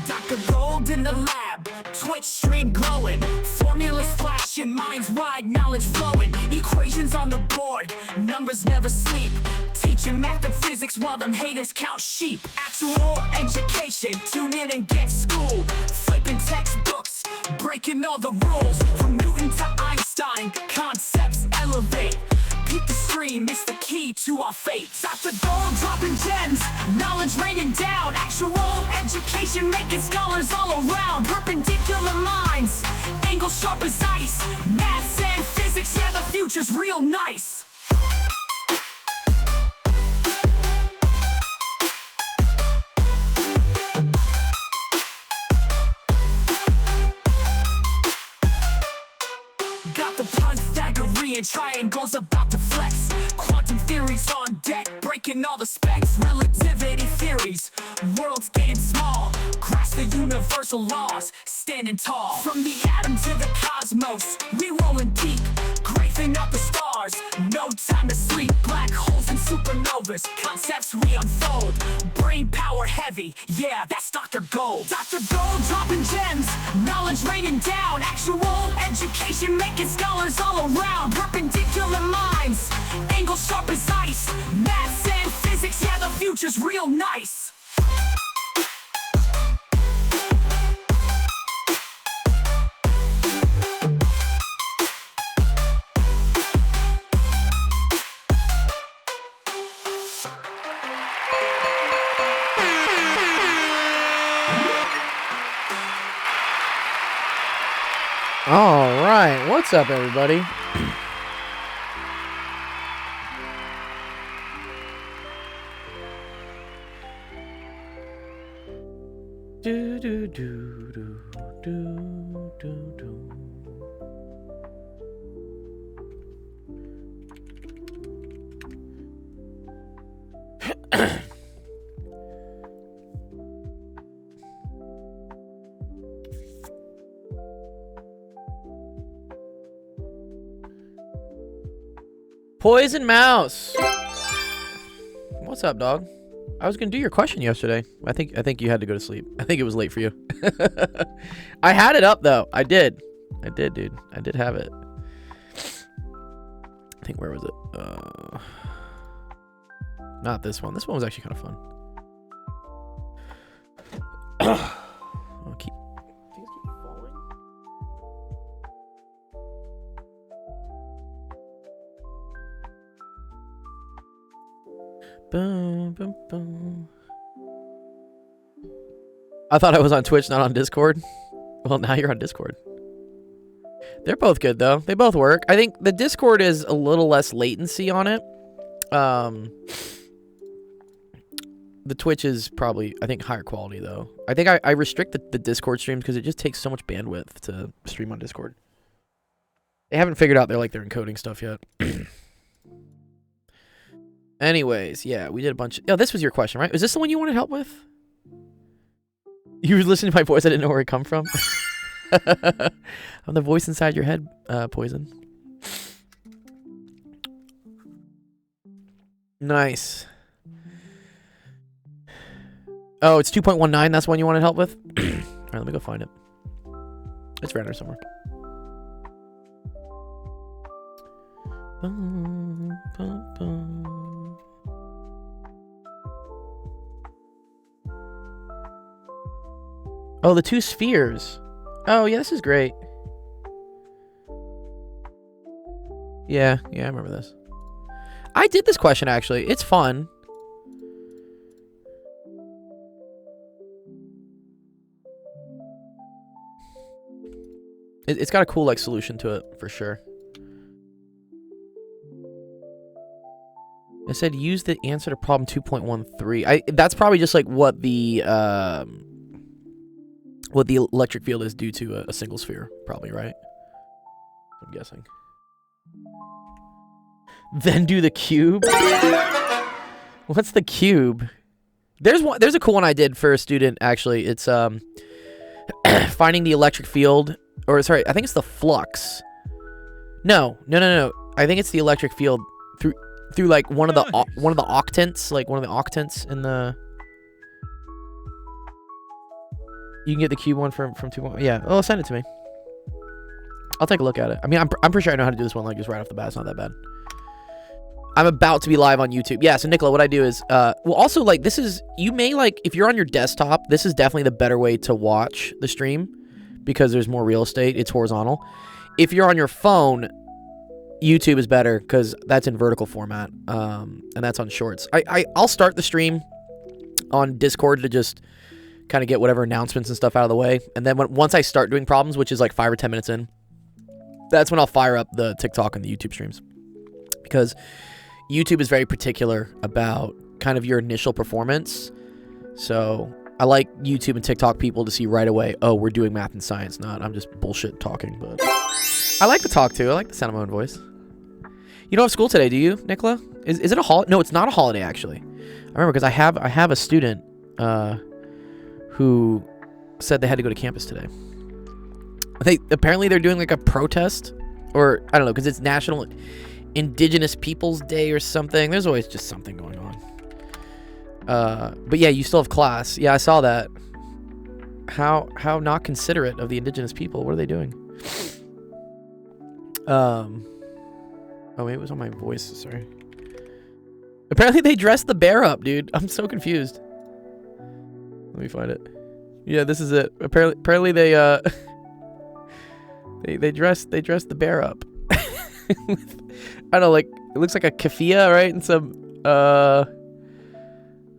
Dr. Gold in the lab, Twitch stream glowing, formulas flashing, minds wide, knowledge flowing, equations on the board, numbers never sleep, teaching math and physics while them haters count sheep. Actual education, tune in and get schooled, flipping textbooks, breaking all the rules, from Newton to Einstein, concepts elevate. Keep the stream, it's the key to our fate. Dr. Gold dropping gems, knowledge raining down, actual education making scholars all around. Perpendicular minds, angles sharp as ice, maths and physics, yeah, the future's real nice. Got the Pythagorean triangles about to flex, quantum theories on deck, breaking all the specs, relativity theories, worlds getting small, grasp the universal laws, standing tall. From the atom to the cosmos, we rolling deep, grazing up the stars, no time to sleep. Black holes and supernovas, concepts we unfold, brain power heavy, yeah, that's Dr. Gold. Dr. Gold dropping gems, knowledge raining down, actual education making scholars all around. Perpendicular minds, angles sharp as ice, maths and physics, yeah, the future's real nice. All right, what's up, everybody? Do do do do do do do. Poison Mouse. What's up, dog? I was gonna do your question yesterday. I think you had to go to sleep. I think it was late for you. I had it up though. I did, dude. I did have it. I think where was it? Not this one. This one was actually kind of fun. I'll keep. Things keep falling. Boom, boom, boom. I thought I was on Twitch, not on Discord. Well, now you're on Discord. They're both good, though. They both work. I think the Discord is a little less latency on it. The Twitch is probably, I think, higher quality, though. I think I restrict the Discord streams because it just takes so much bandwidth to stream on Discord. They haven't figured out their encoding stuff yet. Anyways, yeah, we did a bunch. Oh, this was your question, right? Was this the one you wanted help with? You were listening to my voice. I didn't know where it come from. I'm the voice inside your head, Poison. Nice. Oh, it's 2.19. That's the one you wanted help with? All right, let me go find it. It's around here somewhere. Bum, bum, bum. Oh, the two spheres. Oh, yeah, this is great. Yeah, I remember this. I did this question, actually. It's fun. It's got a cool, solution to it, for sure. I said use the answer to problem 2.13. That's probably just, what the electric field is due to a single sphere, probably, right? I'm guessing. Then do the cube. What's the cube? There's a cool one I did for a student, actually. It's finding the electric field, or sorry, I think it's the flux. No. I think it's the electric field through one of the octants, one of the octants in the. You can get the cube one from 2.1. Yeah. Oh, send it to me. I'll take a look at it. I mean, I'm pretty sure I know how to do this one like just right off the bat. It's not that bad. I'm about to be live on YouTube. Yeah, so Nicola, what I do is, well, also, like, this is, you may, like, if you're on your desktop, this is definitely the better way to watch the stream because there's more real estate. It's horizontal. If you're on your phone, YouTube is better because that's in vertical format, and that's on shorts. I'll start the stream on Discord to just kind of get whatever announcements and stuff out of the way, and then once I start doing problems, which is like 5 or 10 minutes in, that's when I'll fire up the TikTok and the YouTube streams because YouTube is very particular about kind of your initial performance. So I like YouTube and TikTok people to see right away, oh, we're doing math and science, not I'm just bullshit talking. But I like to talk too. I like the sound of my own voice. You don't have school today, do you, Nicola? Is it a holiday? No, it's not a holiday, actually. I remember because I have a student who said they had to go to campus today. Apparently they're doing like a protest, or I don't know, because it's National Indigenous Peoples Day or something. There's always just something going on. But yeah, you still have class. Yeah, I saw that. How not considerate of the indigenous people. What are they doing? Oh wait, it was on my voice. Sorry. Apparently they dressed the bear up, dude. I'm so confused. Let me find it. Yeah, this is it. Apparently they they dressed the bear up. I don't know, like it looks like a keffiyeh, right? And some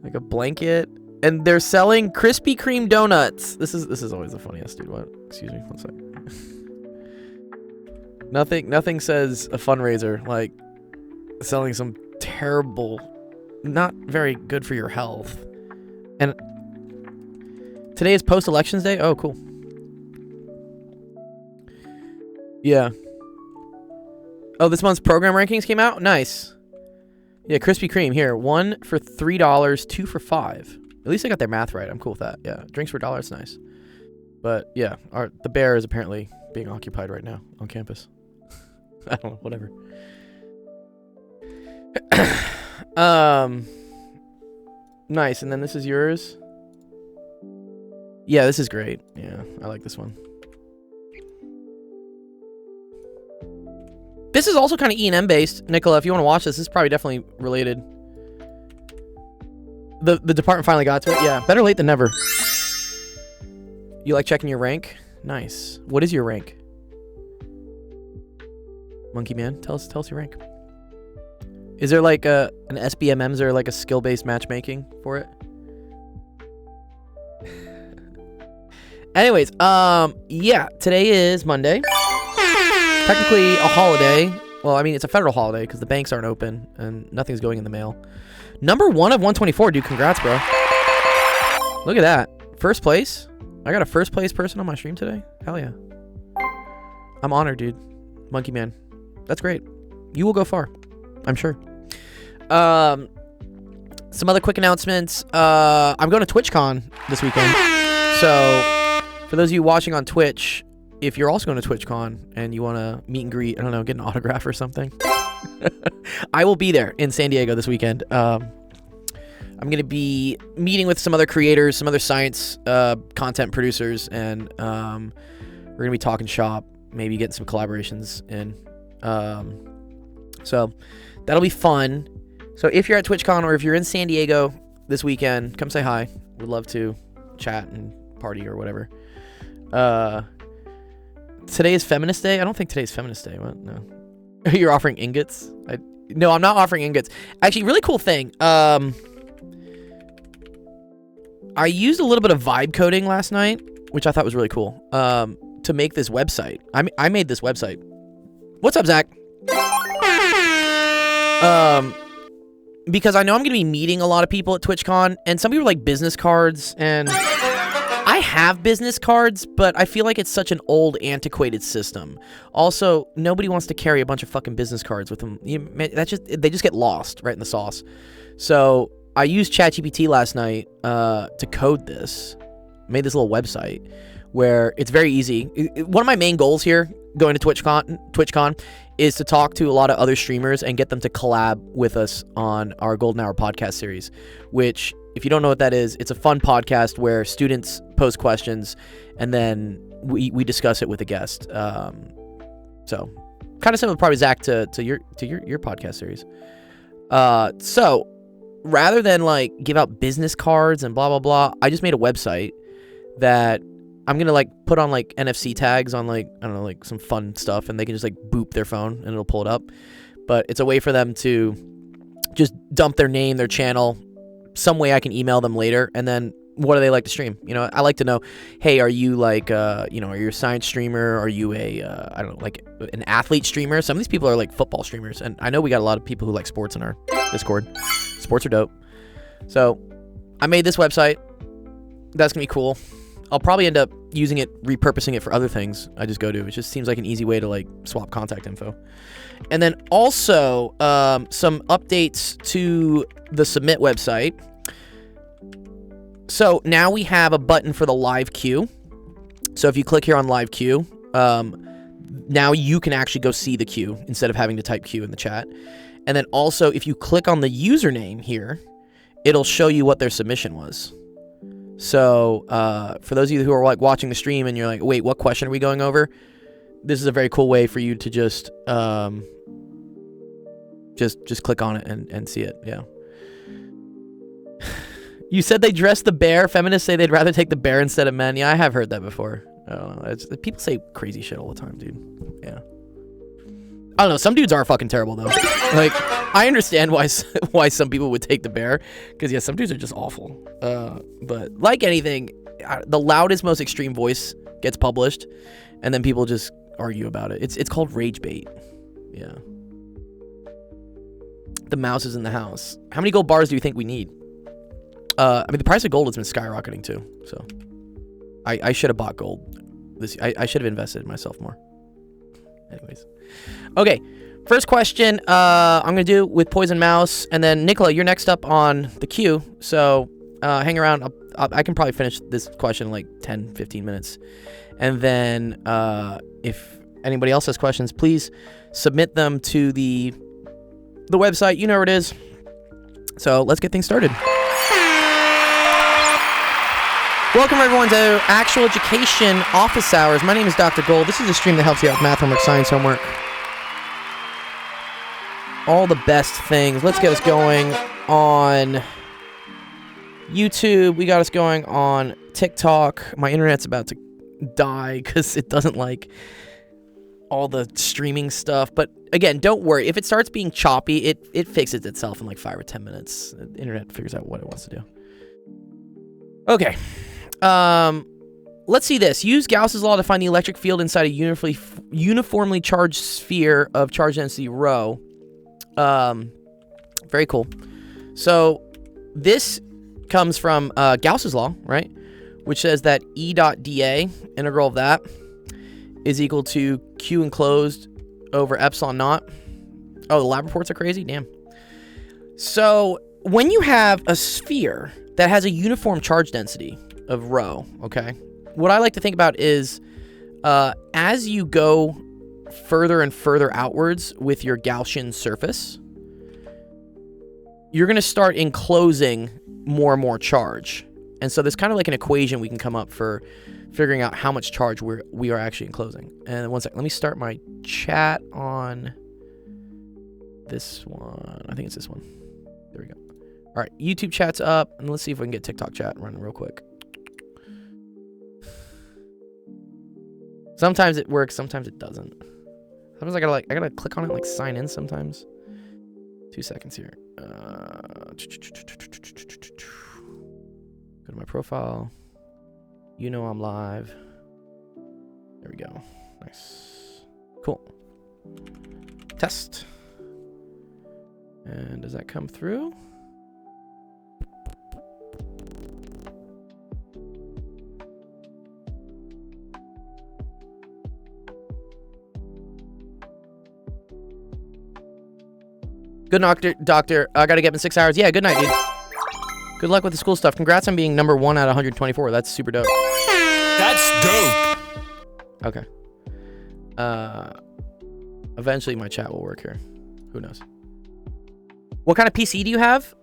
like a blanket, and they're selling Krispy Kreme donuts. This is always the funniest, dude. What? Excuse me, one sec. Nothing says a fundraiser like selling some terrible, not very good for your health. And today is post-elections day. Oh, cool. Yeah. Oh, this month's program rankings came out? Nice. Yeah, Krispy Kreme here. 1 for $3, 2 for $5. At least I got their math right. I'm cool with that. Yeah, drinks for $1. It's nice. But yeah, the bear is apparently being occupied right now on campus. I don't know, whatever. Nice. And then this is yours. Yeah, this is great. Yeah, I like this one. This is also kind of E&M based. Nicola, if you want to watch this, this is probably definitely related. The department finally got to it. Yeah, better late than never. You like checking your rank? Nice. What is your rank? Monkey Man, tell us your rank. Is there like an SBMM? Is there like a skill-based matchmaking for it? Anyways, yeah, today is Monday. Technically a holiday. Well, I mean, it's a federal holiday because the banks aren't open and nothing's going in the mail. Number 1 of 124, dude. Congrats, bro. Look at that. First place. I got a first place person on my stream today. Hell yeah. I'm honored, dude. Monkey Man. That's great. You will go far, I'm sure. Some other quick announcements. I'm going to TwitchCon this weekend. So, for those of you watching on Twitch, if you're also going to TwitchCon and you want to meet and greet, I don't know, get an autograph or something, I will be there in San Diego this weekend. I'm going to be meeting with some other creators, some other science content producers, and we're going to be talking shop, maybe getting some collaborations in. So that'll be fun. So if you're at TwitchCon or if you're in San Diego this weekend, come say hi. We'd love to chat and party or whatever. Today is Feminist Day. I don't think today's Feminist Day. What? No. You're offering ingots? No, I'm not offering ingots. Actually, really cool thing. I used a little bit of vibe coding last night, which I thought was really cool, to make this website. I made this website. What's up, Zach? Because I know I'm going to be meeting a lot of people at TwitchCon, and some people like business cards, and I have business cards, but I feel like it's such an old, antiquated system. Also, nobody wants to carry a bunch of fucking business cards with them. They just get lost right in the sauce. So I used ChatGPT last night to code this. Made this little website where it's very easy. One of my main goals here going to TwitchCon is to talk to a lot of other streamers and get them to collab with us on our Golden Hour podcast series, which If you don't know what that is, it's a fun podcast where students post questions and then we discuss it with a guest. So kind of similar, probably, Zach, to your podcast series. So rather than like give out business cards and blah blah blah, I just made a website that I'm gonna like put on like NFC tags on like, I don't know, like some fun stuff, and they can just like boop their phone and it'll pull it up. But it's a way for them to just dump their name, their channel, some way I can email them later, and then what do they like to stream? You know, I like to know, hey, are you like, are you a science streamer? Are you a, I don't know, like an athlete streamer? Some of these people are like football streamers, and I know we got a lot of people who like sports in our Discord. Sports are dope. So I made this website. That's gonna be cool. I'll probably end up using it, repurposing it for other things I just go to. It just seems like an easy way to like swap contact info. And then also some updates to the Submit website. So now we have a button for the live queue. So if you click here on live queue, now you can actually go see the queue instead of having to type queue in the chat. And then also if you click on the username here, it'll show you what their submission was. So for those of you who are like watching the stream and you're like, wait, what question are we going over? This is a very cool way for you to just click on it and see it. Yeah. You said they dress the bear. Feminists say they'd rather take the bear instead of men. Yeah, I have heard that before. I don't know. People say crazy shit all the time, dude. Yeah. I don't know. Some dudes are fucking terrible, though. Like, I understand why some people would take the bear. Because, yeah, some dudes are just awful. But like anything, the loudest, most extreme voice gets published. And then people just argue about it. It's called rage bait. Yeah. The mouse is in the house. How many gold bars do you think we need? I mean, the price of gold has been skyrocketing too, so I should have bought gold. I should have invested in myself more. Anyways, okay. First question, I'm gonna do with Poison Mouse, and then Nicola, you're next up on the queue. So hang around. I can probably finish this question in like 10, 15 minutes, and then if anybody else has questions, please submit them to the website. You know where it is. So let's get things started. Welcome, everyone, to Actual Education Office Hours. My name is Dr. Gold. This is a stream that helps you out with math homework, science homework, all the best things. Let's get us going on YouTube. We got us going on TikTok. My internet's about to die because it doesn't like all the streaming stuff. But again, don't worry. If it starts being choppy, it fixes itself in like 5 or 10 minutes. The internet figures out what it wants to do. Okay. Let's see this. Use Gauss's law to find the electric field inside a uniformly charged sphere of charge density rho. Very cool. So this comes from Gauss's law, right? Which says that E dot dA, integral of that, is equal to Q enclosed over epsilon naught. Oh, the lab reports are crazy? Damn. So when you have a sphere that has a uniform charge density of rho, okay, what I like to think about is as you go further and further outwards with your Gaussian surface, you're going to start enclosing more and more charge. And so there's kind of like an equation we can come up for figuring out how much charge we are actually enclosing. And one second, let me start my chat on this one. I think it's this one. There we go. All right, YouTube chat's up, and let's see if we can get TikTok chat running real quick. Sometimes it works, sometimes it doesn't. Sometimes I gotta click on it, like sign in sometimes. 2 seconds here. Go to my profile. You know I'm live. There we go. Nice. Cool. Test. And does that come through? Good night, doctor. I gotta get up in 6 hours. Yeah, good night, dude. Good luck with the school stuff. Congrats on being number 1 out of 124. That's super dope. That's dope. Okay. Eventually my chat will work here. Who knows? What kind of PC do you have?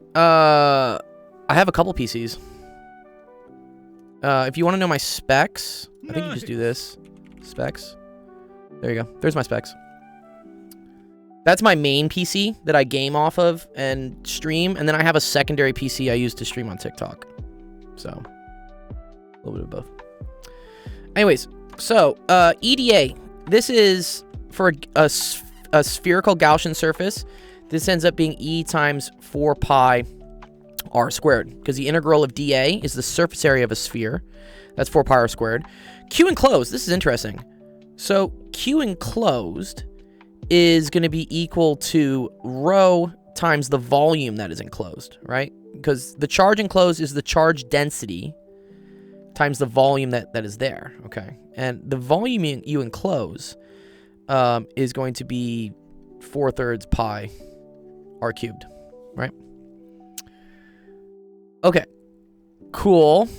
I have a couple PCs. If you want to know my specs, I think you just do this. Specs. There you go. There's my specs. That's my main PC that I game off of and stream, and then I have a secondary PC I use to stream on TikTok. So, a little bit of both. Anyways, so EDA. This is for a spherical Gaussian surface. This ends up being E times 4 pi r squared, because the integral of dA is the surface area of a sphere. That's 4 pi r squared. Q enclosed. This is interesting. So Q enclosed is going to be equal to rho times the volume that is enclosed, right? Because the charge enclosed is the charge density times the volume that is there, okay? And the volume you enclose is going to be 4/3 pi r cubed, right? Okay, cool.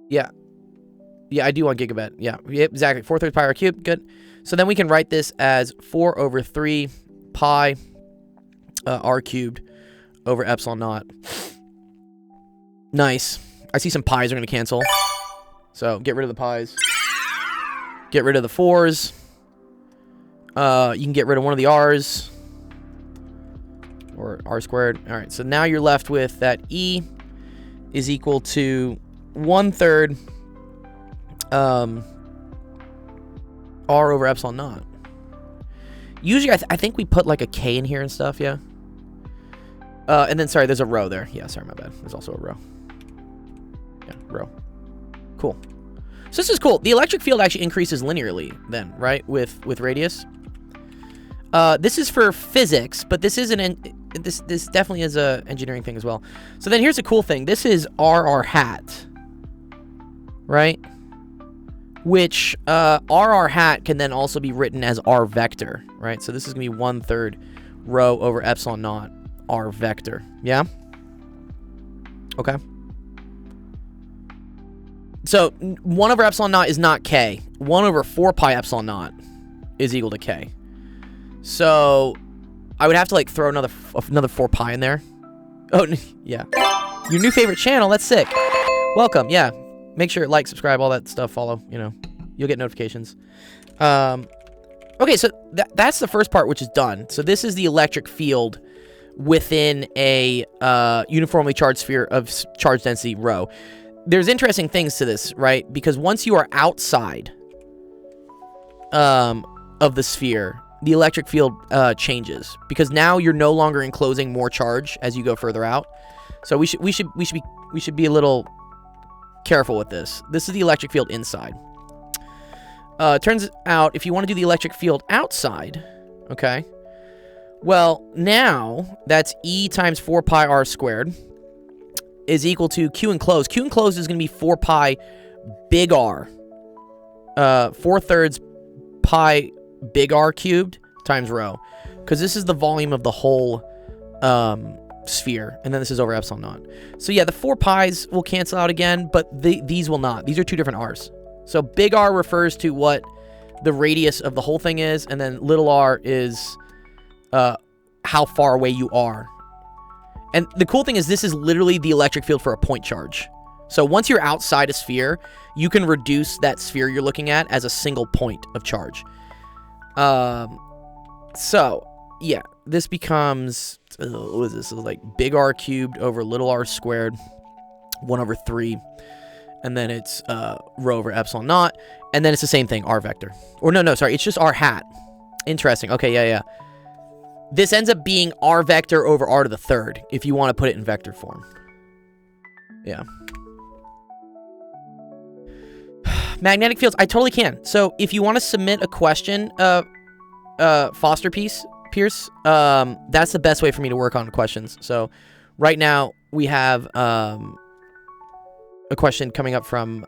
Yeah, I do want gigabit. Yeah, yep, exactly. 4/3 pi r cubed. Good. So then we can write this as 4/3 pi r cubed over epsilon naught. Nice. I see some pi's are going to cancel. So get rid of the pi's. Get rid of the 4's. You can get rid of one of the r's. Or r squared. All right, so now you're left with that E is equal to 1/3 r over epsilon naught. Usually I think we put like a k in here and stuff, yeah. And then, sorry, there's a rho there. Yeah, sorry, my bad. There's also a rho. Yeah, rho. Cool. So this is cool. The electric field actually increases linearly then, right, with radius. This is for physics, but this isn't this definitely is a engineering thing as well. So then here's a cool thing. This is RR hat, right? Which RR hat can then also be written as R vector, right? So this is going to be 1/3 rho over epsilon naught R vector. Yeah? Okay. So 1 over epsilon naught is not K. 1 over 4 pi epsilon naught is equal to K. So I would have to like throw another 4 pi in there. Oh, yeah. Your new favorite channel. That's sick. Welcome. Yeah. Make sure like, subscribe, all that stuff. Follow. You know, you'll get notifications. Okay, so that's the first part, which is done. So this is the electric field within a uniformly charged sphere of charge density rho. There's interesting things to this, right? Because once you are outside of the sphere, the electric field changes, because now you're no longer enclosing more charge as you go further out. So we should be a little careful with this. This is the electric field inside. Turns out if you want to do the electric field outside, okay, well, now that's E times 4 pi r squared is equal to Q enclosed. Q enclosed is going to be 4 pi big R. 4/3 pi big R cubed times rho. Because this is the volume of the whole sphere. And then this is over epsilon naught. So yeah, the 4 pi's will cancel out again, but these will not. These are two different R's. So big R refers to what the radius of the whole thing is, and then little r is how far away you are. And the cool thing is this is literally the electric field for a point charge. So once you're outside a sphere, you can reduce that sphere you're looking at as a single point of charge. So, yeah, this becomes, what is this? So like big R cubed over little r squared, 1/3. And then it's rho over epsilon naught. And then it's the same thing, R vector. Or no, sorry, it's just R hat. Interesting. Okay, yeah. This ends up being R vector over R to the third, if you want to put it in vector form. Yeah. Magnetic fields, I totally can. So if you want to submit a question, Foster Pierce, that's the best way for me to work on questions. So right now we have a question coming up from,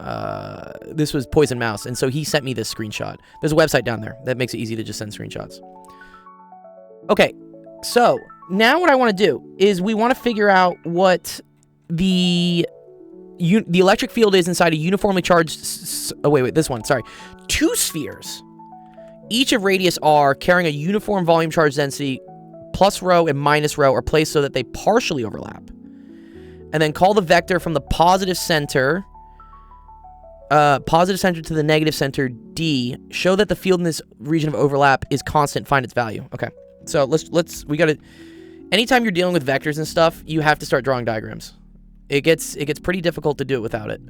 this was Poison Mouse, and so he sent me this screenshot. There's a website down there that makes it easy to just send screenshots. Okay, so now what I want to do is we want to figure out what the electric field is inside a uniformly charged... Oh, wait, this one, sorry. Two spheres each of radius r carrying a uniform volume charge density plus rho and minus rho are placed so that they partially overlap. And then call the vector from the positive center to the negative center D. Show that the field in this region of overlap is constant. Find its value. Okay. So we gotta. Anytime you're dealing with vectors and stuff, you have to start drawing diagrams. It gets pretty difficult to do it without it.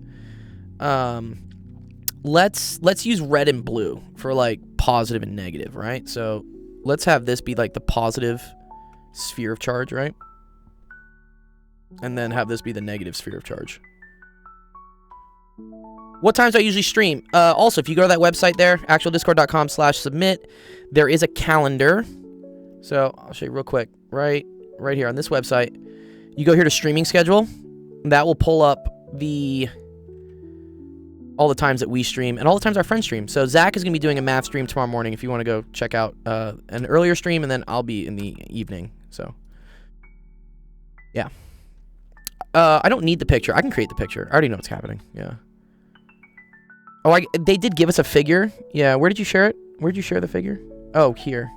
Let's use red and blue for like positive and negative, right? So let's have this be like the positive sphere of charge, right? And then have this be the negative sphere of charge. What times do I usually stream? Also, if you go to that website there, actualdiscord.com/submit, there is a calendar. So I'll show you real quick. Right here on this website, you go here to streaming schedule. That will pull up all the times that we stream and all the times our friends stream. So Zach is going to be doing a math stream tomorrow morning if you want to go check out an earlier stream, and then I'll be in the evening. So, yeah. I don't need the picture. I can create the picture. I already know what's happening. Yeah. Oh, they did give us a figure. Yeah, where did you share it? Where did you share the figure? Oh, here.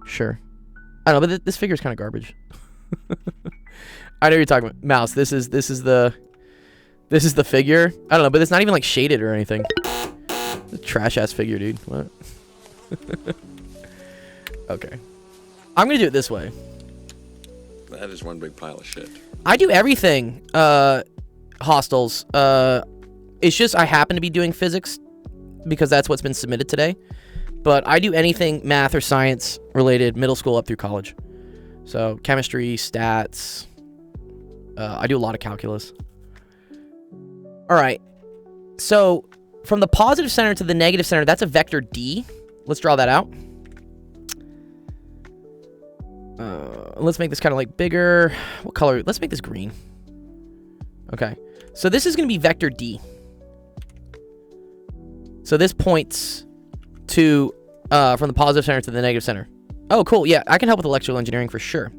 Sure. I don't know, but this figure is kind of garbage. I know what you're talking about. Mouse, this is the figure. I don't know, but it's not even like shaded or anything. It's a trash ass figure, dude. What? Okay. I'm gonna do it this way. That is one big pile of shit. I do everything, Hostels. It's just I happen to be doing physics because that's what's been submitted today. But I do anything math or science related, middle school up through college. So chemistry, stats. I do a lot of calculus. All right. So from the positive center to the negative center, that's a vector D. Let's draw that out. Let's make this kind of like bigger. What color? Let's make this green. Okay. So this is going to be vector D. So this points to from the positive center to the negative center. Oh, cool. Yeah, I can help with electrical engineering for sure.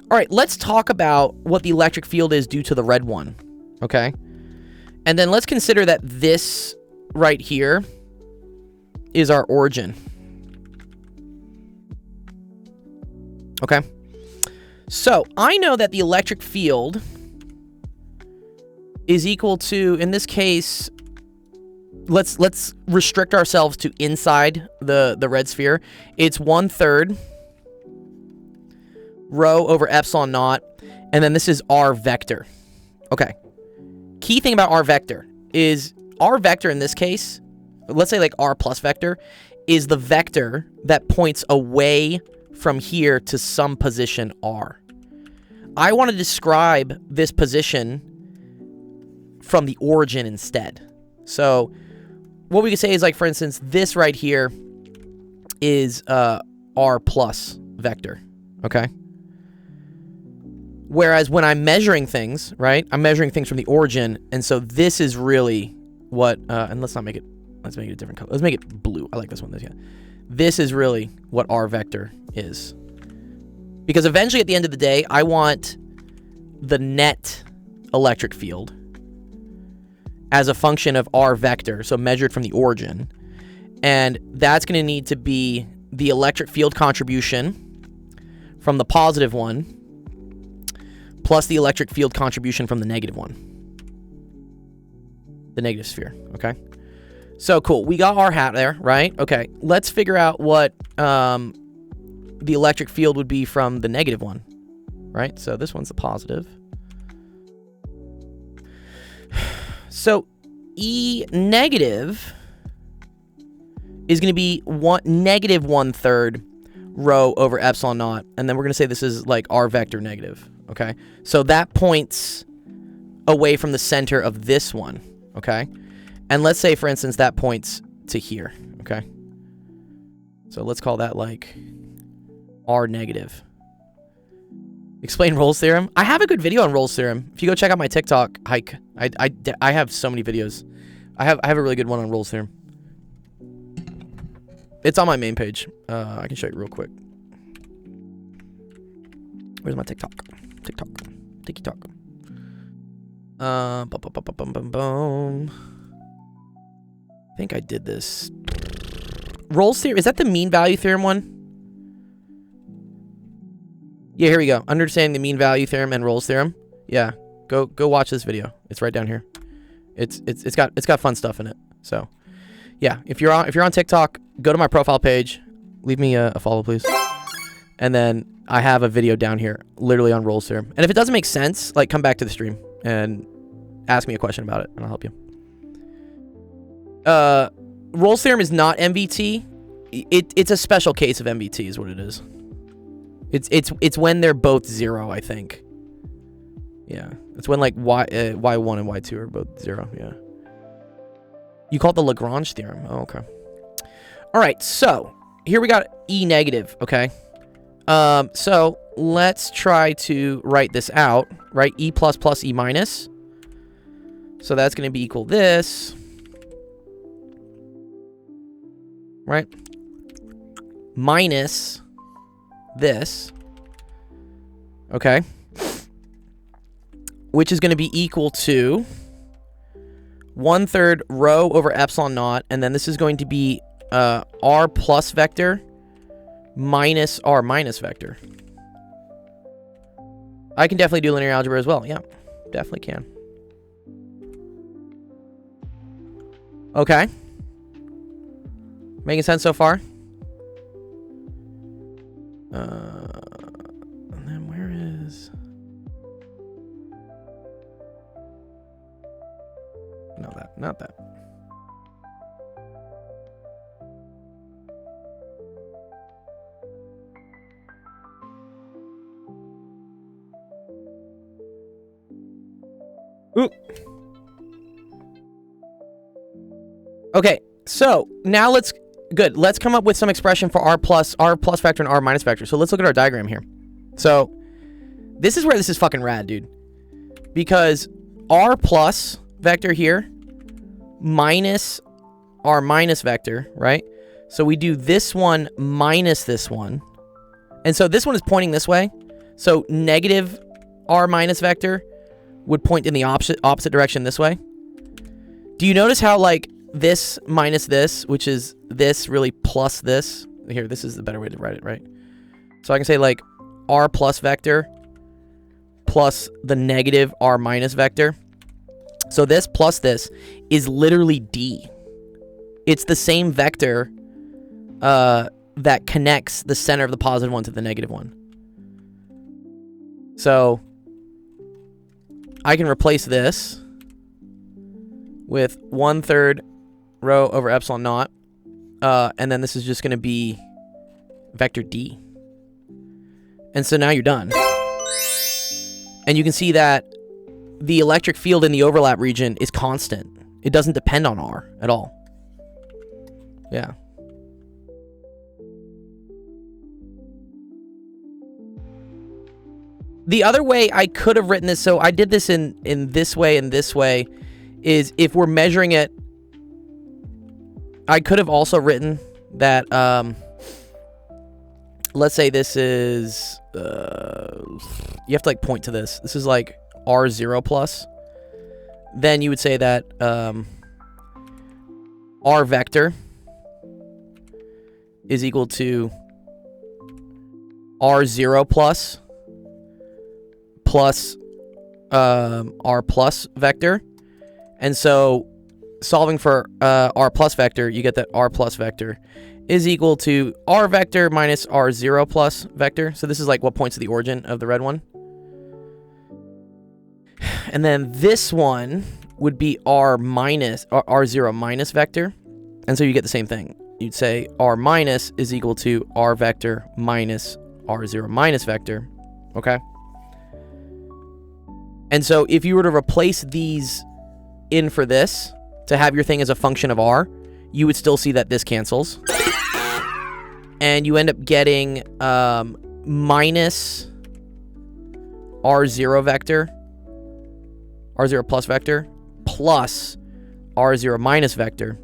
All right, let's talk about what the electric field is due to the red one. Okay. And then let's consider that this right here is our origin. Okay. So I know that the electric field is equal to, in this case, let's restrict ourselves to inside the red sphere. It's 1/3 rho over epsilon naught, and then this is r vector. Okay. Key thing about r vector is r vector in this case, let's say like r plus vector, is the vector that points away from here to some position r. I want to describe this position from the origin instead. So what we could say is, like, for instance, this right here is r plus vector, okay? Whereas when I'm measuring things, right, I'm measuring things from the origin, and so this is really what, and let's make it a different color. Let's make it blue. I like this one. This is really what r vector is. Because eventually, at the end of the day, I want the net electric field as a function of r vector, so measured from the origin. And that's going to need to be the electric field contribution from the positive one plus the electric field contribution from the negative one. The negative sphere, okay? So, cool. We got our hat there, right? Okay, let's figure out what the electric field would be from the negative one, right? So this one's the positive. So E negative is going to be negative 1/3 rho over epsilon naught. And then we're going to say this is like r vector negative. Okay. So that points away from the center of this one. Okay. And let's say, for instance, that points to here. Okay. So let's call that like r negative. Explain Rolle's theorem. I have a good video on Rolle's theorem. If you go check out my TikTok, hike, I have so many videos. I have a really good one on Rolle's theorem. It's on my main page. I can show you real quick. Where's my TikTok? TikTok. I think I did this. Rolle's theorem, is that the mean value theorem one? Yeah, here we go. Understanding the mean value theorem and Rolle's theorem. Yeah, go watch this video. It's right down here. It's got fun stuff in it. So, yeah, if you're on TikTok, go to my profile page, leave me a follow, please. And then I have a video down here, literally on Rolle's theorem. And if it doesn't make sense, like, come back to the stream and ask me a question about it, and I'll help you. Rolle's theorem is not MVT. It's a special case of MVT, is what it is. It's when they're both 0, I think. Yeah, it's when like y1 and y2 are both 0. Yeah. You call it the Lagrange theorem. Oh, okay. All right, so here we got E negative. Okay. So let's try to write this out. Right, E plus plus E minus. So that's going to be equal this. Right. Minus this. Okay. Which is going to be equal to 1/3 rho over epsilon naught. And then this is going to be r plus vector minus r minus vector. I can definitely do linear algebra as well. Yeah, definitely can. Okay. Making sense so far? And then where is... No, not that. Ooh. Okay, so now let's come up with some expression for r plus vector and r minus vector. So let's look at our diagram here. So this is where this is fucking rad, dude. Because r plus vector here minus r minus vector, right? So we do this one minus this one. And so this one is pointing this way. So negative r minus vector would point in the opposite direction this way. Do you notice how, like, this minus this, which is this, really plus this? Here, this is the better way to write it, right? So I can say, like, r plus vector plus the negative r minus vector. So this plus this is literally D. It's the same vector that connects the center of the positive one to the negative one. So I can replace this with 1/3 rho over epsilon naught. And then this is just going to be vector D. And so now you're done. And you can see that the electric field in the overlap region is constant. It doesn't depend on R at all. Yeah. The other way I could have written this, so I did this in this way and this way, is if we're measuring it, I could have also written that, let's say this is, you have to, like, point to this. This is, like, R0 plus. Then you would say that R vector is equal to R0 plus R plus vector. And so solving for R plus vector, you get that R plus vector is equal to R vector minus R0 plus vector. So this is like what points to the origin of the red one. And then this one would be R minus R0 minus vector. And so you get the same thing. You'd say R minus is equal to R vector minus R0 minus vector. Okay? And so if you were to replace these in for this to have your thing as a function of R, you would still see that this cancels. And you end up getting minus R0 vector, R0 plus vector, plus R0 minus vector,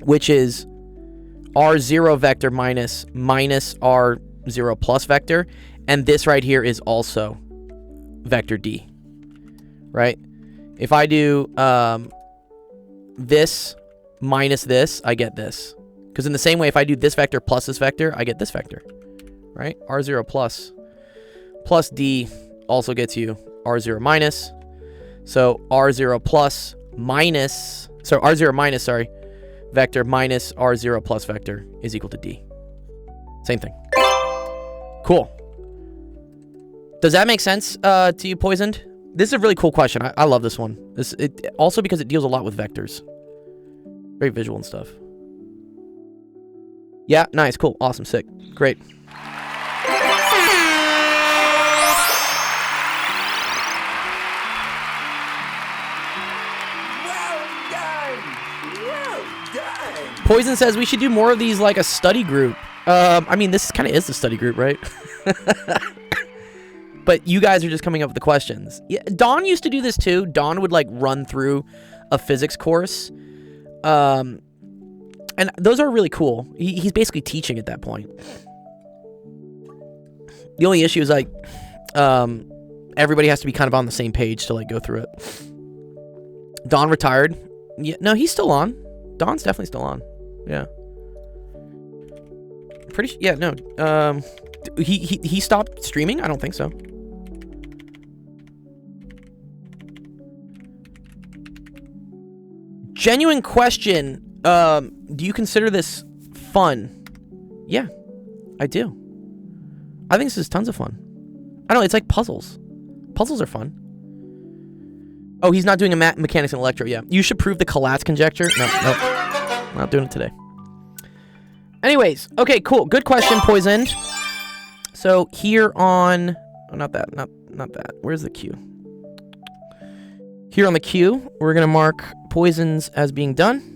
which is R0 vector minus R0 plus vector. And this right here is also vector D. Right? If I do this minus this, I get this. Because in the same way, if I do this vector plus this vector, I get this vector, right? R0 plus D also gets you R0 minus. So R0 plus minus, so R0 minus, sorry, vector minus R0 plus vector is equal to D. Same thing. Cool. Does that make sense to you, Poisoned? This is a really cool question. I love this one. Also because it deals a lot with vectors. Very visual and stuff. Yeah, nice, cool, awesome, sick, great. Poison says we should do more of these like a study group. I mean, this kind of is the study group, right? But you guys are just coming up with the questions. Yeah, Don used to do this too. Don would like run through a physics course. And those are really cool. He's basically teaching at that point. The only issue is like, everybody has to be kind of on the same page to like go through it. Don retired. Yeah, no, he's still on. Don's definitely still on. Yeah. Yeah, no. He stopped streaming? I don't think so. Genuine question. Do you consider this fun? Yeah, I do. I think this is tons of fun. I don't know, it's like puzzles. Puzzles are fun. Oh, he's not doing a mechanics and electro. Yeah, you should prove the Collatz conjecture. No, not doing it today. Anyways, okay, cool. Good question, Poisoned. So here on, oh, not that. Where's the Q? Here on the Q, we're gonna mark Poisons as being done.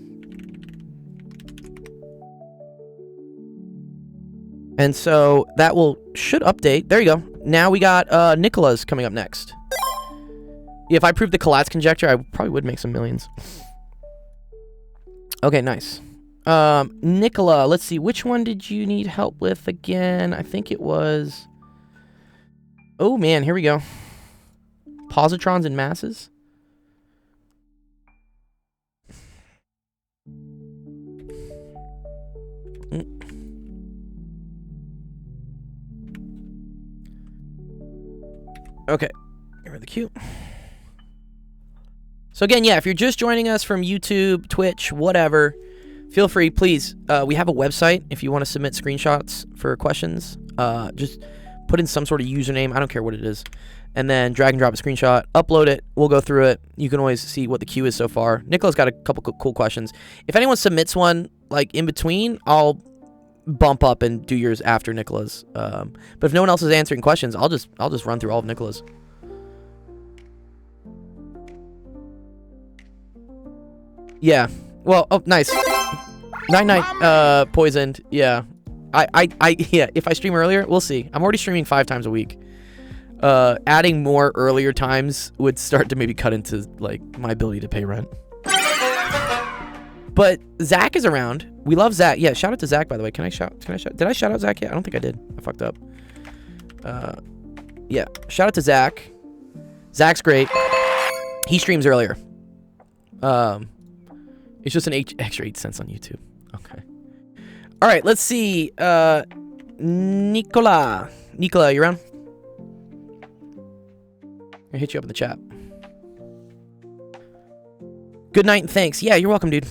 And so that should update. There you go. Now we got Nicola's coming up next. Yeah, if I proved the Collatz conjecture, I probably would make some millions. Okay, nice. Nicola, let's see. Which one did you need help with again? I think it was... Oh, man, here we go. Positrons and masses. Okay, here are the Q. So again, yeah, if you're just joining us from YouTube, Twitch, whatever, feel free, please. We have a website if you want to submit screenshots for questions. Just put in some sort of username. I don't care what it is. And then drag and drop a screenshot, upload it. We'll go through it. You can always see what the queue is so far. Nicola's got a couple cool questions. If anyone submits one like in between, I'll bump up and do yours after Nicola's. But if no one else is answering questions, I'll just run through all of Nicola's. Yeah. Well, oh, nice. Night, Poisoned. Yeah. Yeah, if I stream earlier, we'll see. I'm already streaming 5 times a week. Adding more earlier times would start to maybe cut into, like, my ability to pay rent. But Zach is around. We love Zach. Yeah, shout out to Zach, by the way. Can I shout? Did I shout out Zach yet? I don't think I did. I fucked up. Yeah, shout out to Zach. Zach's great. He streams earlier. It's just an extra 8 cents on YouTube. Okay. All right, let's see. Nicola, you around? I'll hit you up in the chat. Good night and thanks. Yeah, you're welcome, dude.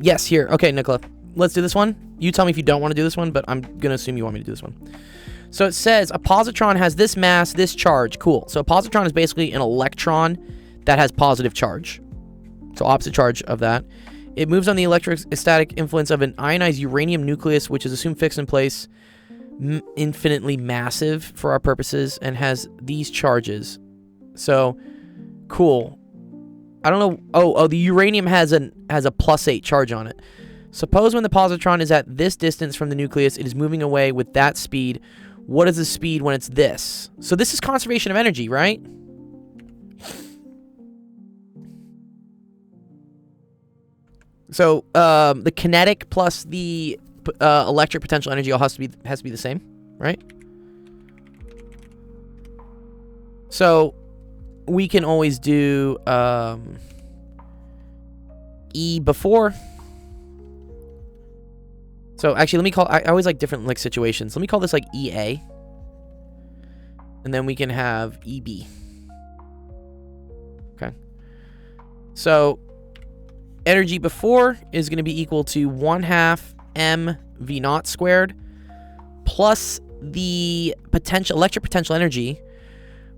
Yes, here. Okay, Nicola. Let's do this one. You tell me if you don't want to do this one, but I'm going to assume you want me to do this one. So it says a positron has this mass, this charge. Cool. So a positron is basically an electron that has positive charge. So opposite charge of that. It moves on the electrostatic influence of an ionized uranium nucleus, which is assumed fixed in place, infinitely massive for our purposes, and has these charges. So, cool. I don't know. Oh, the uranium has a +8 charge on it. Suppose when the positron is at this distance from the nucleus, it is moving away with that speed. What is the speed when it's this? So this is conservation of energy, right? So the kinetic plus the electric potential energy all has to be the same, right? So we can always do E before So actually, let me call, I always like different like situations. Let me call this like EA. And then we can have EB. Okay. So energy before is going to be equal to 1/2 mv0 squared plus the potential electric potential energy,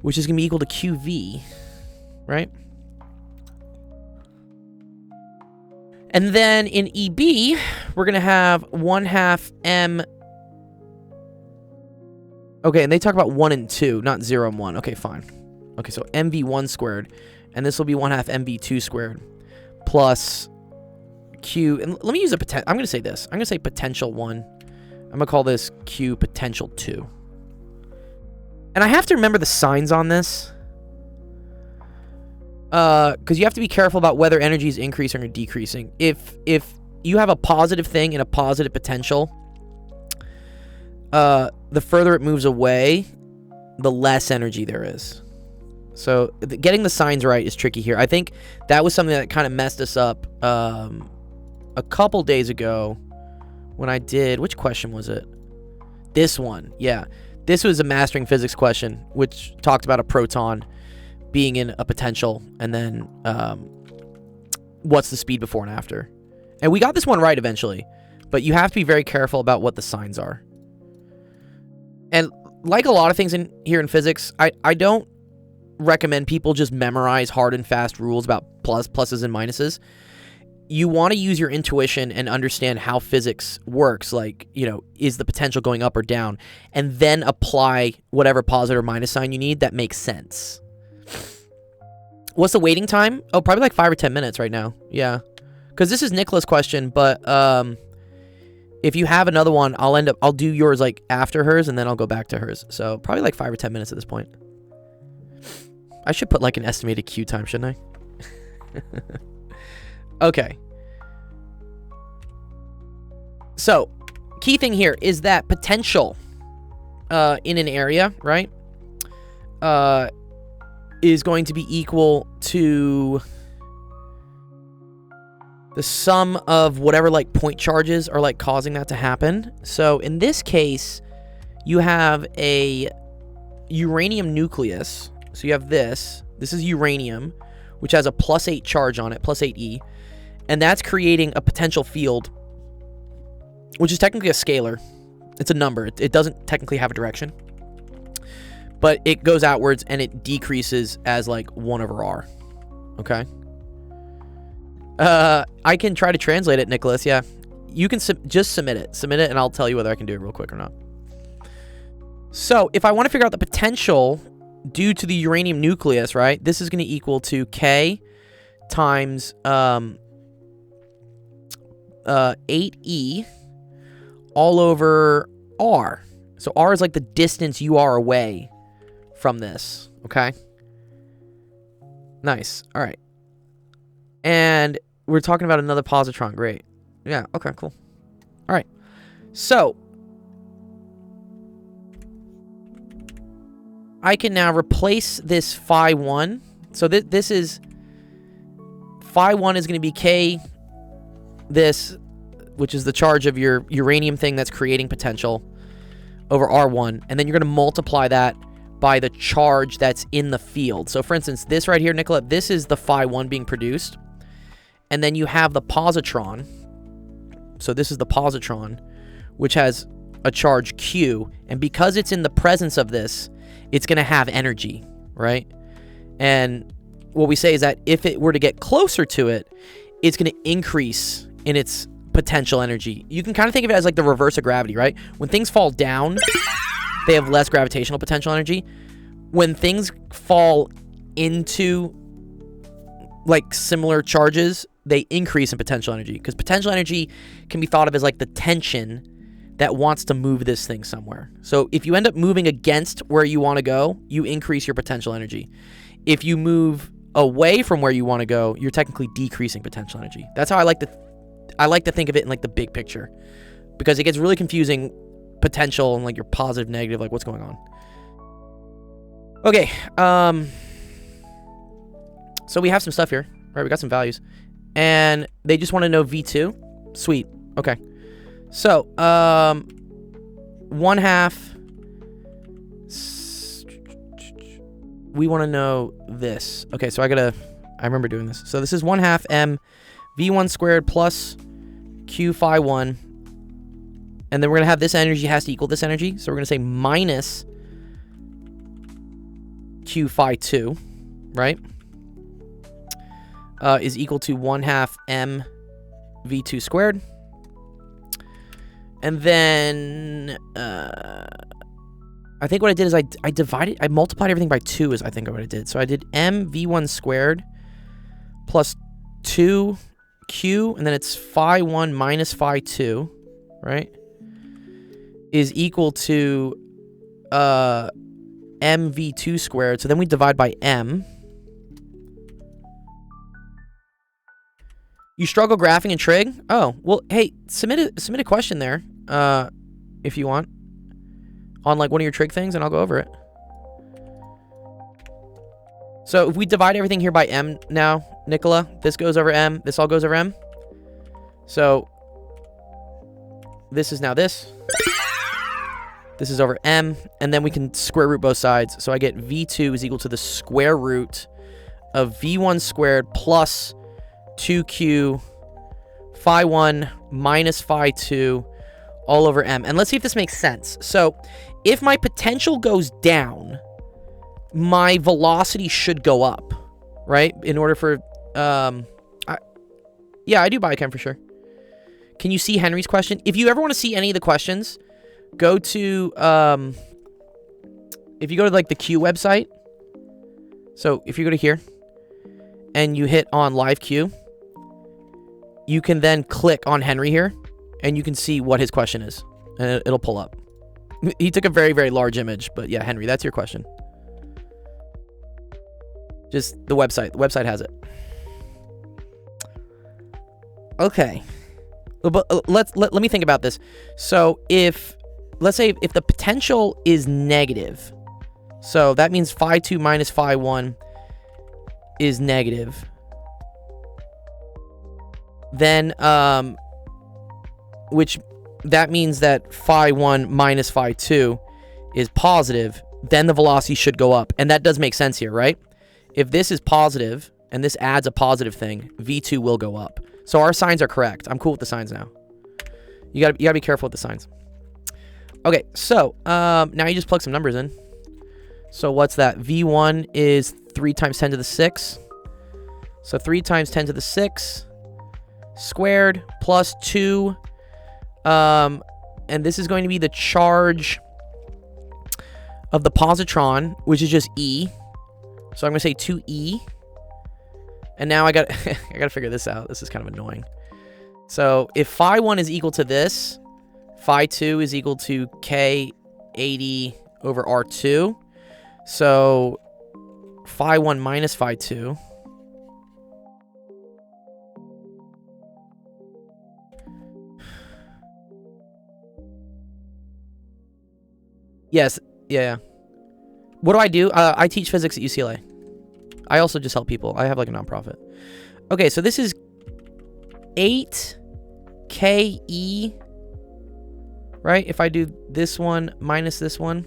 which is going to be equal to QV, right? And then in EB, we're going to have 1/2 m. Okay, and they talk about 1 and 2, not 0 and 1. Okay, fine. Okay, so mv1 squared, and this will be 1/2 mv2 squared plus Q. And let me use a potential. I'm going to say this. I'm going to say potential 1. I'm going to call this Q potential 2. And I have to remember the signs on this. Because you have to be careful about whether energy is increasing or decreasing. If you have a positive thing and a positive potential, the further it moves away, the less energy there is. So getting the signs right is tricky here. I think that was something that kind of messed us up a couple days ago when I did, which question was it? This one, yeah. This was a mastering physics question, which talked about a proton being in a potential, and then what's the speed before and after. And we got this one right eventually, but you have to be very careful about what the signs are. And like a lot of things in here in physics, I don't recommend people just memorize hard and fast rules about pluses and minuses. You want to use your intuition and understand how physics works, like, you know, is the potential going up or down, and then apply whatever positive or minus sign you need that makes sense. What's the waiting time? Oh, probably like 5 or 10 minutes right now. Yeah. Because this is Nicola's question, but if you have another one, I'll do yours like after hers, and then I'll go back to hers. So probably like 5 or 10 minutes at this point. I should put like an estimated queue time, shouldn't I? Okay. So, key thing here is that potential in an area, right, is going to be equal to the sum of whatever like point charges are like causing that to happen. So in this case, you have a uranium nucleus. So you have this is uranium, which has a +8 charge on it, +8e, and that's creating a potential field, which is technically a scalar. It's a number. It doesn't technically have a direction, but it goes outwards and it decreases as like 1/r. Okay. I can try to translate it, Nicholas. Yeah, you can just submit it, and I'll tell you whether I can do it real quick or not. So if I want to figure out the potential due to the uranium nucleus, right, this is going to equal to K times 8e all over r. So r is like the distance you are away from this. Okay. Nice. All right. And we're talking about another positron. Great. Yeah. Okay, cool. All right. So I can now replace this phi 1. So this is phi 1 is going to be K, this, which is the charge of your uranium thing that's creating potential, over R1. And then you're going to multiply that by the charge that's in the field. So for instance, this right here, Nicola, this is the phi 1 being produced. And then you have the positron. So this is the positron, which has a charge Q. And because it's in the presence of this, it's going to have energy, right? And what we say is that if it were to get closer to it, it's going to increase in its potential energy. You can kind of think of it as like the reverse of gravity, right? When things fall down, they have less gravitational potential energy. When things fall into like similar charges, they increase in potential energy, because potential energy can be thought of as like the tension that wants to move this thing somewhere. So if you end up moving against where you want to go, you increase your potential energy. If you move away from where you want to go, you're technically decreasing potential energy. That's how I like to think of it in like the big picture, because it gets really confusing, potential and like your positive, negative, like what's going on. Okay, so we have some stuff here, right? We got some values, and they just want to know V2. Sweet. Okay. So, 1/2. We want to know this. Okay, so I remember doing this. So this is 1/2 m v1 squared plus q phi 1. And then we're going to have this energy has to equal this energy. So we're going to say minus q phi 2, right? Is equal to 1/2 m v2 squared. And then I think what I did is I multiplied everything by 2 is I think what I did. So I did m v1 squared plus 2q, and then it's phi 1 minus phi 2, right? Is equal to mv2 squared. So then we divide by m. You struggle graphing in trig? Oh, well, hey, submit a question there, if you want, on like one of your trig things, and I'll go over it. So if we divide everything here by m now, Nicola, this goes over m, this all goes over m. So this is now this. This is over m, and then we can square root both sides. So I get v2 is equal to the square root of v1 squared plus 2q phi 1 minus phi 2 all over m. And let's see if this makes sense. So if my potential goes down, my velocity should go up, right? In order for, yeah, I do biochem for sure. Can you see Henry's question? If you ever want to see any of the questions, go to, if you go to like the Q website. So if you go to here and you hit on live Q, you can then click on Henry here and you can see what his question is, and it'll pull up. He took a very, very large image, but yeah, Henry, that's your question. Just the website. The website has it. Okay. But let me think about this. So let's say if the potential is negative, so that means phi 2 minus phi 1 is negative. Then, which that means that phi 1 minus phi 2 is positive, then the velocity should go up. And that does make sense here, right? If this is positive and this adds a positive thing, v2 will go up. So our signs are correct. I'm cool with the signs now. You gotta be careful with the signs. Okay, so now you just plug some numbers in. So what's that? V1 is 3 times 10 to the 6. So 3 times 10 to the 6 squared plus 2. And this is going to be the charge of the positron, which is just E. So I'm going to say 2E. And now I got to figure this out. This is kind of annoying. So if phi 1 is equal to this, phi 2 is equal to K80 over R2. So phi 1 minus phi 2. Yes. Yeah. What do? I teach physics at UCLA. I also just help people. I have like a nonprofit. Okay, so this is 8KE, right? If I do this one minus this one.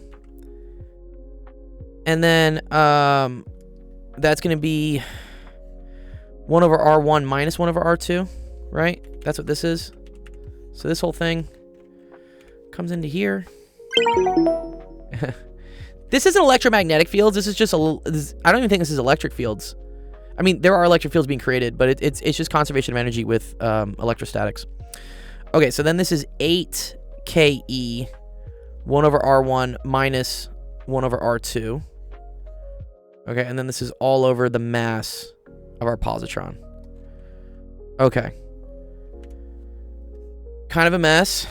And then that's going to be 1 over R1 minus 1 over R2, right? That's what this is. So this whole thing comes into here. This isn't electromagnetic fields. This is just I don't even think this is electric fields. I mean, there are electric fields being created, but it's just conservation of energy with electrostatics. Okay, so then this is 8KE, 1 over R1 minus 1 over R2. Okay, and then this is all over the mass of our positron. Okay. Kind of a mess.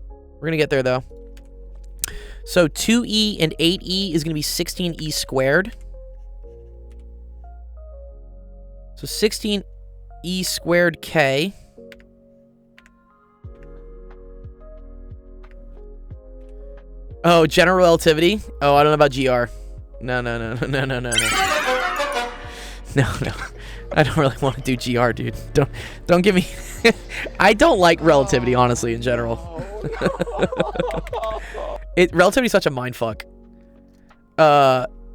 We're going to get there, though. So 2E and 8E is going to be 16E squared. So 16E squared K. Oh, general relativity? Oh, I don't know about GR. No. No. I don't really want to do GR, dude. Don't give me... I don't like relativity, honestly, in general. Relativity is such a mindfuck.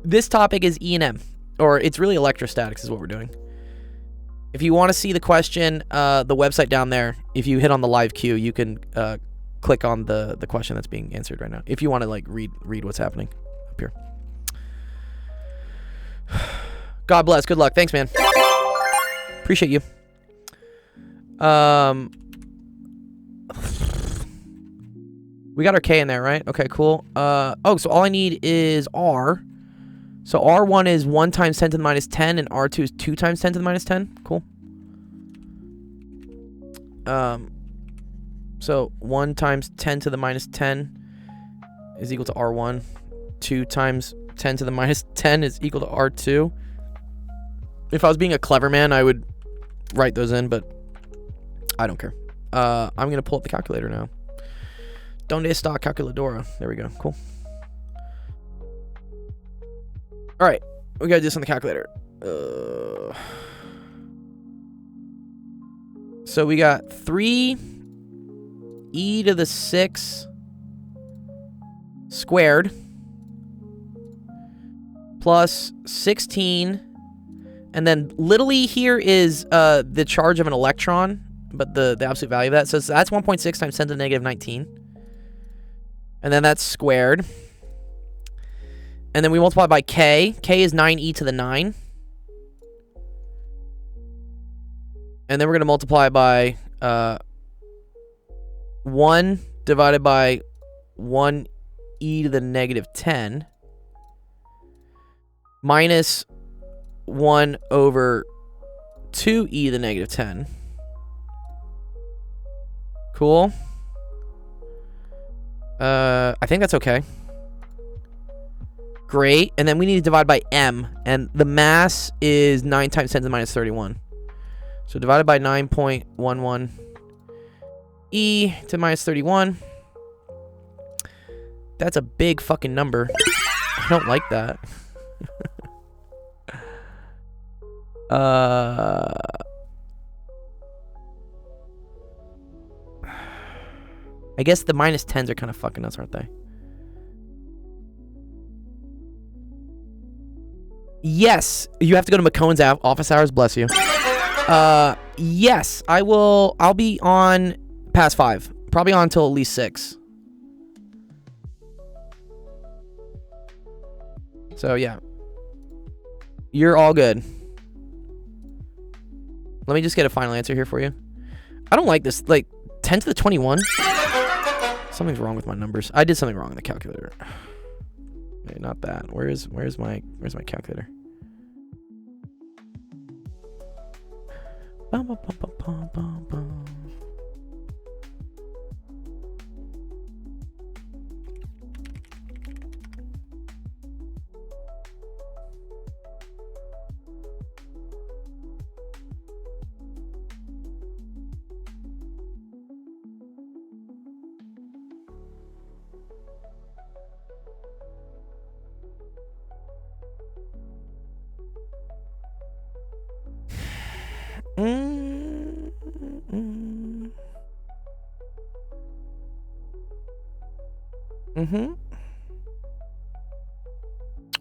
This topic is E&M. Or it's really electrostatics is what we're doing. If you want to see the question, the website down there, if you hit on the live queue, you can click on the question that's being answered right now. If you want to like read what's happening up here. God bless. Good luck. Thanks, man. Appreciate you. We got our K in there, right? Okay, cool. Oh, so all I need is R. So R1 is 1 times 10 to the minus 10, and R2 is 2 times 10 to the minus 10. Cool. So 1 times 10 to the minus 10 is equal to R1. 2 times 10 to the minus 10 is equal to R2. If I was being a clever man, I would write those in, but I don't care. I'm going to pull up the calculator now. Donde está calculadora? There we go. Cool. All right. We got to do this on the calculator. So we got 3 e to the 6 squared plus 16. And then little e here is the charge of an electron, but the absolute value of that. So that's 1.6 times 10 to the negative 19. And then that's squared. And then we multiply by k. K is 9e to the 9. And then we're going to multiply by 1 divided by 1e to the negative 10 minus 1 over 2e to the negative 10. Cool. I think that's okay. Great. And then we need to divide by m. And the mass is 9 times 10 to the minus 31. So divided by 9.11 e to minus 31. That's a big fucking number. I don't like that. I guess the minus 10s are kind of fucking us, aren't they? Yes, you have to go to McCone's office hours. Bless you. Yes, I will. I'll be on past 5. Probably on until at least 6. So, yeah. You're all good. Let me just get a final answer here for you. I don't like this. Like, 10 to the 21? Something's wrong with my numbers. I did something wrong in the calculator. Okay, not that. Where's my calculator? Bum, bum, bum, bum, bum, bum.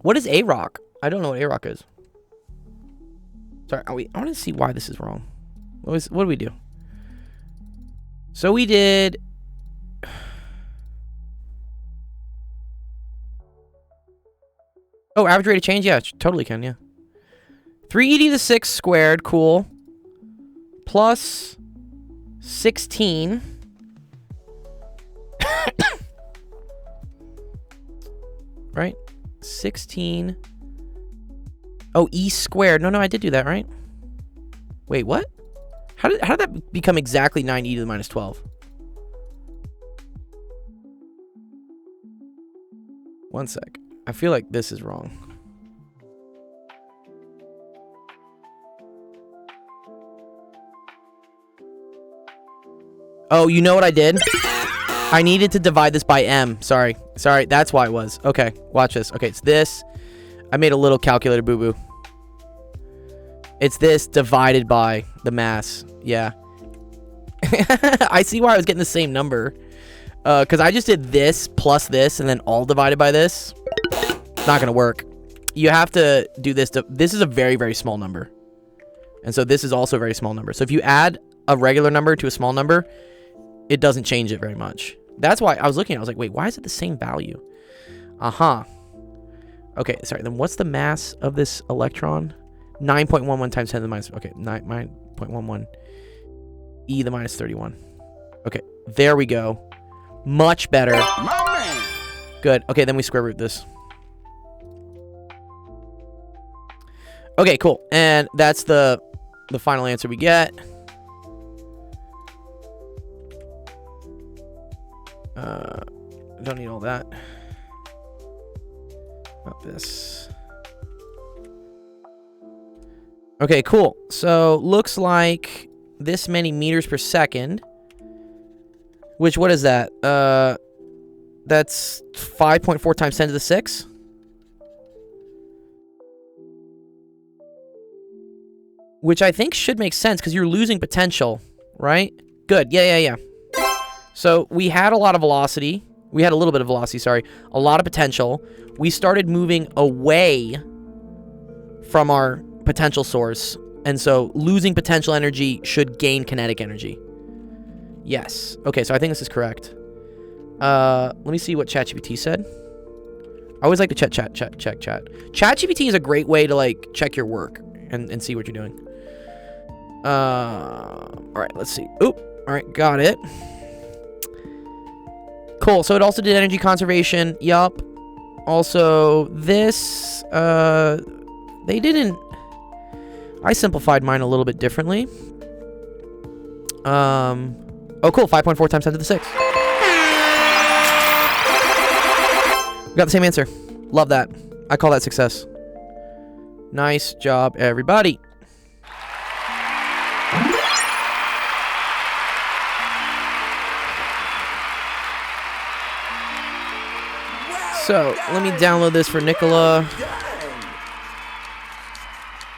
What is A-Rock? I don't know what A-Rock is. Sorry, I want to see why this is wrong. What do we do? So we did... Oh, average rate of change? Yeah, totally can, yeah. 3e to the 6 squared, cool. Plus 16. Right? 16. Oh, e squared. No, I did do that, right? Wait, what? How did that become exactly 9e to the minus 12? One sec. I feel like this is wrong. Oh, you know what I did? I needed to divide this by m. Sorry, that's why it was. Okay, watch this. Okay, it's this. I made a little calculator boo-boo. It's this divided by the mass. Yeah. I see why I was getting the same number. Because I just did this plus this and then all divided by this. Not going to work. You have to do this. This is a very, very small number. And so this is also a very small number. So if you add a regular number to a small number, it doesn't change it very much. That's why I was looking. I was like, wait, why is it the same value? Okay, sorry. Then what's the mass of this electron? 9.11 times 10 to the minus. Okay, 9.11 e to the minus 31. Okay, there we go. Much better. My man. Good. Okay, then we square root this. Okay, cool. And that's the final answer we get. Don't need all that. Not this. Okay, cool. So looks like this many meters per second. Which, what is that? That's 5.4 times 10 to the 6. Which I think should make sense because you're losing potential, right? Good. Yeah. So we had a lot of velocity. We had a little bit of velocity, sorry. A lot of potential. We started moving away from our potential source. And so losing potential energy should gain kinetic energy. Yes. Okay, so I think this is correct. Let me see what ChatGPT said. I always like to check chat. ChatGPT is a great way to like check your work and see what you're doing. All right, let's see. Oop. All right, got it. Cool. So it also did energy conservation. Yup. Also, this they didn't. I simplified mine a little bit differently. Oh, cool. 5.4 times 10 to the 6. We got the same answer. Love that. I call that success. Nice job, everybody. So, let me download this for Nicola.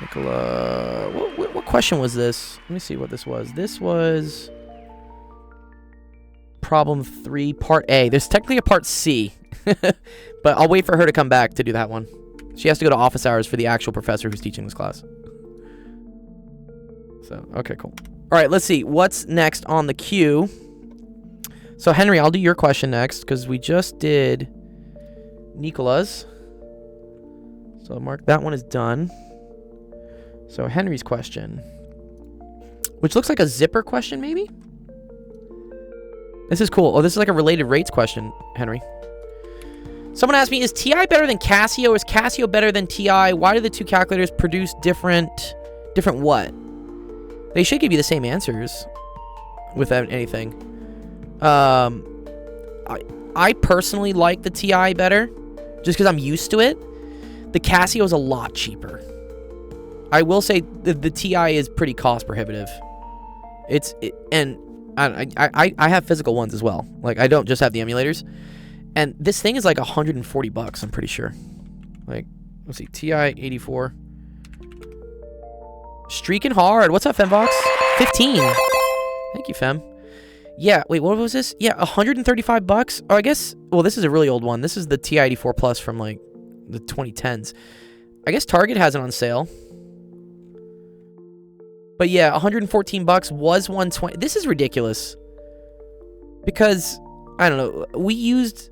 Nicola, what question was this? Let me see what this was. This was problem 3, part A. There's technically a part C, but I'll wait for her to come back to do that one. She has to go to office hours for the actual professor who's teaching this class. So, okay, cool. All right, let's see. What's next on the queue? So, Henry, I'll do your question next because we just did Nicola's. So, mark that one is done. So, Henry's question, which looks like a zipper question, maybe? This is cool. Oh, this is like a related rates question, Henry. Someone asked me, is TI better than Casio? Is Casio better than TI? Why do the two calculators produce different what? They should give you the same answers without anything. I personally like the TI better just because I'm used to it. The Casio is a lot cheaper. I will say the TI is pretty cost prohibitive. And I have physical ones as well. Like, I don't just have the emulators. And this thing is like $140, I'm pretty sure. Like, let's see, TI 84. Streaking hard. What's up, Fembox? 15. Thank you, Fem. Yeah, wait, what was this? Yeah, $135. Oh, I guess, well, this is a really old one. This is the TI 84 Plus from like the 2010s. I guess Target has it on sale. But yeah, $114 was $120. This is ridiculous. Because, I don't know, we used...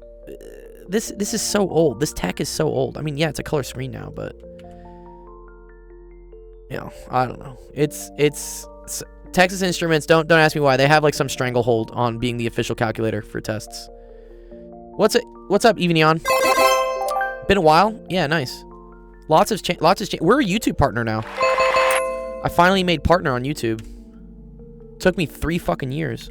This is so old. This tech is so old. I mean, yeah, it's a color screen now, but... You know, I don't know. It's Texas Instruments, don't ask me why. They have like some stranglehold on being the official calculator for tests. What's up, Eveneon? Been a while? Yeah, nice. Lots has changed. We're a YouTube partner now. I finally made partner on YouTube. Took me 3 fucking years.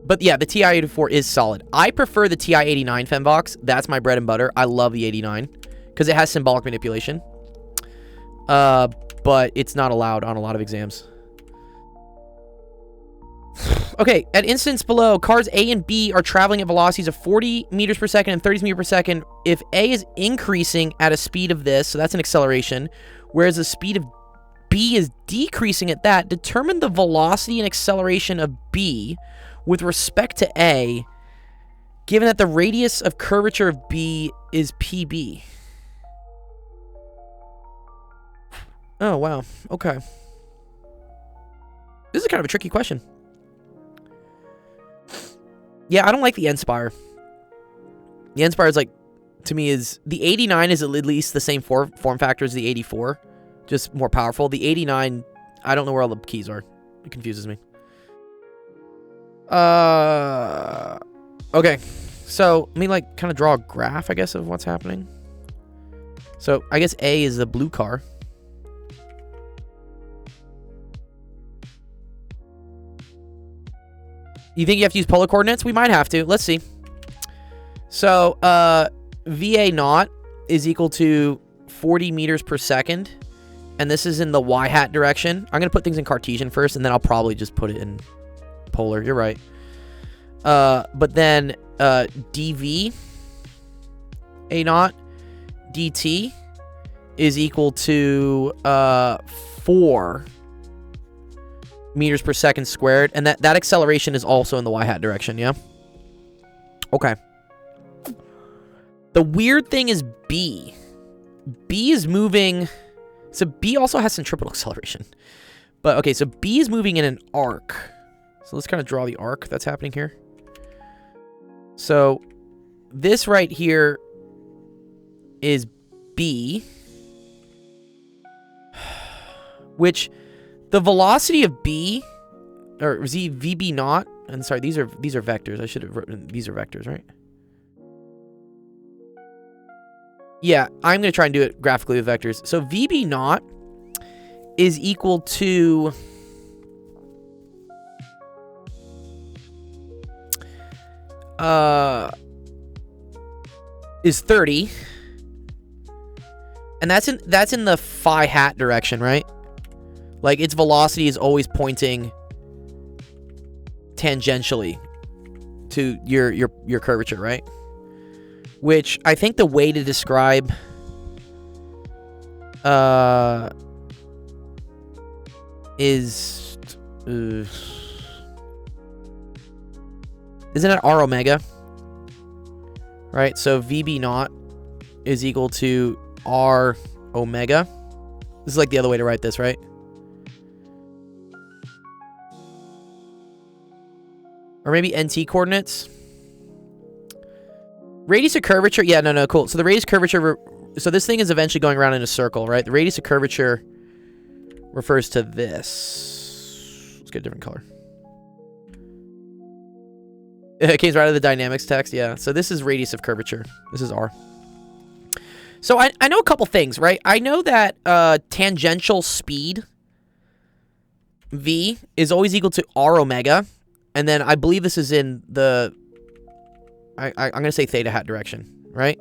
But yeah, the TI-84 is solid. I prefer the TI-89 Fembox. That's my bread and butter. I love the 89 because it has symbolic manipulation. But it's not allowed on a lot of exams. Okay, at instance below, cars A and B are traveling at velocities of 40 meters per second and 30 meters per second. If A is increasing at a speed of this, so that's an acceleration, whereas the speed of B is decreasing at that, determine the velocity and acceleration of B with respect to A, given that the radius of curvature of B is PB. Oh, wow. Okay. This is kind of a tricky question. Yeah, I don't like the N-Spire. The N-Spire is like, to me, is... The 89 is at least the same form factor as the 84. Just more powerful. The 89, I don't know where all the keys are. It confuses me. Okay. So, let me, like, kind of draw a graph, I guess, of what's happening. So, I guess A is the blue car. You think you have to use polar coordinates? We might have to. Let's see. So, VA naught is equal to 40 meters per second. And this is in the y-hat direction. I'm going to put things in Cartesian first, and then I'll probably just put it in polar. You're right. But then dv a naught dt is equal to 4 meters per second squared, and that acceleration is also in the y-hat direction, yeah? Okay. The weird thing is B. B is moving... So B also has centripetal acceleration. But, okay, so B is moving in an arc. So let's kind of draw the arc that's happening here. So this right here is B, which the velocity of B, or VB naught, and sorry, these are vectors. I should have written, these are vectors, right? Yeah, I'm going to try and do it graphically with vectors. So VB naught is equal to... is 30. And that's in the phi hat direction, right? Like, its velocity is always pointing tangentially to your curvature, right? Which I think the way to describe is isn't it R omega? Right? So VB naught is equal to R omega. This is like the other way to write this, right? Or maybe NT coordinates. Radius of curvature. Yeah, no, cool. So the radius of curvature... So this thing is eventually going around in a circle, right? The radius of curvature refers to this. Let's get a different color. It came right out of the dynamics text, yeah. So this is radius of curvature. This is R. So I know a couple things, right? I know that tangential speed, V, is always equal to R omega. And then I believe this is in the... I'm going to say theta hat direction, right?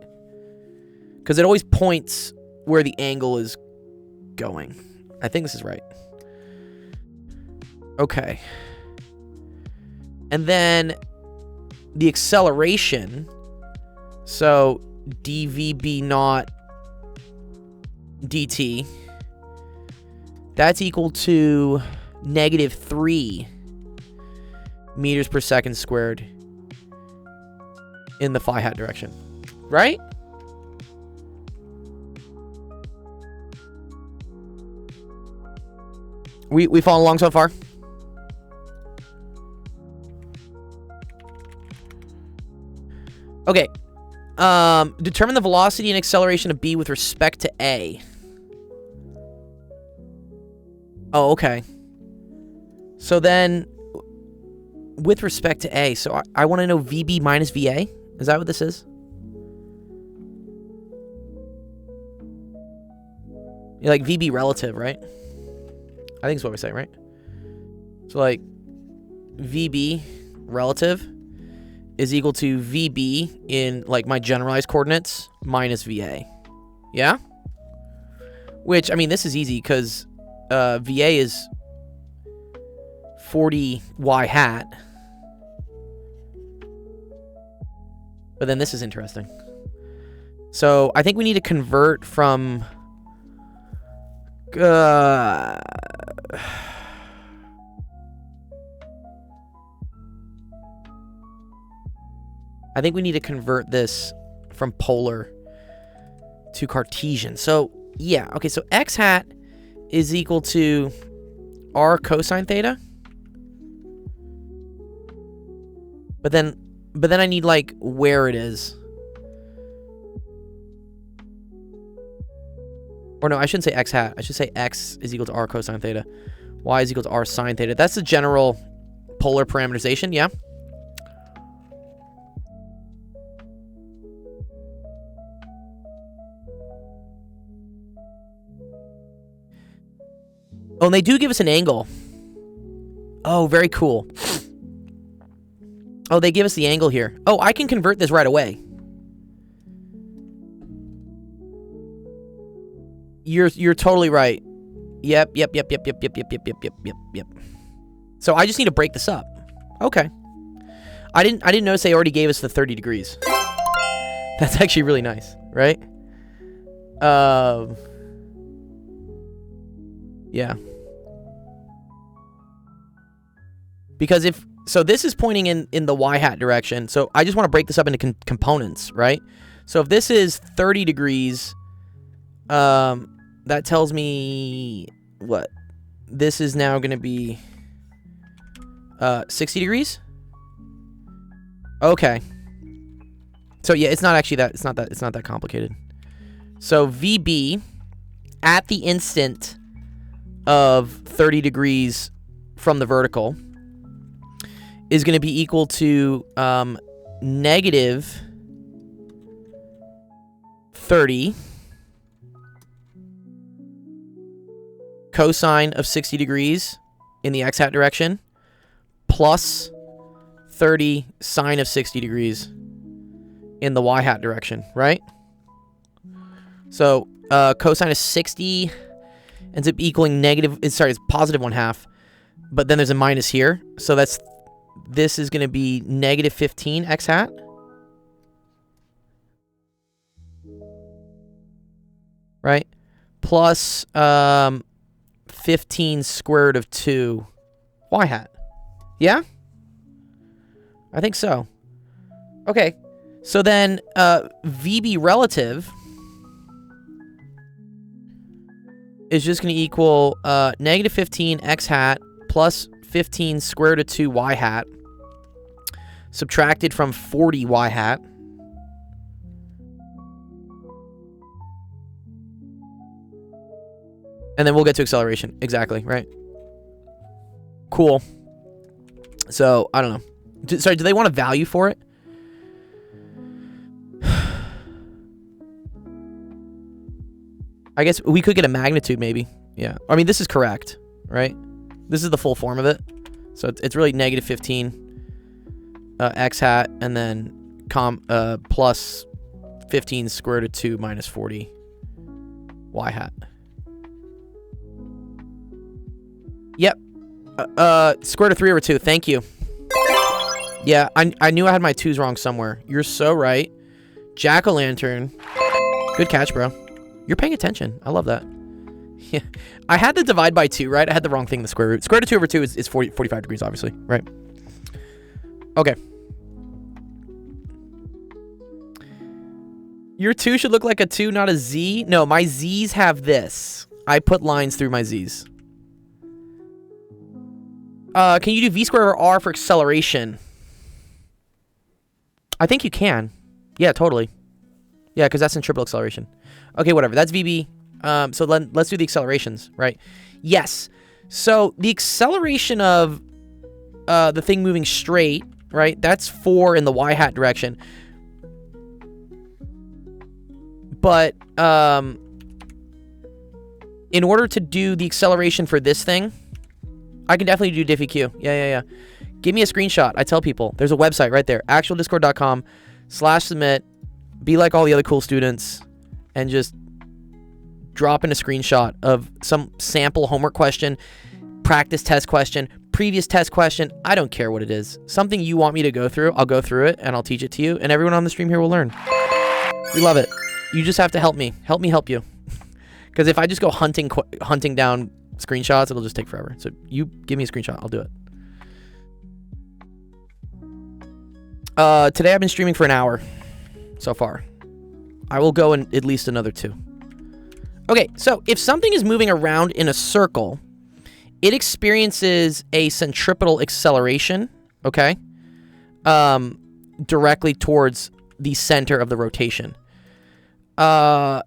Because it always points where the angle is going. I think this is right. Okay. And then the acceleration. So dvb naught dt. That's equal to -3 meters per second squared in the phi hat direction, right? We following along so far? Okay. Determine the velocity and acceleration of B with respect to A. Oh, okay. So then, with respect to A, so I want to know VB minus VA? Is that what this is? You're like VB relative, right? I think that's what we're saying, right? So like VB relative is equal to VB in like my generalized coordinates minus VA. Yeah? Which, I mean, this is easy because VA is 40 y hat. But then this is interesting. So I think we need to convert from... I think we need to convert this from polar to Cartesian. So, yeah. Okay, so x hat is equal to r cosine theta. But then I need, like, where it is. Or no, I shouldn't say x hat. I should say x is equal to r cosine theta. Y is equal to r sine theta. That's the general polar parameterization, yeah? Oh, and they do give us an angle. Oh, very cool. Oh, they give us the angle here. Oh, I can convert this right away. You're totally right. Yep. So I just need to break this up. Okay. I didn't notice they already gave us the 30 degrees. That's actually really nice, right? Yeah. Because so this is pointing in the y hat direction. So I just want to break this up into components, right? So if this is 30 degrees, that tells me what? This is now going to be 60 degrees. Okay. So yeah, it's not that complicated. So VB at the instant of 30 degrees from the vertical is going to be equal to negative 30 cosine of 60 degrees in the x hat direction plus 30 sine of 60 degrees in the y hat direction, right? So cosine of 60 ends up equaling negative, it's positive 1/2, but then there's a minus here, so this is going to be negative 15 x hat. Right? Plus 15 square root of 2 y hat. Yeah? I think so. Okay. So then VB relative is just going to equal negative 15 x hat plus 15 square root of 2 y hat subtracted from 40 y hat. And then we'll get to acceleration. Exactly, right? Cool. So, I don't know. Sorry, do they want a value for it? I guess we could get a magnitude, maybe. Yeah. I mean, this is correct, right? This is the full form of it. So it's really negative 15 x hat and then plus 15 square root of 2 minus 40 y hat. Yep. Square root of 3 over 2. Thank you. Yeah, I knew I had my 2's wrong somewhere. You're so right. Jack-o'-lantern. Good catch, bro. You're paying attention. I love that. Yeah. I had the divide by 2, right? I had the wrong thing in the square root. Square root of 2 over 2 is 45 degrees, obviously, right? Okay. Your 2 should look like a 2, not a Z. No, my Z's have this. I put lines through my Z's. Can you do V squared or R for acceleration? I think you can. Yeah, totally. Yeah, because that's centripetal acceleration. Okay, whatever. That's VB. So let's do the accelerations, right? Yes. So the acceleration of the thing moving straight, right? That's 4 in the y hat direction. But in order to do the acceleration for this thing, I can definitely do DiffyQ. Yeah. Give me a screenshot. I tell people. There's a website right there. actualdiscord.com/submit. Be like all the other cool students and just drop in a screenshot of some sample homework question, practice test question, previous test question. I don't care what it is. Something you want me to go through, I'll go through it and I'll teach it to you, and everyone on the stream here will learn. We love it. You just have to help me. Help me help you. Because if I just go hunting down screenshots, it'll just take forever. So you give me a screenshot. I'll do it. Today I've been streaming for an hour so far. I will go in at least another 2. Okay, so if something is moving around in a circle, it experiences a centripetal acceleration, okay? Directly towards the center of the rotation. The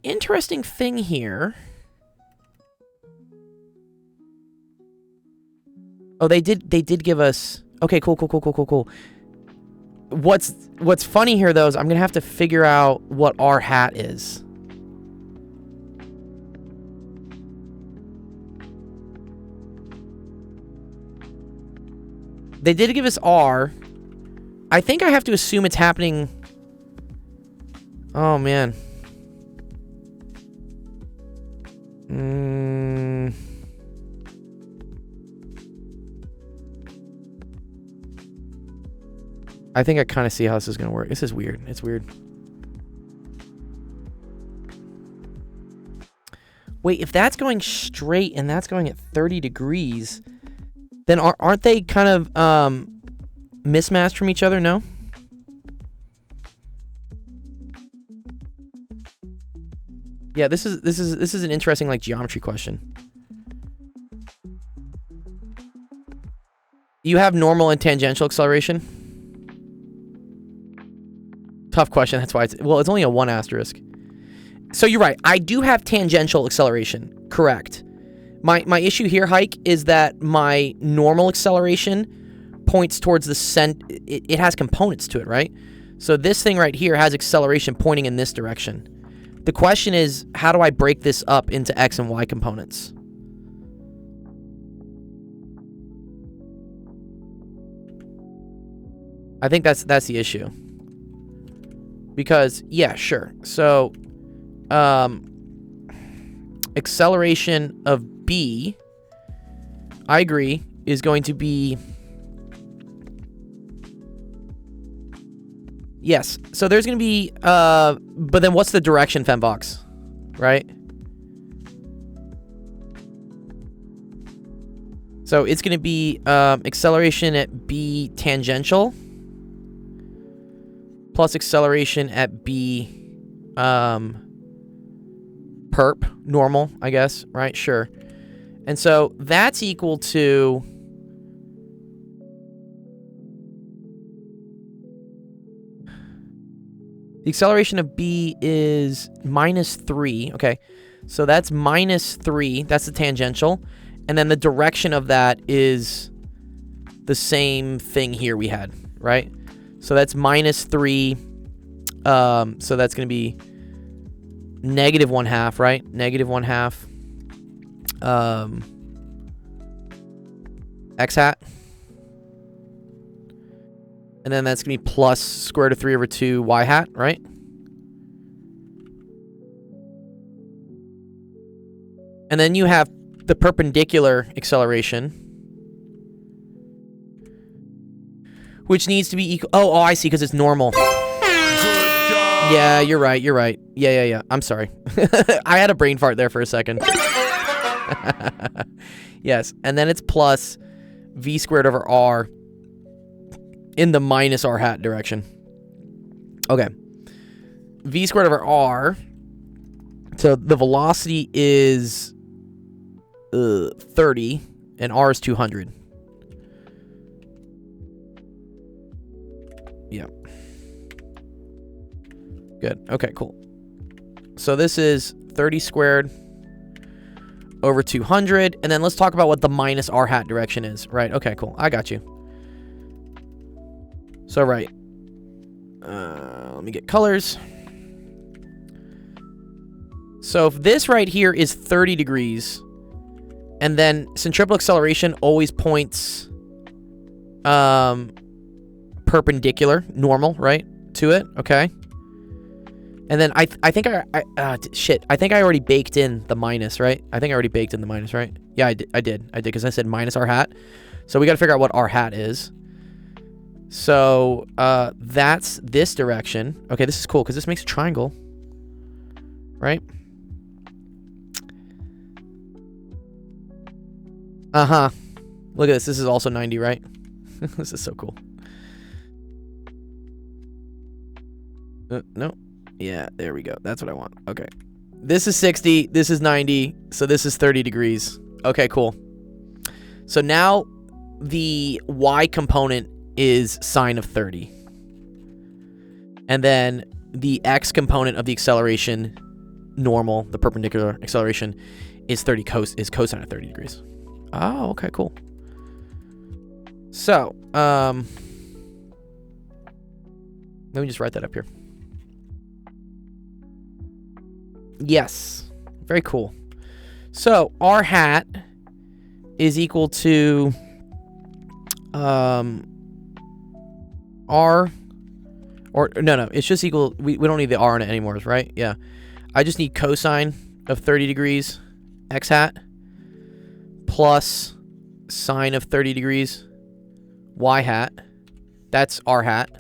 interesting thing here... Oh, they did give us... Okay, cool. What's funny here, though, is I'm going to have to figure out what R hat is. They did give us R. I think I have to assume it's happening... Oh, man. I think I kind of see how this is going to work. This is weird. It's weird. Wait, if that's going straight and that's going at 30 degrees, then aren't they kind of mismatched from each other? No? Yeah, this is an interesting like geometry question. You have normal and tangential acceleration? Tough question. That's why it's only a 1 asterisk. So you're right. I do have tangential acceleration. Correct. My issue here, Hike, is that my normal acceleration points towards the it has components to it, right? So this thing right here has acceleration pointing in this direction. The question is, how do I break this up into X and Y components? I think that's the issue. Because, yeah, sure. So, acceleration of B, I agree, is going to be... Yes. So there's going to be... but then what's the direction, Fembox? Right? So it's going to be acceleration at B tangential plus acceleration at B perp, normal, I guess, right? Sure. And so that's equal to... The acceleration of B is -3. Okay. So that's -3. That's the tangential. And then the direction of that is the same thing here we had, right? So that's -3. So that's going to be -1/2, right? -1/2. X hat. And then that's going to be plus square root of 3/2 y hat, right? And then you have the perpendicular acceleration, which needs to be equal... Oh, I see, because it's normal. Yeah, you're right. Yeah. I'm sorry. I had a brain fart there for a second. Yes, and then it's plus v squared over r in the minus r hat direction. Okay. V squared over r. So the velocity is 30 and r is 200. Yeah. Good. Okay, cool. So this is 30 squared over 200. And then let's talk about what the minus r hat direction is. Right. Okay, cool. I got you. So, right. Let me get colors. So if this right here is 30 degrees, and then centripetal acceleration always points perpendicular, normal, right, to it, okay? And then I think I think I already baked in the minus, right? I think I already baked in the minus, right? Yeah, I did because I said minus r hat. So we got to figure out what r hat is. So that's this direction. Okay, this is cool because this makes a triangle, right? Uh-huh. Look at this. This is also 90, right? This is so cool. No. Yeah, there we go. That's what I want. Okay. This is 60. This is 90. So this is 30 degrees. Okay, cool. So now the y component is sine of 30. And then the x component of the acceleration, normal, the perpendicular acceleration, is cosine of 30 degrees. Oh, okay, cool. So, let me just write that up here. Yes. Very cool. So, r hat is equal to r, or no, it's just equal, we don't need the r in it anymore, right? Yeah. I just need cosine of 30 degrees x hat plus sine of 30 degrees y hat. That's r hat.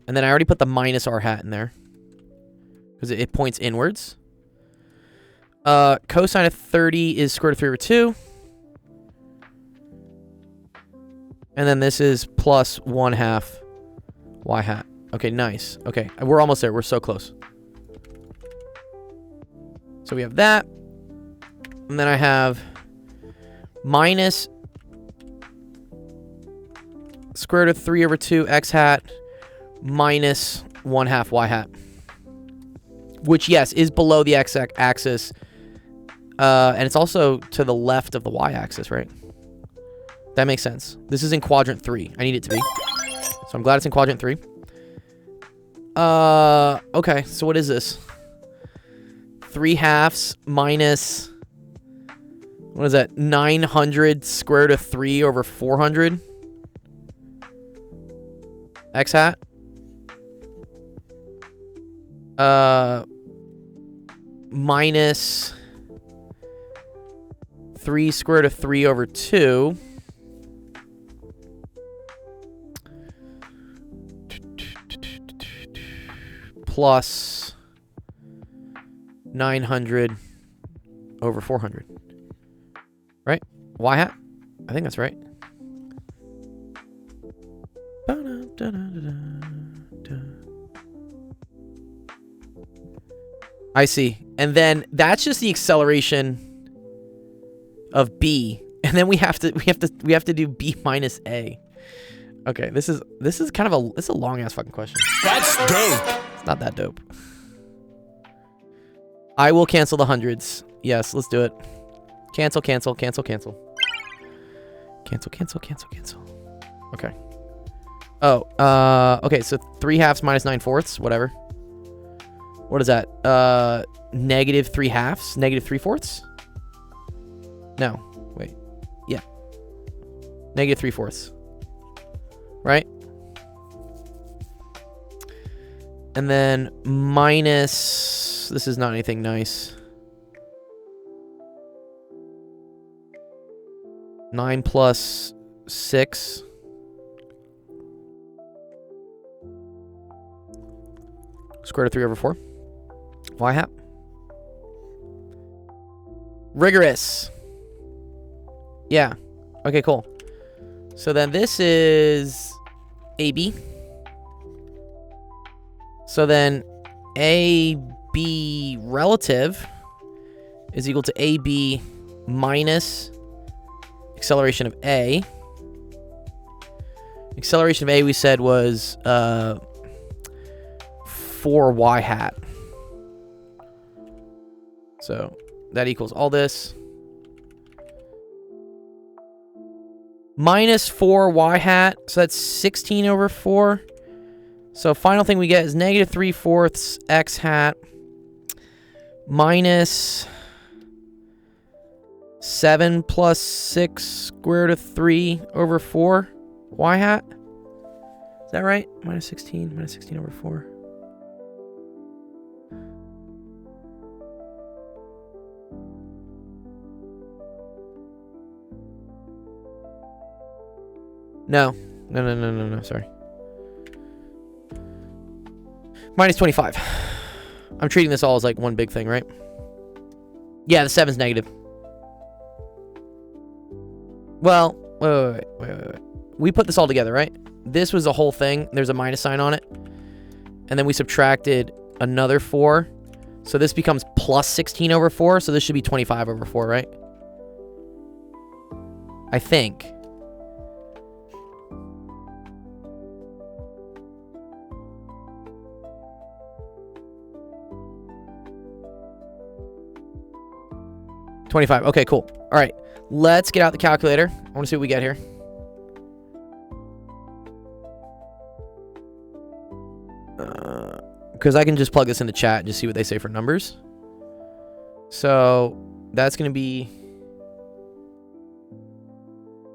And then I already put the minus r hat in there because it points inwards. Cosine of 30 is square root of 3 over 2. And then this is plus 1/2 y hat. Okay, nice. Okay, we're almost there. We're so close. So we have that. And then I have minus square root of 3 over 2 x hat minus 1/2 y hat. Which, yes, is below the x-axis. And it's also to the left of the y-axis, right? That makes sense. This is in quadrant 3. I need it to be. So I'm glad it's in quadrant 3. Okay, so what is this? 3/2 minus... What is that? 900 square root of 3 over 400? X hat? Minus 3 square root of 3 over 2. Plus 900 over 400. Right? Y hat? I think that's right. I see. And then that's just the acceleration of B. And then we have to do B minus A. Okay, this is kind of it's a long ass fucking question. That's dope. It's not that dope. I will cancel the hundreds. Yes, let's do it. Cancel, cancel, cancel, cancel. Cancel, cancel, cancel, cancel. Okay. Oh, okay, so 3/2 minus 9/4, whatever. What is that? Negative 3/2, negative 3/4? No, wait. Yeah. Negative 3/4. Right? And then minus, this is not anything nice. 9 plus 6. Square root of 3 over 4. Y hat. Rigorous. Yeah. Okay, cool. So then this is AB. So then AB relative is equal to AB minus acceleration of A. Acceleration of A we said was 4y hat. So that equals all this. Minus 4y hat. So that's 16 over 4. So final thing we get is negative 3/4 x hat minus 7 plus 6 square root of 3 over 4 y hat. Is that right? Minus 16 over 4. No. No, sorry. Minus 25. I'm treating this all as like one big thing, right? Yeah, the 7's negative. Well, wait. We put this all together, right? This was the whole thing. There's a minus sign on it. And then we subtracted another 4. So this becomes plus 16 over 4. So this should be 25 over 4, right? I think. $25. Okay, cool. All right. Let's get out the calculator. I want to see what we get here. Because I can just plug this into chat and just see what they say for numbers. So that's going to be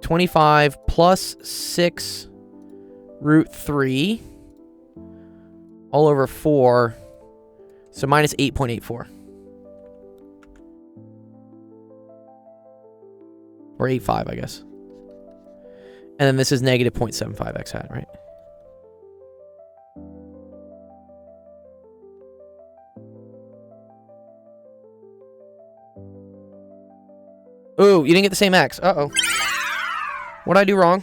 25 plus 6 root 3 all over 4. So minus 8.84. Or 8.5, I guess. And then this is negative 0.75 x hat, right? Ooh, you didn't get the same x. Uh-oh. What'd I do wrong?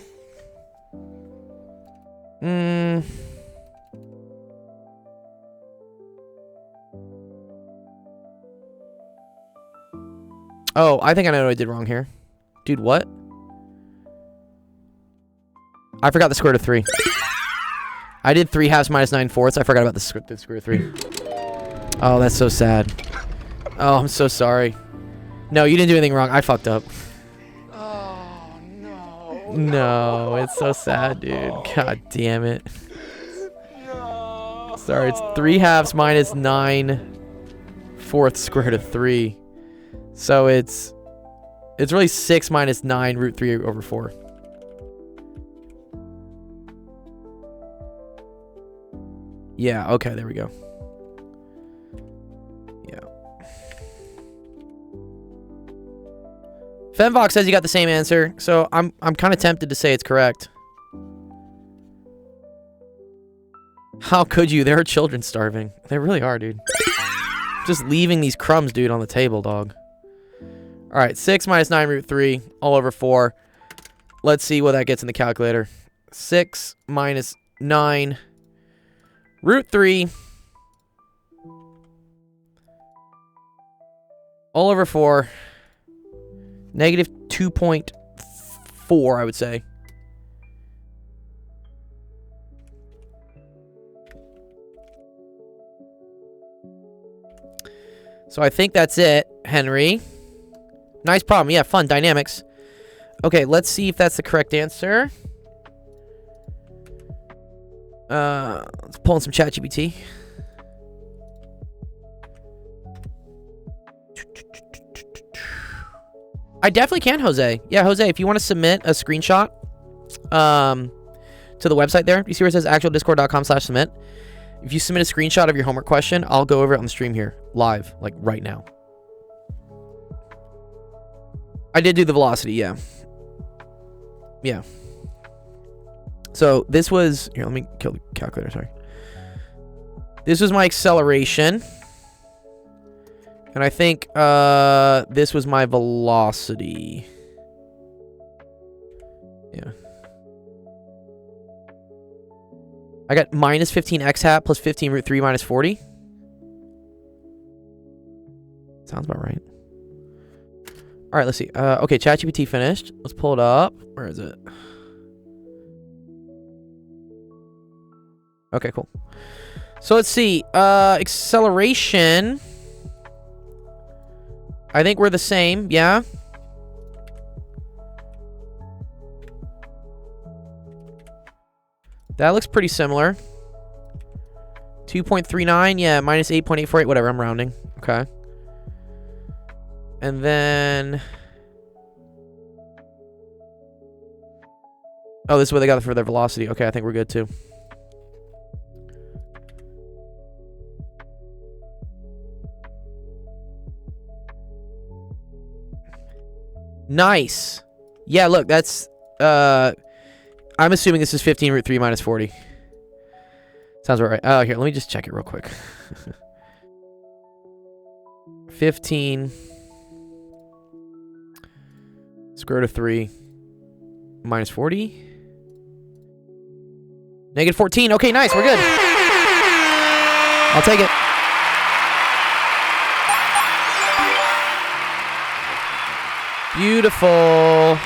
Oh, I think I know what I did wrong here. Dude, what? I forgot the square root of 3. I did 3 halves minus 9 fourths. I forgot about the square root of 3. Oh, that's so sad. Oh, I'm so sorry. No, you didn't do anything wrong. I fucked up. Oh, no. No, it's so sad, dude. God damn it. No. Sorry, it's 3 halves minus 9 fourths square root of 3. So it's really 6 minus 9 root 3 over 4. Yeah, okay, there we go. Yeah. Femvox says you got the same answer, so I'm kind of tempted to say it's correct. How could you? There are children starving. They really are, dude. Just leaving these crumbs, dude, on the table, dog. All right, 6 minus 9 root 3 all over 4. Let's see what that gets in the calculator. 6 minus 9 root 3 all over 4. Negative 2.4, I would say. So I think that's it, Henry. Nice problem. Yeah, fun. Dynamics. Okay, let's see if that's the correct answer. Let's pull in some ChatGPT. I definitely can, Jose. Yeah, Jose, if you want to submit a screenshot to the website there, you see where it says actualdiscord.com/submit? If you submit a screenshot of your homework question, I'll go over it on the stream here, live, like right now. I did do the velocity, yeah. Yeah. So this was... Here, let me kill the calculator, sorry. This was my acceleration. And I think this was my velocity. Yeah. I got minus 15 x hat plus 15 root 3 minus 40. Sounds about right. All right, let's see. Okay, ChatGPT finished. Let's pull it up. Where is it? Okay, cool. So let's see. Acceleration. I think we're the same. Yeah. That looks pretty similar. 2.39. Yeah, minus 8.848. Whatever, I'm rounding. Okay. And then... Oh, this is what they got for their velocity. Okay, I think we're good too. Nice. Yeah, look, that's... I'm assuming this is 15 root 3 minus 40. Sounds about right. Oh, here, let me just check it real quick. 15 square root of 3 minus 40. Negative 14. Okay, nice. We're good. I'll take it. Beautiful.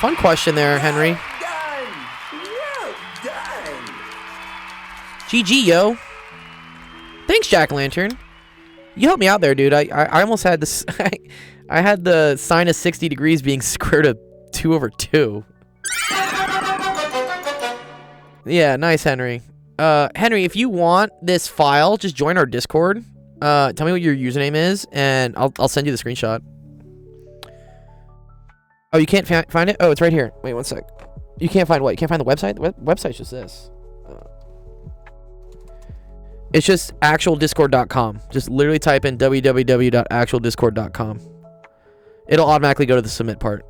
Fun question there, Henry. GG, yo. Thanks, Jack Lantern. You helped me out there, dude. I almost had this. I had the sine of 60 degrees being square root of 2 over 2. Yeah, nice, Henry. Henry, if you want this file, just join our Discord. Tell me what your username is, and I'll send you the screenshot. Oh, you can't find it? Oh, it's right here. Wait, one sec. You can't find what? You can't find the website? The website's just this. It's just actualdiscord.com. Just literally type in www.actualdiscord.com. It'll automatically go to the submit part.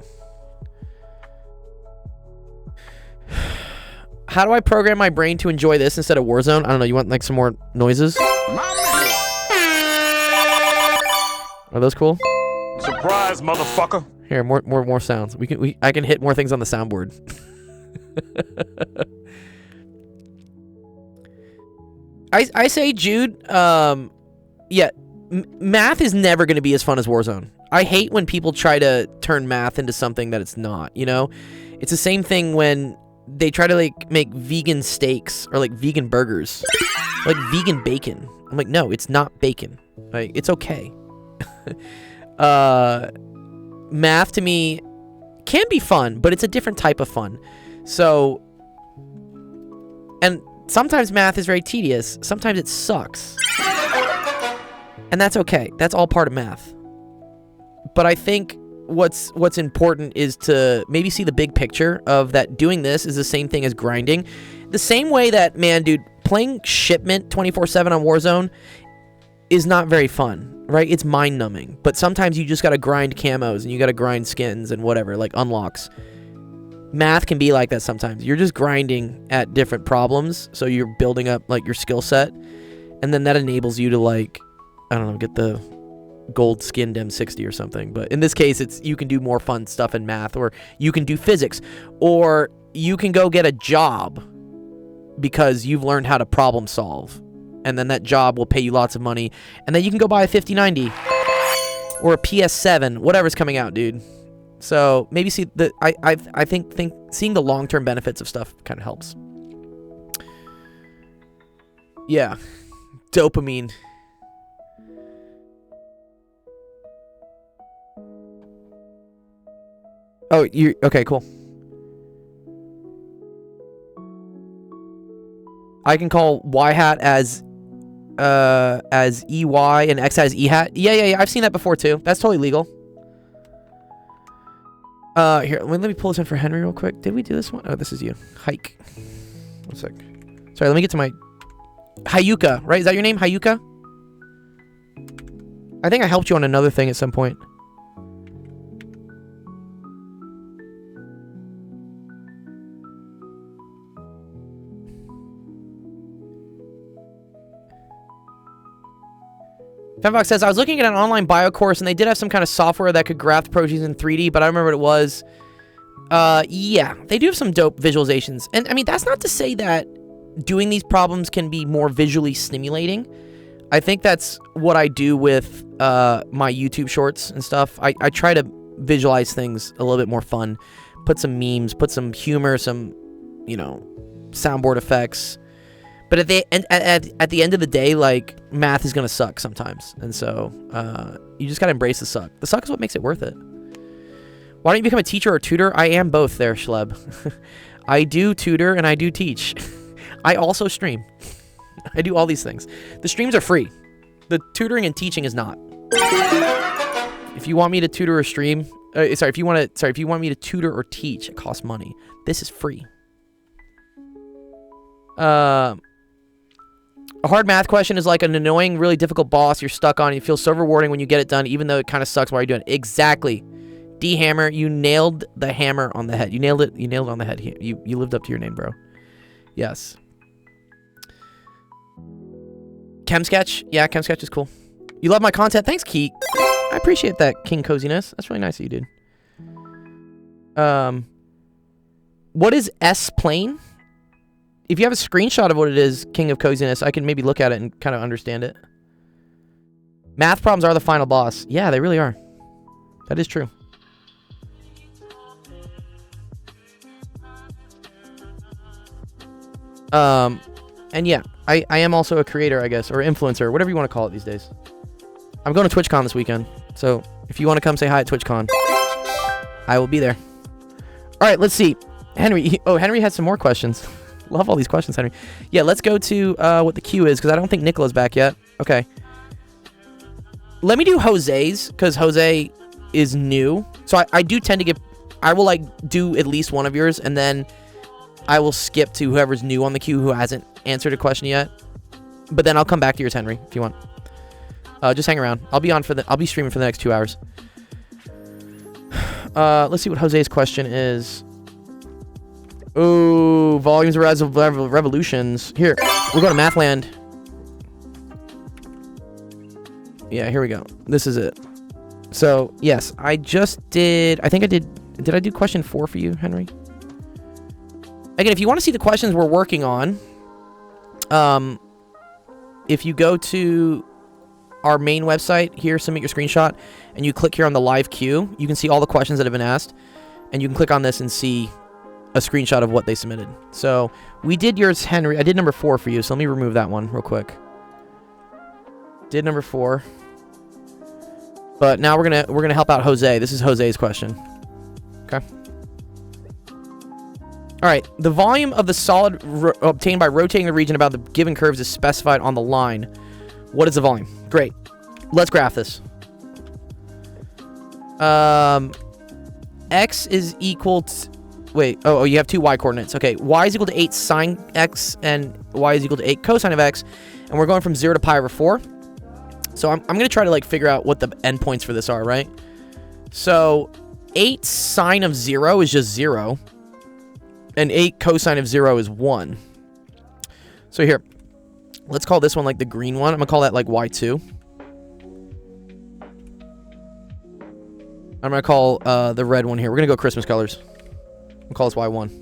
How do I program my brain to enjoy this instead of Warzone? I don't know. You want like some more noises? Are those cool? Surprise, motherfucker. Here, more sounds. I can hit more things on the soundboard. I say, Jude, yeah, math is never going to be as fun as Warzone. I hate when people try to turn math into something that it's not, you know? It's the same thing when they try to, like, make vegan steaks or, like, vegan burgers. Like, vegan bacon. I'm like, no, it's not bacon. Like, it's okay. Math, to me, can be fun, but it's a different type of fun. So, and sometimes math is very tedious. Sometimes it sucks. And that's okay. That's all part of math. But I think what's important is to maybe see the big picture of that doing this is the same thing as grinding. The same way that, man, dude, playing shipment 24/7 on Warzone is not very fun, right? It's mind-numbing. But sometimes you just gotta grind camos and you gotta grind skins and whatever, like unlocks. Math can be like that sometimes. You're just grinding at different problems, so you're building up like your skill set, and then that enables you to, like, I don't know, get the gold skinned M60 or something. But in this case, it's you can do more fun stuff in math, or you can do physics, or you can go get a job because you've learned how to problem solve, and then that job will pay you lots of money, and then you can go buy a 5090 or a PS7, whatever's coming out, dude. So maybe see the I think seeing the long-term benefits of stuff kind of helps. Yeah, dopamine. Oh, you okay? Cool. I can call Y hat as EY and X hat as E hat. Yeah. I've seen that before too. That's totally legal. Here, let me pull this in for Henry real quick. Did we do this one? Oh, this is you. Hike. One sec. Sorry, let me get to my Hayuka. Right? Is that your name, Hayuka? I think I helped you on another thing at some point. Femfox says, I was looking at an online bio course, and they did have some kind of software that could graph proteins in 3D, but I don't remember what it was. Yeah, they do have some dope visualizations. And, I mean, that's not to say that doing these problems can be more visually stimulating. I think that's what I do with my YouTube shorts and stuff. I try to visualize things a little bit more fun. Put some memes, put some humor, some, you know, soundboard effects. But at the end of the day, like, math is going to suck sometimes. And so you just got to embrace the suck. The suck is what makes it worth it. Why don't you become a teacher or tutor? I am both there, Schleb. I do tutor and I do teach. I also stream. I do all these things. The streams are free. The tutoring and teaching is not. If you want me to tutor or stream... if you want me to tutor or teach, it costs money. This is free. A hard math question is like an annoying, really difficult boss you're stuck on. And it feels so rewarding when you get it done, even though it kind of sucks while you're doing it. Exactly. D Hammer, you nailed the hammer on the head. You nailed it. You nailed it on the head. You lived up to your name, bro. Yes. Chemsketch. Yeah, Chemsketch is cool. You love my content. Thanks, Keek. I appreciate that, King Coziness. That's really nice of you, dude. What is S-plane? If you have a screenshot of what it is, King of Coziness, I can maybe look at it and kind of understand it. Math problems are the final boss. Yeah, they really are. That is true. And yeah, I am also a creator, I guess, or influencer, whatever you want to call it these days. I'm going to TwitchCon this weekend, so if you want to come say hi at TwitchCon, I will be there. All right, let's see. Henry. Oh, Henry has some more questions. Love all these questions, Henry. Yeah, let's go to what the queue is, because I don't think Nicola's back yet. Okay. Let me do Jose's, because Jose is new. So I do tend to get... I will, like, do at least one of yours, and then I will skip to whoever's new on the queue who hasn't answered a question yet. But then I'll come back to yours, Henry, if you want. Just hang around. I'll be streaming for the next 2 hours. Let's see what Jose's question is. Ooh, volumes of revolutions. Here, we're going to Mathland. Yeah, here we go. This is it. So, yes, I just did... I think I did... Did I do question 4 for you, Henry? Again, if you want to see the questions we're working on, if you go to our main website here, submit your screenshot, and you click here on the live queue, you can see all the questions that have been asked, and you can click on this and see a screenshot of what they submitted. So we did yours, Henry. I did number 4 for you, so let me remove that one real quick. Did number 4. But now we're gonna help out Jose. This is Jose's question. Okay. All right. The volume of the solid obtained by rotating the region about the given curves is specified on the line. What is the volume? Great. Let's graph this. X is equal to... Wait. Oh, you have 2 y coordinates. Okay. Y is equal to 8 sine x, and y is equal to 8 cosine of x. And we're going from 0 to pi over 4. So I'm going to try to, like, figure out what the endpoints for this are, right? So 8 sine of 0 is just 0. And 8 cosine of 0 is 1. So here, let's call this one, like, the green one. I'm going to call that, like, y2. I'm going to call the red one here. We're going to go Christmas colors. We'll call this y1.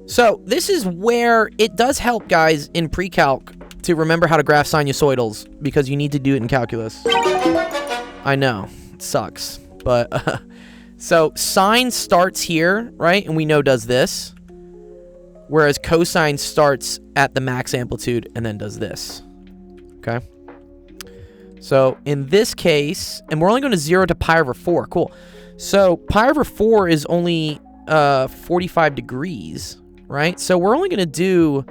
So this is where it does help, guys, in pre-calc to remember how to graph sinusoidals, because you need to do it in calculus. I know. It sucks. But... So sine starts here, right? And we know does this. Whereas cosine starts at the max amplitude and then does this. Okay? So in this case, and we're only going to 0 to pi over 4. Cool. So pi over 4 is only 45 degrees, right? So we're only going to do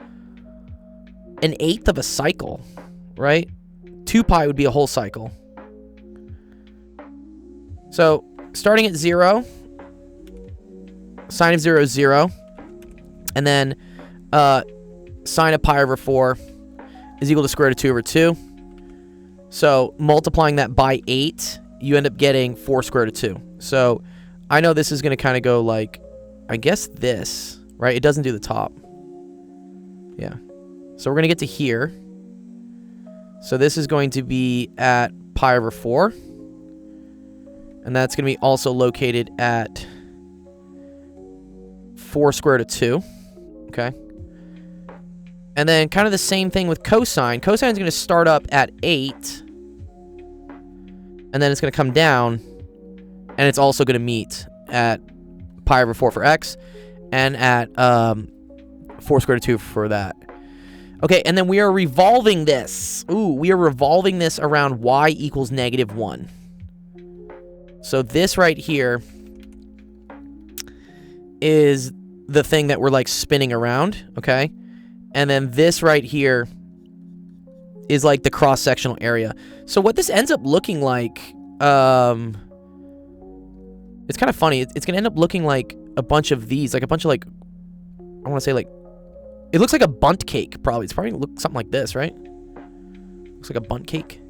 1/8 of a cycle, right? 2 pi would be a whole cycle. So... starting at 0, sine of 0 is 0, and then sine of pi over 4 is equal to square root of 2 over 2. So multiplying that by 8, you end up getting 4 square root of 2. So I know this is going to kind of go like, I guess this, right? It doesn't do the top. Yeah. So we're going to get to here. So this is going to be at pi over 4. And that's going to be also located at 4 square root of 2. Okay. And then kind of the same thing with cosine. Cosine is going to start up at 8. And then it's going to come down. And it's also going to meet at pi over 4 for x. And at 4 square root of 2 for that. Okay, and then we are revolving this. Ooh, we are revolving this around y equals -1. So this right here is the thing that we're, like, spinning around, okay? And then this right here is, like, the cross-sectional area. So what this ends up looking like, it's kind of funny. It's going to end up looking like a bunch of these, like a bunch of, like, I want to say, like, it looks like a bundt cake, probably. It's probably going to look something like this, right? Looks like a bundt cake.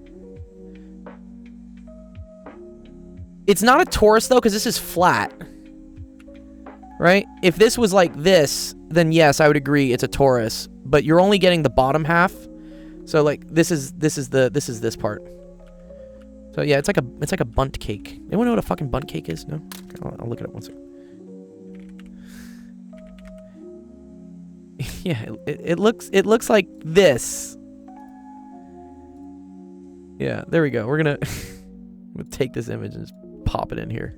It's not a torus, though, because this is flat. Right? If this was like this, then yes, I would agree it's a torus. But you're only getting the bottom half. So, like, this is this part. So, yeah, it's like a bundt cake. Anyone know what a fucking bundt cake is? No? Okay, I'll look it up one second. Yeah, it looks like this. Yeah, there we go. We're gonna take this image and just pop it in here.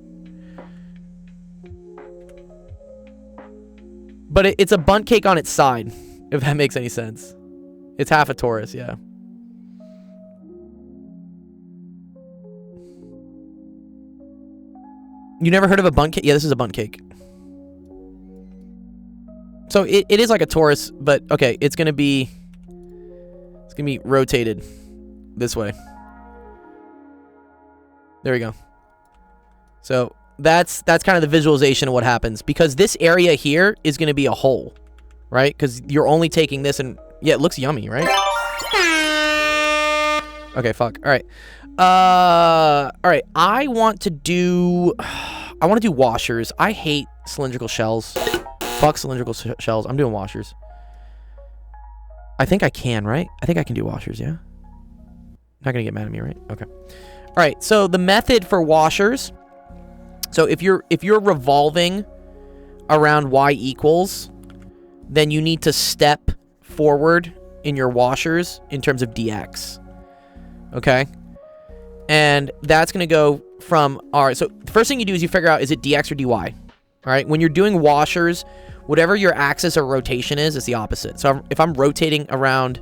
But it's a bundt cake on its side, if that makes any sense. It's half a torus, yeah. You never heard of a bundt cake? Yeah, this is a bundt cake. So it is like a torus, but okay, it's gonna be rotated this way. There we go. So that's kind of the visualization of what happens, because this area here is going to be a hole, right? Because you're only taking this, and yeah, it looks yummy, right? Okay, fuck. All right. All right. I want to do washers. I hate cylindrical shells. Fuck cylindrical shells. I'm doing washers. I think I can, right? I think I can do washers, yeah? Not gonna get mad at me, right? Okay. All right. So the method for washers. So if you're revolving around y equals, then you need to step forward in your washers in terms of dx. Okay? And that's going to go from r. So the first thing you do is you figure out, is it dx or dy? All right? When you're doing washers, whatever your axis of rotation is the opposite. So if I'm rotating around,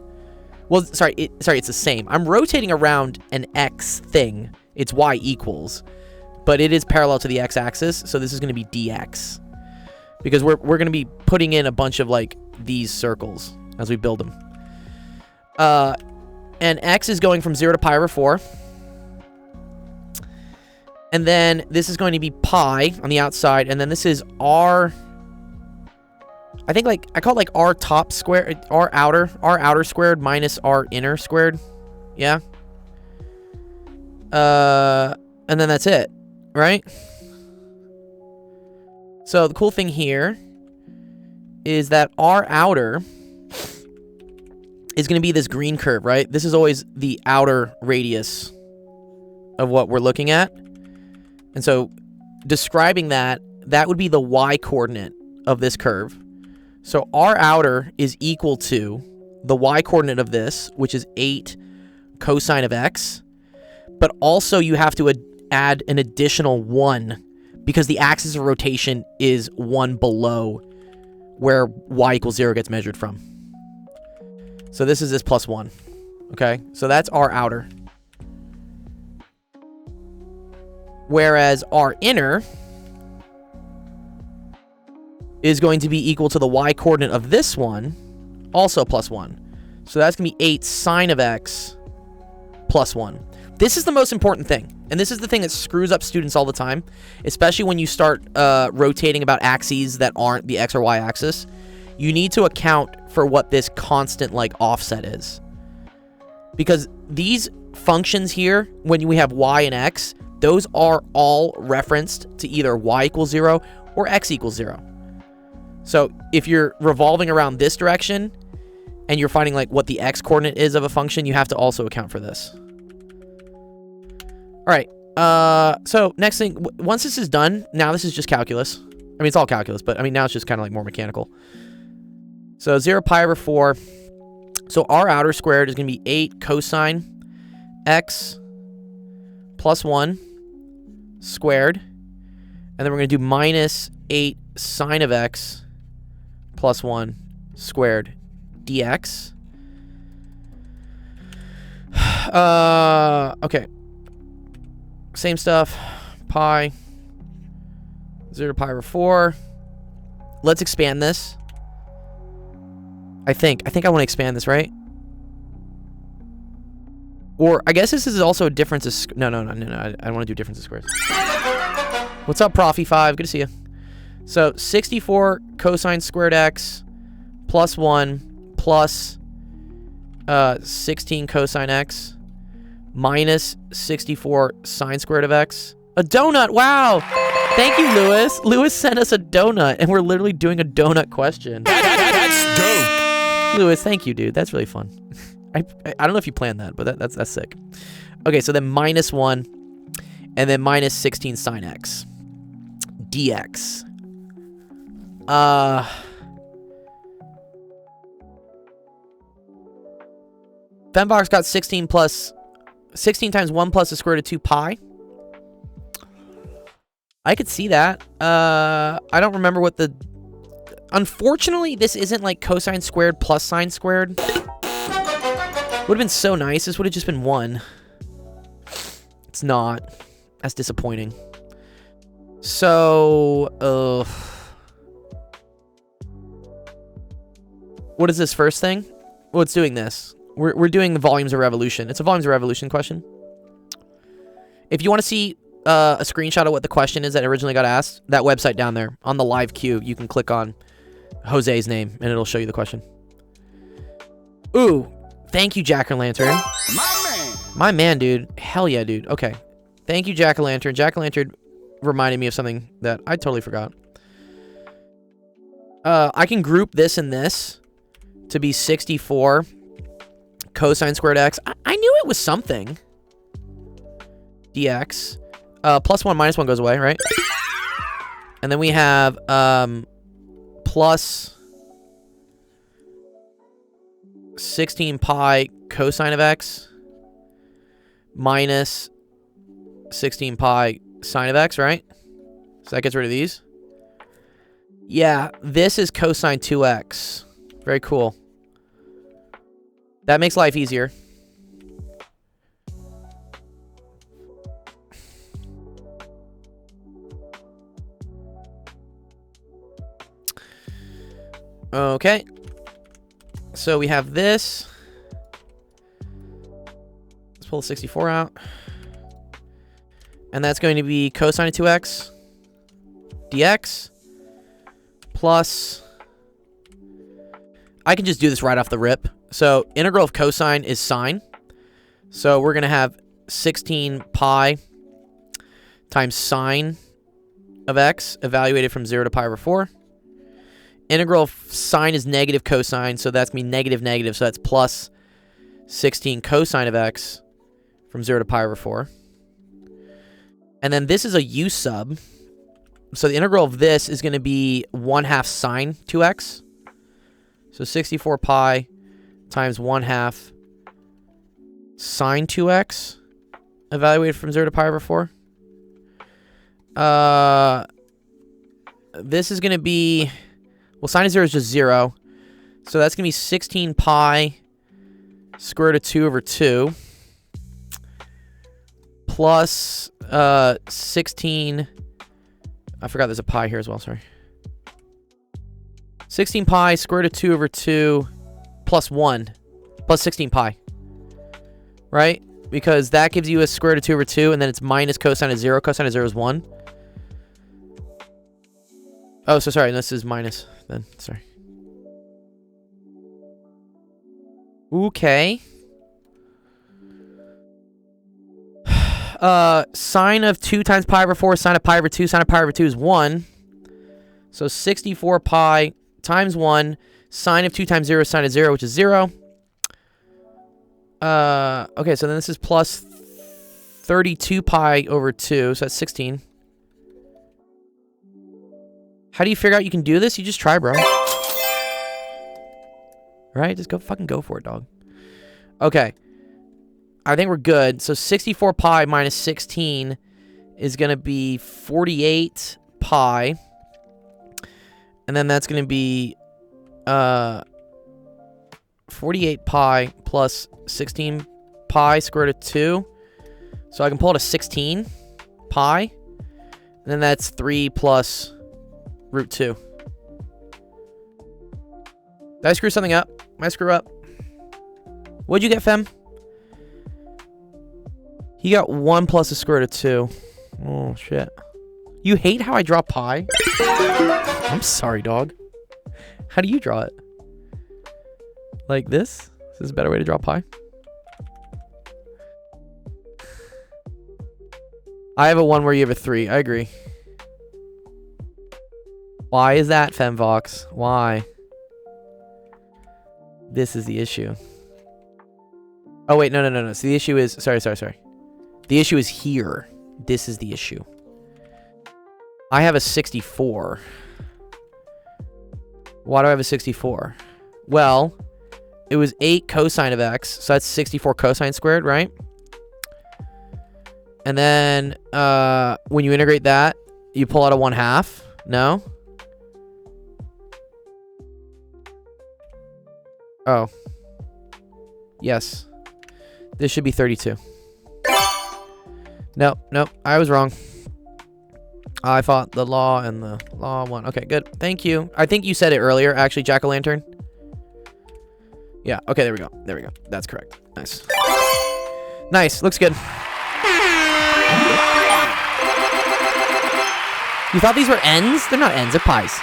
well, sorry, it's the same. I'm rotating around an x thing. It's y equals. But it is parallel to the x-axis, so this is going to be dx. Because we're going to be putting in a bunch of, like, these circles as we build them. And x is going from 0 to pi over 4. And then this is going to be pi on the outside, and then this is r... I think, like, I call it, like, r top squared, r outer squared minus r inner squared. Yeah? And then that's it. Right? So the cool thing here is that our outer is going to be this green curve, right? This is always the outer radius of what we're looking at. And so describing that would be the y coordinate of this curve. So our outer is equal to the y coordinate of this, which is 8 cosine of x. But also you have to add an additional 1 because the axis of rotation is 1 below where y equals 0 gets measured from. So this is this plus 1. Okay? So that's our outer. Whereas our inner is going to be equal to the y coordinate of this one, also plus 1. So that's going to be 8 sine of x plus 1. This is the most important thing. And this is the thing that screws up students all the time, especially when you start rotating about axes that aren't the x or y axis. You need to account for what this constant, like, offset is. Because these functions here, when we have y and x, those are all referenced to either y equals 0 or x equals 0. So if you're revolving around this direction and you're finding, like, what the x coordinate is of a function, you have to also account for this. All right, so next thing, once this is done, now this is just calculus. I mean, it's all calculus, but I mean, now it's just kind of like more mechanical. So 0 pi over 4. So our outer squared is going to be 8 cosine x plus 1 squared. And then we're going to do minus 8 sine of x plus 1 squared dx. Okay. Same stuff. Pi. 0 to pi over 4. Let's expand this. I think I want to expand this, right? Or I guess this is also a difference of... No. I don't want to do difference of squares. What's up, Profi5? Good to see you. So 64 cosine squared x plus 1 plus 16 cosine x minus 64 sine squared of x A donut. Wow. Thank you, Lewis. Lewis sent us a donut, and we're literally doing a donut question. That's dope. Lewis, thank you, dude. That's really fun. I don't know if you planned that, but that's sick. Okay, so then -1, and then minus 16 sine x. dx. Fembox got 16 times 1 plus the square root of 2 pi. I could see that. I don't remember what the... Unfortunately, this isn't like cosine squared plus sine squared. Would have been so nice. This would have just been 1. It's not. That's disappointing. So, what is this first thing? Well, it's doing this. We're doing the volumes of revolution. It's a volumes of revolution question. If you want to see a screenshot of what the question is that originally got asked, that website down there on the live queue, you can click on Jose's name and it'll show you the question. Ooh, thank you, Jack-o'-lantern. My man, dude. Hell yeah, dude. Okay. Thank you, Jack-o'-lantern. Jack-o'-lantern reminded me of something that I totally forgot. I can group this and this to be 64 cosine squared x. I knew it was something. dx. Plus 1 minus 1 goes away, right? And then we have plus 16 pi cosine of x minus 16 pi sine of x, right? So that gets rid of these. Yeah, this is cosine 2x. Very cool. That makes life easier. Okay. So we have this. Let's pull the 64 out. And that's going to be cosine of 2x dx plus... I can just do this right off the rip. So integral of cosine is sine. So we're going to have 16 pi times sine of x evaluated from 0 to pi over 4. Integral of sine is negative cosine, so that's going to be negative negative, so that's plus 16 cosine of x from 0 to pi over 4. And then this is a u sub. So the integral of this is going to be 1/2 sine 2x. So 64 pi times 1/2 sine 2x evaluated from 0 to pi over 4. This is going to be... Well, sine of 0 is just 0. So that's going to be 16 pi square root of 2 over 2 plus 16... I forgot there's a pi here as well, sorry. 16 pi square root of 2 over 2 plus 1 plus 16 pi. Right? Because that gives you a square root of 2 over 2, and then it's minus cosine of 0. Cosine of 0 is 1. Oh, so sorry, this is minus then. Sorry. Okay. Sine of 2 times pi over 4, sine of pi over 2, sine of pi over 2 is 1. So 64 pi times 1, sine of 2 times 0 is sine of 0, which is 0. Okay, so then this is plus 32 pi over 2, so that's 16. How do you figure out you can do this? You just try, bro. Right? Just fucking go for it, dog. Okay. I think we're good. So 64 pi minus 16 is going to be 48 pi. And then that's going to be 48 pi plus 16 pi square root of 2. So I can pull it to 16 pi. And then that's 3 plus root 2. Did I screw something up? Might I screw up? What'd you get, Fem? He got 1 plus the square root of 2. Oh, shit. You hate how I draw pi? I'm sorry, dog. How do you draw it? Like this? Is this a better way to draw pi? I have a 1 where you have a 3. I agree. Why is that, Femvox? Why? This is the issue. Oh, wait. No. So the issue is... Sorry. The issue is here. This is the issue. I have a 64. Why do I have a 64? Well, it was 8 cosine of x, so that's 64 cosine squared, right? And then when you integrate that, you pull out a 1/2. No? Oh. Yes. This should be 32. Nope. I was wrong. I fought the law and the law won. Okay, good. Thank you. I think you said it earlier, actually, Jack-o'-lantern. Yeah, okay, there we go. That's correct. Nice. Nice. Looks good. You thought these were ends? They're not ends. They're pies.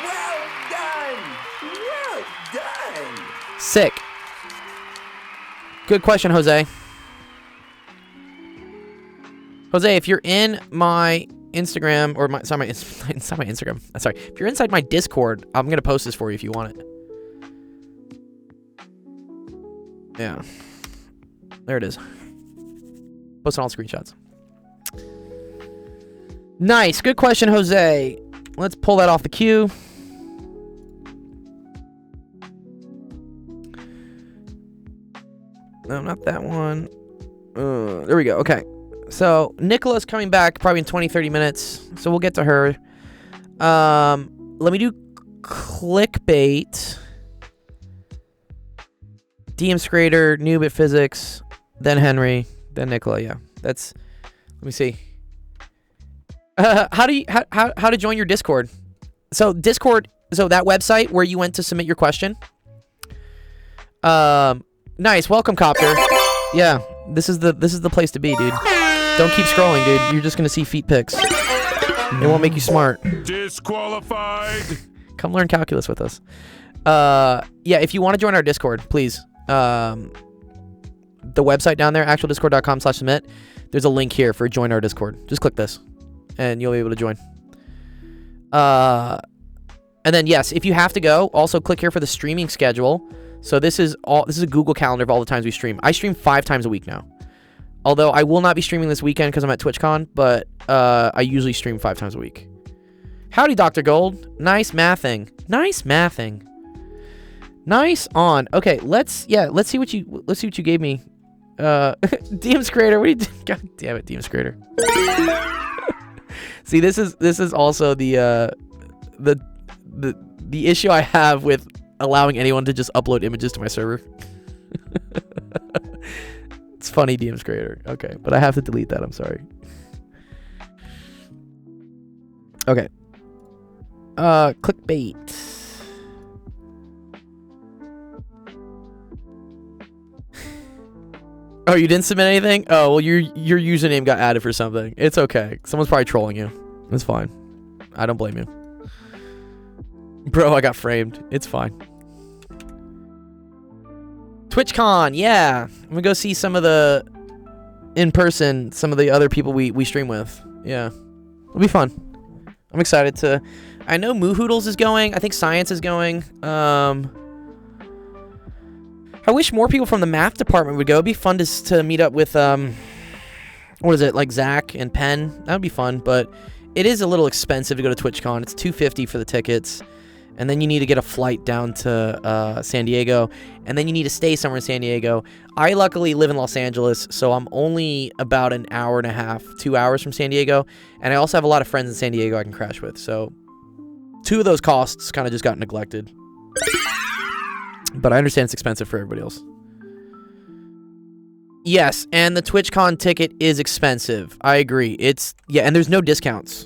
Well done. Sick. Good question, Jose. Jose, if you're in my Instagram, or it's not my Instagram. Sorry. If you're inside my Discord, I'm going to post this for you if you want it. Yeah. There it is. Posting all screenshots. Nice. Good question, Jose. Let's pull that off the queue. No, not that one. There we go. Okay. So, Nicola's coming back probably in 20-30 minutes. So, we'll get to her. Let me do clickbait. DM Scrader, Noob at Physics, then Henry, then Nicola. Yeah, that's... Let me see. How to join your Discord? So, Discord... So, that website where you went to submit your question. Nice. Welcome, Copter. Yeah, this is the place to be, dude. Don't keep scrolling, dude. You're just gonna see feet pics. It won't make you smart. Disqualified. Come learn calculus with us. Yeah, if you want to join our Discord, please. The website down there, actualdiscord.com/submit. There's a link here for join our Discord. Just click this, and you'll be able to join. And then yes, if you have to go, also click here for the streaming schedule. So this is a Google Calendar of all the times we stream. I stream 5 times a week now. Although I will not be streaming this weekend because I'm at TwitchCon, but I usually stream 5 times a week. Howdy, Dr. Gold. Nice mathing. Nice on. Okay, let's see what you gave me. DM Scrader, what are you doing? God damn it, DM Scrader. See, this is also the issue I have with allowing anyone to just upload images to my server. It's funny, DM's creator. Okay, but I have to delete that. I'm sorry. Okay. Clickbait. Oh, you didn't submit anything? Oh, well, your username got added for something. It's okay. Someone's probably trolling you. It's fine. I don't blame you. Bro, I got framed. It's fine. TwitchCon, yeah. I'm gonna go see some of the some of the other people we stream with. Yeah. It'll be fun. I'm excited to... I know Moohoodles is going. I think Science is going. I wish more people from the math department would go. It'd be fun to meet up with, what is it, like Zach and Penn. That would be fun, but it is a little expensive to go to TwitchCon. It's $250 for the tickets. And then you need to get a flight down to San Diego. And then you need to stay somewhere in San Diego. I luckily live in Los Angeles, so I'm only about an hour and a half, 2 hours from San Diego. And I also have a lot of friends in San Diego I can crash with. So 2 of those costs kind of just got neglected. But I understand it's expensive for everybody else. Yes, and the TwitchCon ticket is expensive. I agree. Yeah, and there's no discounts.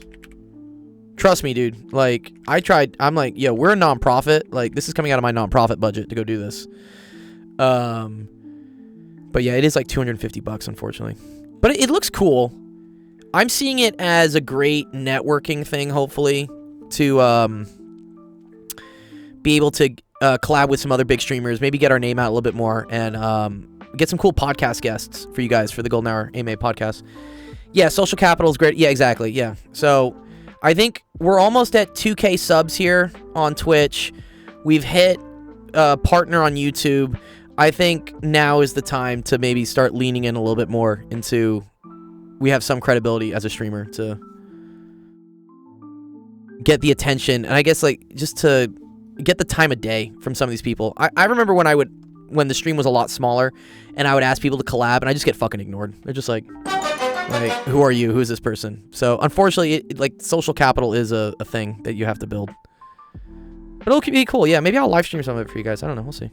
Trust me, dude. Like, I tried. I'm like, yo, we're a nonprofit. Like, this is coming out of my nonprofit budget to go do this. But yeah, it is like $250, unfortunately. But it looks cool. I'm seeing it as a great networking thing, hopefully, to be able to collab with some other big streamers, maybe get our name out a little bit more, and get some cool podcast guests for you guys for the Golden Hour AMA podcast. Yeah, social capital is great. Yeah, exactly. Yeah. So I think we're almost at 2K subs here on Twitch. We've hit partner on YouTube. I think now is the time to maybe start leaning in a little bit more into we have some credibility as a streamer to get the attention, and I guess like just to get the time of day from some of these people. I remember when the stream was a lot smaller and I would ask people to collab and I just get fucking ignored. They're just like who are you? Who is this person? So unfortunately, like social capital is a thing that you have to build. But it'll be cool. Yeah, maybe I'll live stream some of it for you guys. I don't know. We'll see.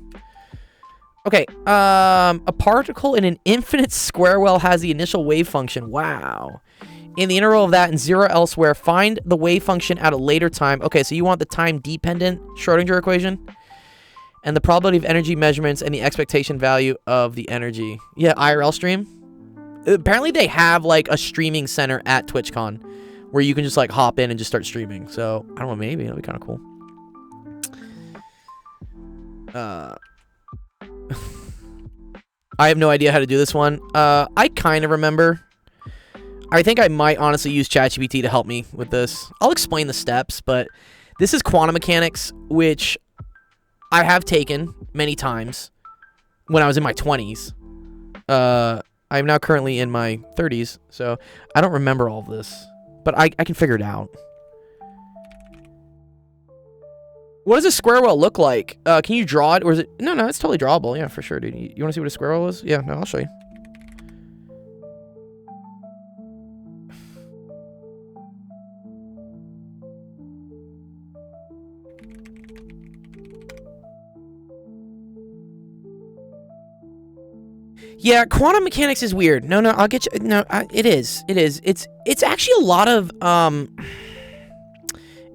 Okay. A particle in an infinite square well has the initial wave function. Wow. In the interval of that and 0 elsewhere, find the wave function at a later time. Okay, so you want the time-dependent Schrodinger equation? And the probability of energy measurements and the expectation value of the energy. Yeah, IRL stream. Apparently they have, like, a streaming center at TwitchCon where you can just, like, hop in and just start streaming. So, I don't know, maybe. That'll be kind of cool. I have no idea how to do this one. I kind of remember. I think I might honestly use ChatGPT to help me with this. I'll explain the steps, but this is quantum mechanics, which I have taken many times when I was in my 20s. I'm now currently in my 30s, so I don't remember all of this, but I can figure it out. What does a square well look like? Can you draw it, or is it... No, it's totally drawable. Yeah, for sure, dude. You want to see what a square well is? Yeah, no, I'll show you. Yeah, quantum mechanics is weird. No, I'll get you. No, it is. It's actually a lot of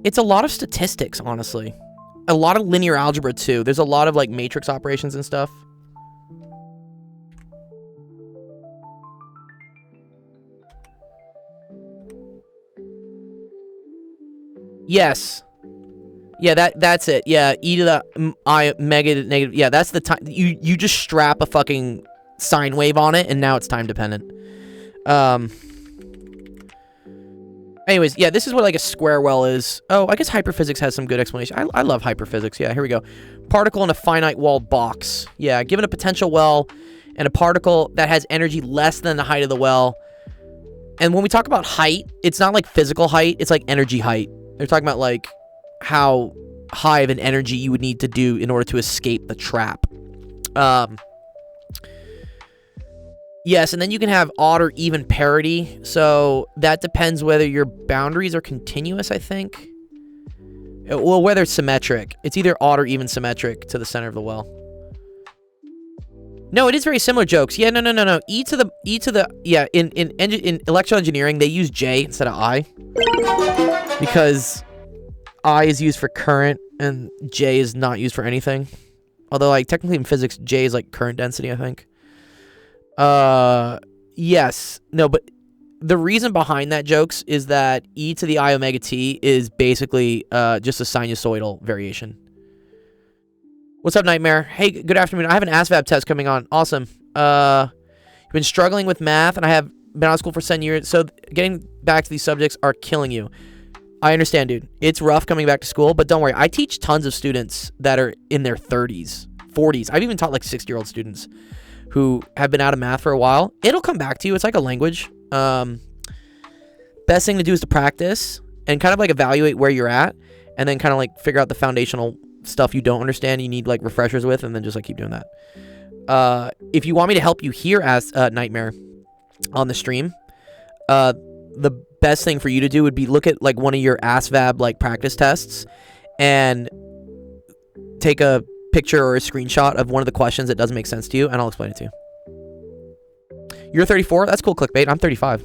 it's a lot of statistics, honestly. A lot of linear algebra too. There's a lot of like matrix operations and stuff. Yes. Yeah, that's it. Yeah, e to the I mega negative. Yeah, that's the time. You just strap a fucking sine wave on it, and now it's time dependent. Anyways, yeah, this is what like a square well is. Oh, I guess hyperphysics has some good explanation. I love hyperphysics. Yeah, here we go. Particle in a finite walled box. Yeah, given a potential well and a particle that has energy less than the height of the well. And when we talk about height, it's not like physical height, it's like energy height. They're talking about like how high of an energy you would need to do in order to escape the trap. Yes, and then you can have odd or even parity. So that depends whether your boundaries are continuous, I think. Well, whether it's symmetric. It's either odd or even symmetric to the center of the well. No, it is very similar, Jokes. Yeah, no. E to the yeah, in electrical engineering, they use J instead of I. Because I is used for current and J is not used for anything. Although like technically in physics, J is like current density, I think. Yes. No, but the reason behind that, Jokes, is that e to the I omega t is basically just a sinusoidal variation. What's up, Nightmare? Hey, good afternoon. I have an ASVAB test coming on. Awesome. You've been struggling with math, and I have been out of school for 7 years, so getting back to these subjects are killing you. I understand, dude. It's rough coming back to school, but don't worry. I teach tons of students that are in their 30s, 40s. I've even taught like 60-year-old students who have been out of math for a while. It'll come back to you. It's like a language. Best thing to do is to practice and kind of like evaluate where you're at, and then kind of like figure out the foundational stuff you don't understand, you need like refreshers with, and then just like keep doing that. If you want me to help you here as Nightmare on the stream, the best thing for you to do would be look at like one of your ASVAB like practice tests and take a picture or a screenshot of one of the questions that doesn't make sense to you, and I'll explain it to you. You're 34? That's cool, clickbait. I'm 35.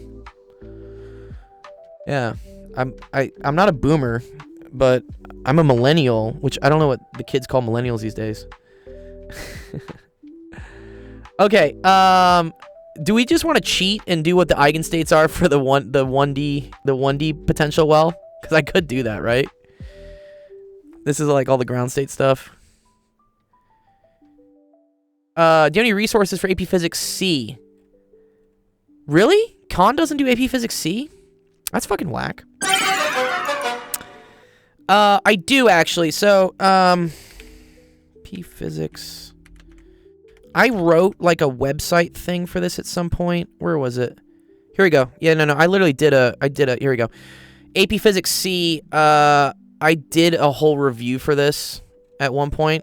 Yeah. I'm not a boomer, but I'm a millennial, which I don't know what the kids call millennials these days. Okay, do we just want to cheat and do what the eigenstates are for the 1D potential well? Because I could do that, right? This is like all the ground state stuff. Do you have any resources for AP Physics C? Really? Khan doesn't do AP Physics C? That's fucking whack. I do actually. So, P Physics. I wrote like a website thing for this at some point. Where was it? Here we go. Yeah, no. I literally did a. Here we go. AP Physics C. I did a whole review for this at one point.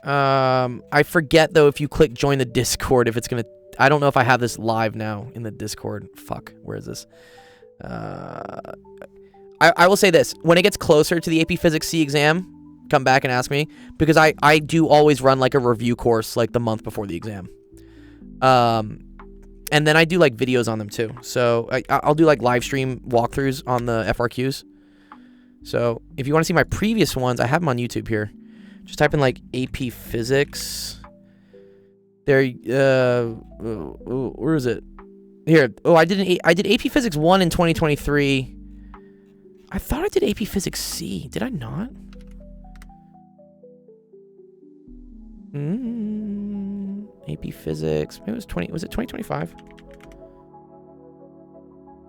I forget though if you click join the Discord if it's gonna. I don't know if I have this live now in the Discord. Fuck. Where is this? I will say this. When it gets closer to the AP Physics C exam, come back and ask me. Because I do always run like a review course like the month before the exam. And then I do like videos on them too. So I'll do like live stream walkthroughs on the FRQs. So if you want to see my previous ones, I have them on YouTube here. Just type in like AP Physics. There, where is it? Here. Oh, I did AP Physics 1 in 2023. I thought I did AP Physics C. Did I not? AP Physics. Maybe it was 20. Was it 2025?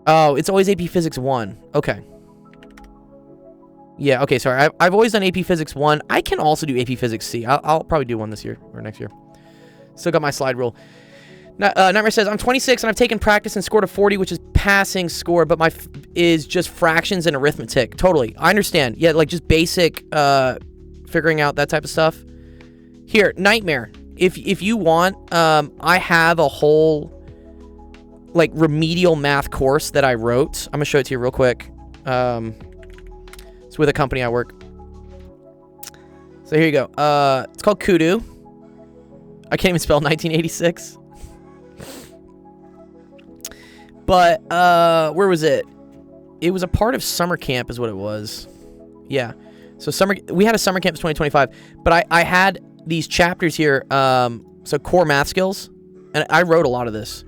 Oh, it's always AP Physics 1. Okay. Yeah, okay, sorry. I've always done AP Physics 1. I can also do AP Physics C. I'll probably do one this year or next year. Still got my slide rule. Nightmare says, I'm 26 and I've taken practice and scored a 40, which is passing score, but my is just fractions and arithmetic. Totally. I understand. Yeah, like just basic figuring out that type of stuff. Here, Nightmare. If you want, I have a whole like remedial math course that I wrote. I'm going to show it to you real quick. It's with a company I work. So here you go. It's called Kudu. I can't even spell 1986. But where was it? It was a part of summer camp is what it was. Yeah. So we had a summer camp in 2025, but I had these chapters here, so core math skills, and I wrote a lot of this.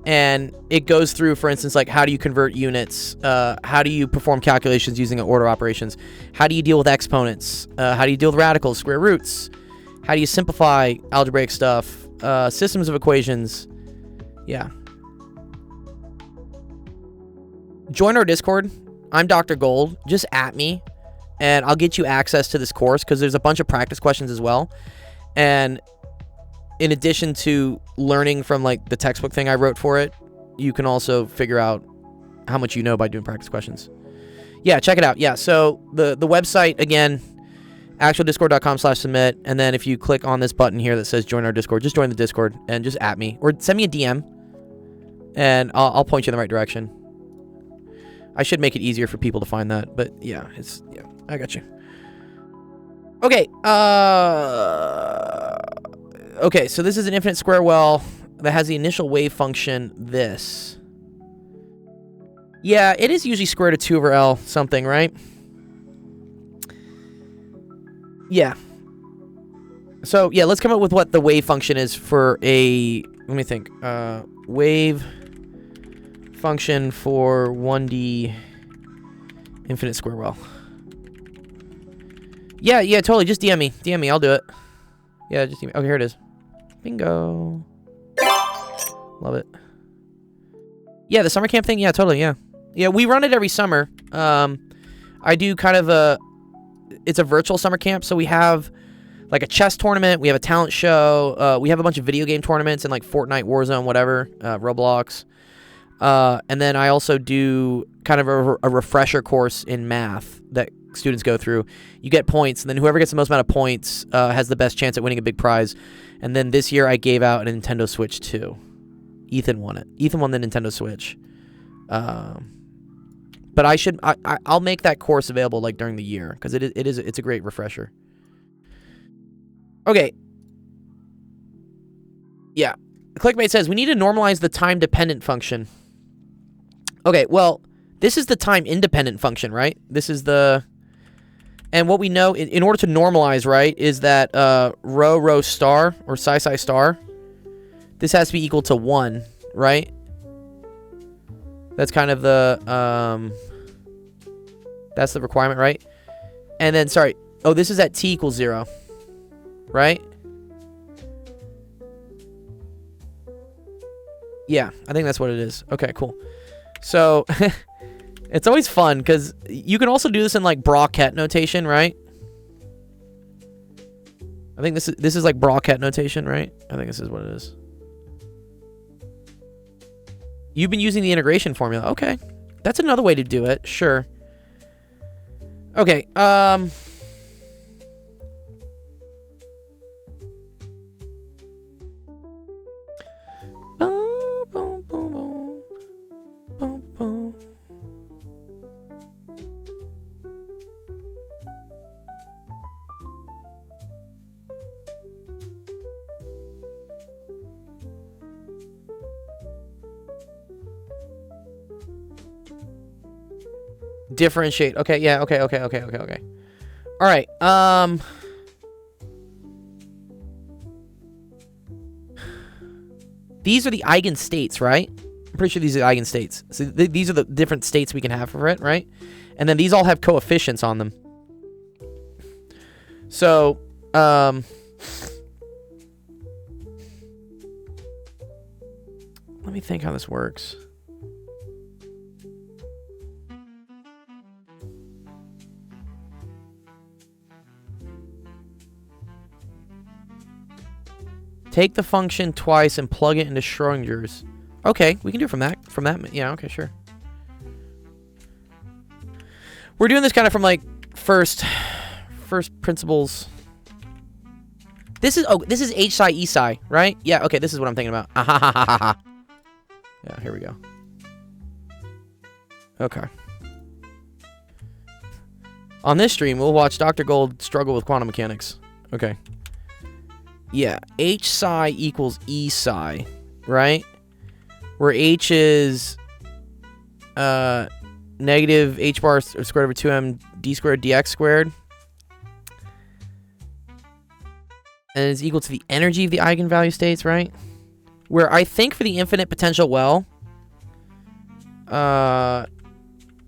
And it goes through, for instance, like how do you convert units? How do you perform calculations using order operations? How do you deal with exponents? How do you deal with radicals, square roots? How do you simplify algebraic stuff? Systems of equations. Yeah. Join our Discord. I'm Dr. Gold. Just at me, and I'll get you access to this course because there's a bunch of practice questions as well. And in addition to learning from like the textbook thing I wrote for it, you can also figure out how much you know by doing practice questions. Yeah, check it out. Yeah, so the website, again, actualdiscord.com/submit, and then if you click on this button here that says join our Discord, just join the Discord and just at me or send me a DM, and I'll point you in the right direction. I should make it easier for people to find that, but yeah, I got you. Okay, okay, so this is an infinite square well that has the initial wave function this. Yeah, it is usually square root of 2 over L something, right? Yeah. So, yeah, let's come up with what the wave function is for a... Let me think. Wave function for 1D infinite square well. Yeah, totally. Just DM me. DM me. I'll do it. Yeah, just DM me. Okay, here it is. Bingo. Love it. Yeah, the summer camp thing. Yeah, totally. Yeah. Yeah, we run it every summer. I do kind of it's a virtual summer camp, so we have like a chess tournament, we have a talent show, we have a bunch of video game tournaments in like Fortnite, Warzone, whatever, Roblox. And then I also do kind of a refresher course in math that students go through. You get points, and then whoever gets the most amount of points has the best chance at winning a big prize. And then this year I gave out a Nintendo Switch 2. Ethan won it. Ethan won the Nintendo Switch. But I'll make that course available like during the year because it's a great refresher. Okay. Yeah. Clickbait says we need to normalize the time dependent function. Okay, well, this is the time independent function, right? This is the... And what we know, in order to normalize, right, is that rho star, or psi star, this has to be equal to 1, right? That's kind of the... that's the requirement, right? And then, sorry. Oh, this is at t equals 0. right? Yeah, I think that's what it is. Okay, cool. So it's always fun because you can also do this in like Bra-Ket notation, right? I think this is like Bra-Ket notation, right? I think this is what it is. You've been using the integration formula. Okay. That's another way to do it. Sure. Okay. Differentiate. Okay, yeah, okay. All right. These are the eigenstates, right? I'm pretty sure these are the eigenstates. So these are the different states we can have for it, right? And then these all have coefficients on them. So, let me think how this works. Take the function twice and plug it into Schrodinger's. Okay, we can do it from that. Yeah, okay, sure. We're doing this kind of from like first principles. This is H psi E psi, right? Yeah, okay, this is what I'm thinking about. Yeah, here we go. Okay. On this stream, we'll watch Dr. Gold struggle with quantum mechanics. Okay. Yeah, H psi equals E psi, right? Where H is negative H bar squared over 2m d squared dx squared. And it's equal to the energy of the eigenvalue states, right? Where I think for the infinite potential well,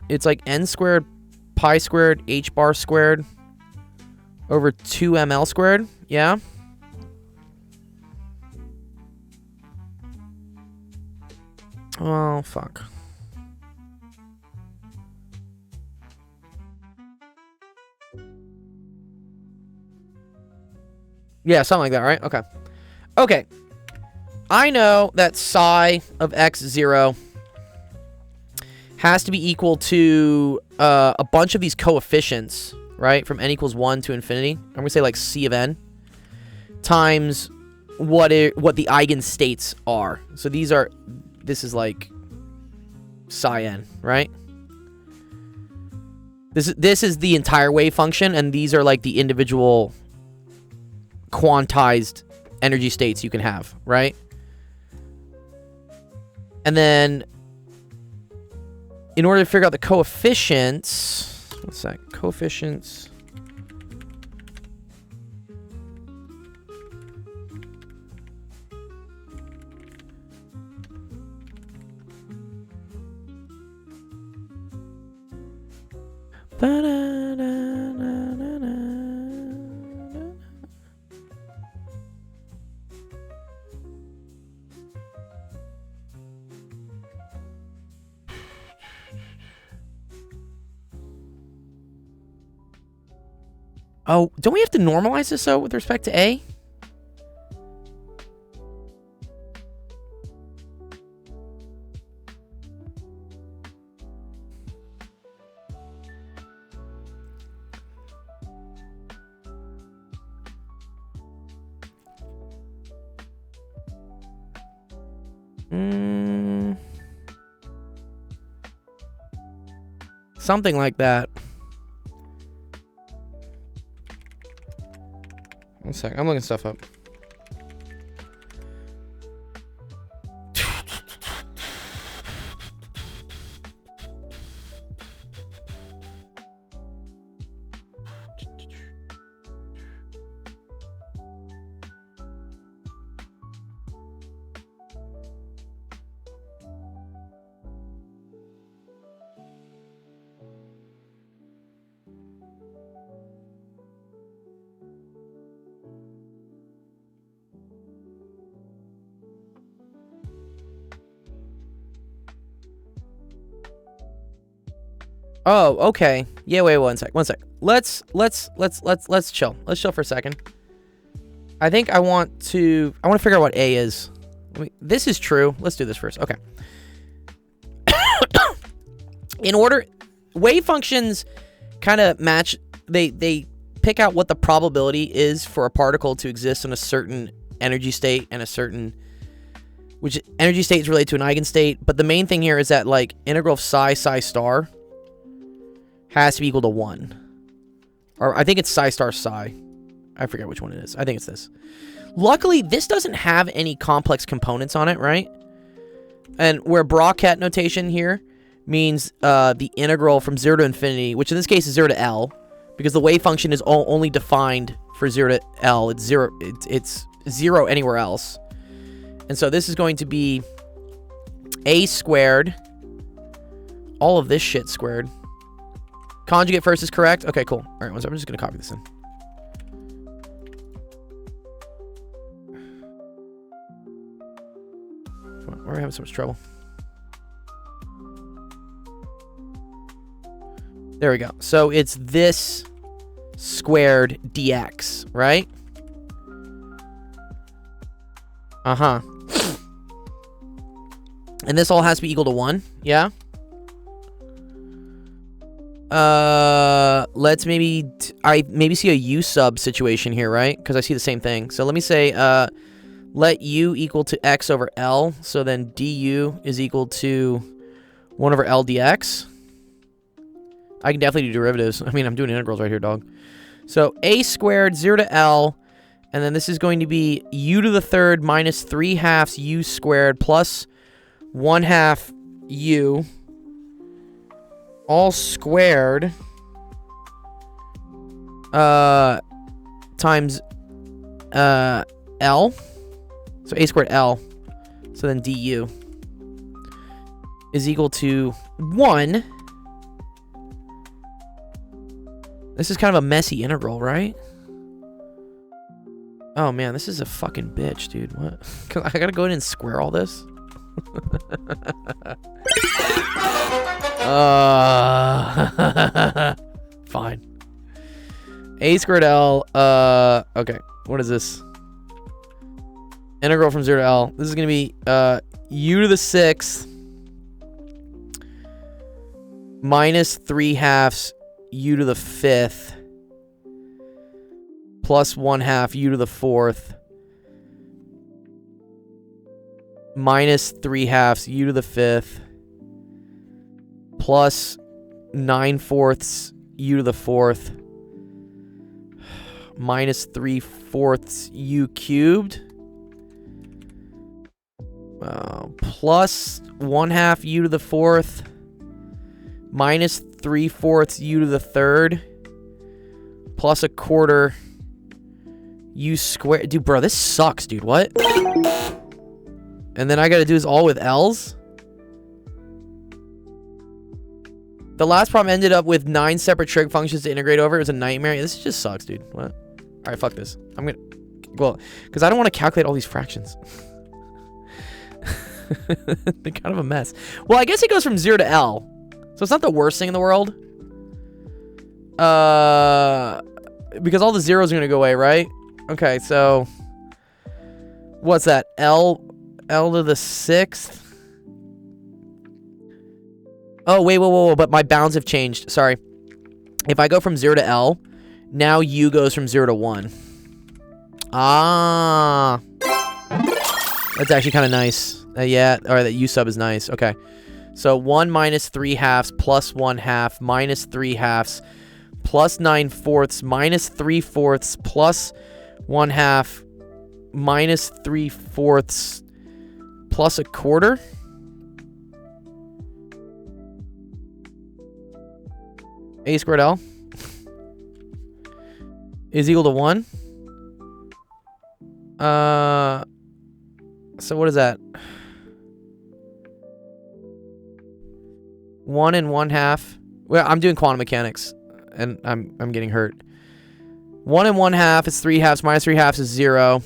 it's like n squared pi squared H bar squared over 2ml squared, yeah? Oh, fuck. Yeah, something like that, right? Okay. Okay. I know that psi of x0 has to be equal to a bunch of these coefficients, right? From n equals 1 to infinity. I'm going to say like C of n times what the eigenstates are. So this is like psi n, right? This is the entire wave function, and these are like the individual quantized energy states you can have, right? And then in order to figure out the coefficients, what's that? Coefficients. Oh, don't we have to normalize this, though, with respect to A? Something like that. One sec, I'm looking stuff up. Oh, okay. Yeah, wait, one sec. Let's chill. Let's chill for a second. I think I want to figure out what A is. This is true. Let's do this first. Okay. In order, wave functions kind of match, they pick out what the probability is for a particle to exist in a certain energy state and a certain, which energy state is related to an eigenstate, but the main thing here is that, like, integral of psi star has to be equal to 1. Or I think it's psi star psi. I forget which one it is. I think it's this. Luckily, this doesn't have any complex components on it, right? And where Bra-Ket notation here means the integral from 0 to infinity, which in this case is 0 to L, because the wave function is only defined for 0 to L. It's 0. It's 0 anywhere else. And so this is going to be A squared. All of this shit squared. Conjugate first is correct. Okay, cool. All right, I'm just going to copy this in. Come on, we're having so much trouble. There we go. So it's this squared dx, right? Uh-huh. And this all has to be equal to 1, yeah? Let's maybe... I maybe see a u sub situation here, right? Because I see the same thing. So let me say, let u equal to x over L. So then du is equal to 1 over L dx. I can definitely do derivatives. I mean, I'm doing integrals right here, dog. So a squared, 0 to L, and then this is going to be u to the third minus 3/2 u squared plus 1/2 u, all squared, times L. So a squared L. So then du is equal to 1. This is kind of a messy integral, right? Oh man, this is a fucking bitch, dude. What? I gotta go in and square all this? Fine. A squared L, okay. What is this? Integral from 0 to L. This is gonna be, u to the 6th minus 3/2 u to the 5th plus 1/2 u to the 4th minus 3/2 u to the 5th plus 9/4 u to the 4th minus 3/4 u cubed plus 1/2 u to the 4th minus 3/4 u to the 3rd plus 1/4 u squared. Dude, bro, this sucks, dude. What? And then I gotta do this all with L's? The last problem ended up with 9 separate trig functions to integrate over. It was a nightmare. This just sucks, dude. What? Alright, fuck this. I'm gonna... Well, because I don't want to calculate all these fractions. They're kind of a mess. Well, I guess it goes from 0 to L. So it's not the worst thing in the world. Because all the zeros are going to go away, right? Okay, so... What's that? L to the 6th? Oh, wait, whoa. But my bounds have changed. Sorry. If I go from 0 to L, now U goes from 0 to 1. Ah. That's actually kind of nice. Yeah, or that U sub is nice. Okay. So 1 minus 3/2 plus 1/2 minus 3/2 plus 9/4 minus 3/4 plus 1/2 minus 3/4 plus 1/4. A squared L is equal to 1. So what is that? 1 and 1/2. Well, I'm doing quantum mechanics, and I'm getting hurt. 1 and 1/2 is 3/2 minus 3/2 is 0.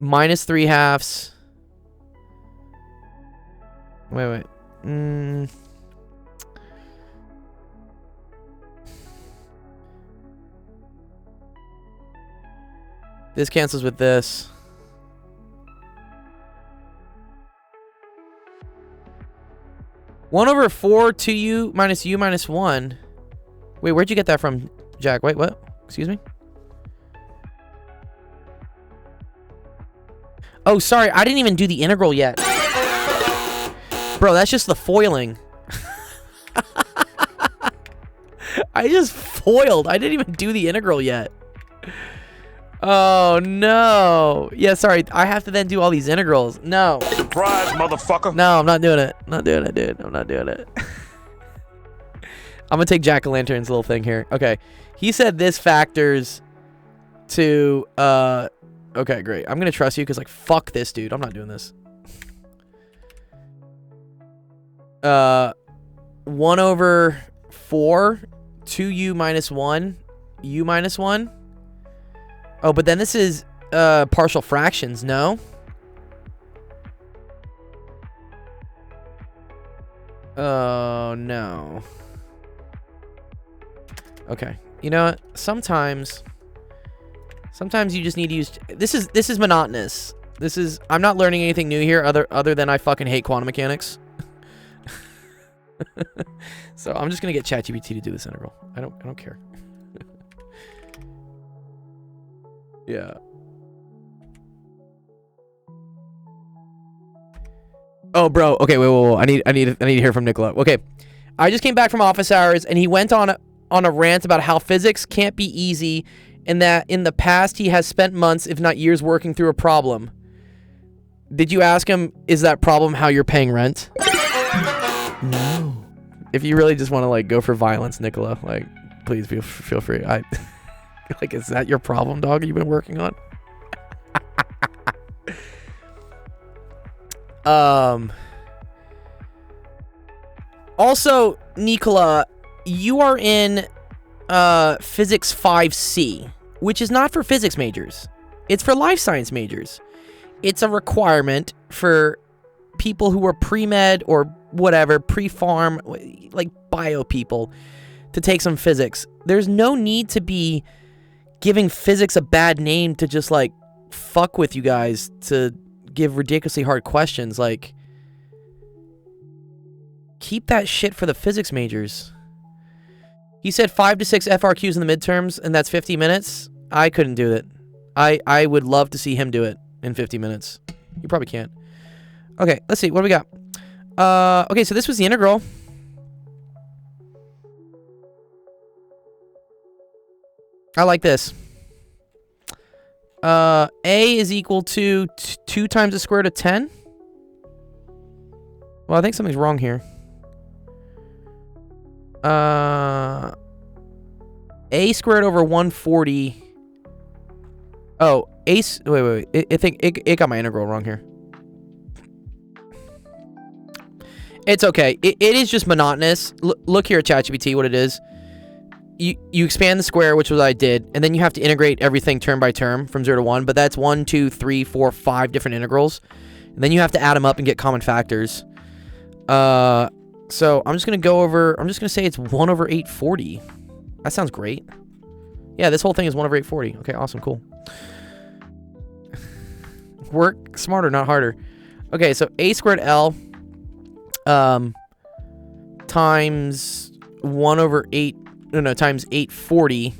Minus 3/2 Wait. This cancels with this. One over 4 2u minus u minus 1. Wait, where'd you get that from, Jack? Wait, what? Excuse me? Oh, sorry. I didn't even do the integral yet. Bro, that's just the foiling. I just foiled. I didn't even do the integral yet. Oh, no. Yeah, sorry. I have to then do all these integrals. No. Surprise, motherfucker. No, I'm not doing it. I'm not doing it, dude. I'm not doing it. I'm going to take Jack-o'-lantern's little thing here. Okay. He said this factors to... Okay, great. I'm going to trust you because, like, fuck this, dude. I'm not doing this. 1 over 4, 2u minus 1, u minus 1. Oh, but then this is partial fractions, no? Oh, no. Okay. You know what? Sometimes you just need to use... This is monotonous. I'm not learning anything new here other than I fucking hate quantum mechanics. So I'm just gonna get ChatGPT to do this integral. I don't care. Yeah. Oh, bro. Okay, wait. I need to hear from Nicola. Okay, I just came back from office hours, and he went on a rant about how physics can't be easy, and that in the past he has spent months, if not years, working through a problem. Did you ask him, is that problem how you're paying rent? No. If you really just want to like go for violence, Nicola, like please feel free. Like, is that your problem, dog? You've been working on? Also, Nicola, you are in Physics 5C, which is not for physics majors. It's for life science majors. It's a requirement for people who are pre-med or whatever, pre-farm, like bio people, to take some physics. There's no need to be giving physics a bad name to just like fuck with you guys to give ridiculously hard questions. Like, keep that shit for the physics majors. He said 5 to 6 FRQs in the midterms, and that's 50 minutes. I couldn't do it. I would love to see him do it in 50 minutes. You probably can't. Okay, let's see. What do we got? Okay, so this was the integral. I like this. A is equal to 2 times the square root of 10. Well, I think something's wrong here. A squared over 140. Oh, wait. I think it got my integral wrong here. It's okay. It is just monotonous. Look here at ChatGPT, what it is. You expand the square, which was what I did, and then you have to integrate everything term by term from 0 to 1, but that's 1, 2, 3, 4, 5 different integrals. And then you have to add them up and get common factors. So I'm just going to say it's 1 over 840. That sounds great. Yeah, this whole thing is 1 over 840. Okay, awesome, cool. Work smarter, not harder. Okay, so a squared L times 1 over 8, times 840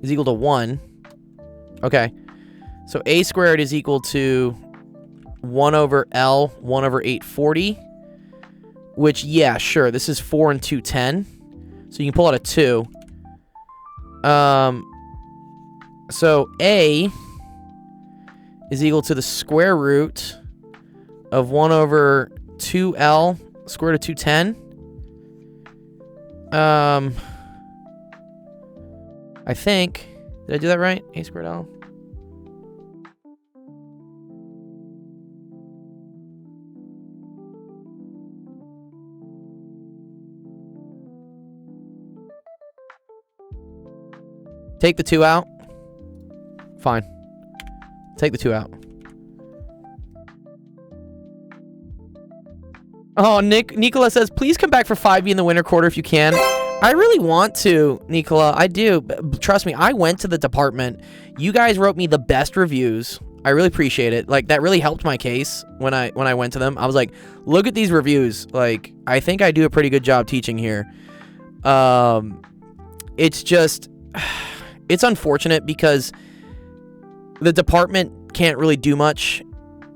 is equal to 1. Okay, so a squared is equal to 1 over L, 1 over 840, which, yeah, sure, this is 4 and 2, 10. So you can pull out a 2. So a is equal to the square root of 1 over 2L square root of 210. I think, did I do that right? A squared L. Take the 2 out. Fine. Take the 2 out. Oh, Nicola says, please come back for 5B in the winter quarter if you can. I really want to, Nicola. I do. Trust me, I went to the department. You guys wrote me the best reviews. I really appreciate it. Like, that really helped my case when I went to them. I was like, look at these reviews. Like, I think I do a pretty good job teaching here. It's just, it's unfortunate because the department can't really do much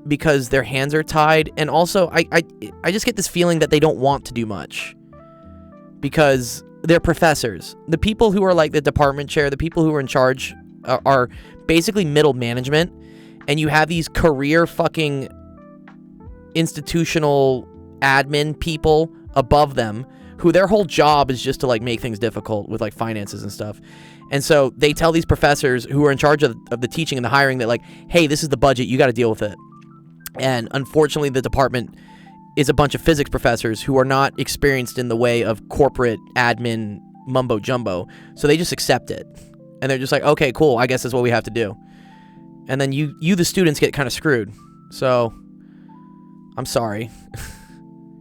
because their hands are tied, and also I just get this feeling that they don't want to do much because they're professors. The people who are like the department chair, the people who are in charge are basically middle management, and you have these career fucking institutional admin people above them who their whole job is just to like make things difficult with like finances and stuff. And so they tell these professors who are in charge of the teaching and the hiring that like, hey, this is the budget, you got to deal with it. And unfortunately, the department is a bunch of physics professors who are not experienced in the way of corporate admin mumbo jumbo. So they just accept it. And they're just like, okay, cool, I guess that's what we have to do. And then you the students, get kind of screwed. So I'm sorry.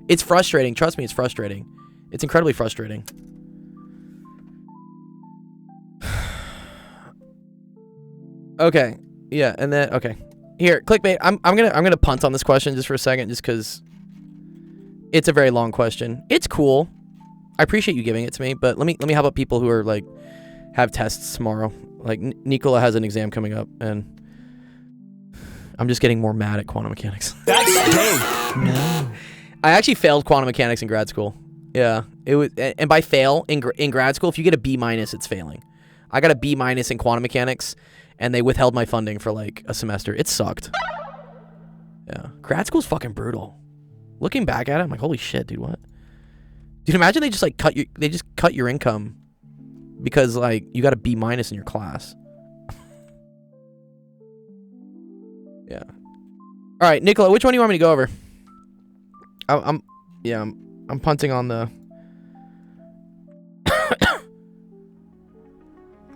It's frustrating. Trust me, it's frustrating. It's incredibly frustrating. Okay. Yeah, and then okay. Here, clickbait. I'm gonna punt on this question just for a second, just because it's a very long question. It's cool. I appreciate you giving it to me, but let me help out people who are like have tests tomorrow. Like Nicola has an exam coming up, and I'm just getting more mad at quantum mechanics. That's no. I actually failed quantum mechanics in grad school. Yeah, it was, and by fail in grad school, if you get a B-, it's failing. I got a B- in quantum mechanics, and they withheld my funding for like a semester. It sucked. Yeah, grad school's fucking brutal. Looking back at it, I'm like, holy shit, dude, what? Dude, imagine they just like cut your income because like you got a B- in your class. Yeah. All right, Nicola, which one do you want me to go over? I'm punting on the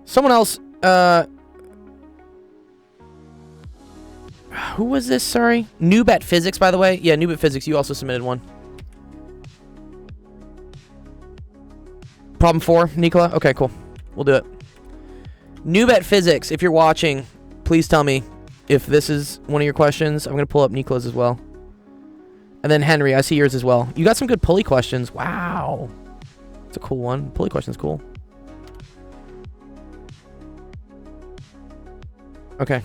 someone else. Who was this? Sorry, Noob at Physics, by the way. Yeah, Noob at Physics. You also submitted one. Problem 4, Nicola. Okay, cool. We'll do it. Noob at Physics. If you're watching, please tell me if this is one of your questions. I'm gonna pull up Nicola's as well. And then Henry, I see yours as well. You got some good pulley questions. Wow. It's a cool one. Pulley question's cool. Okay.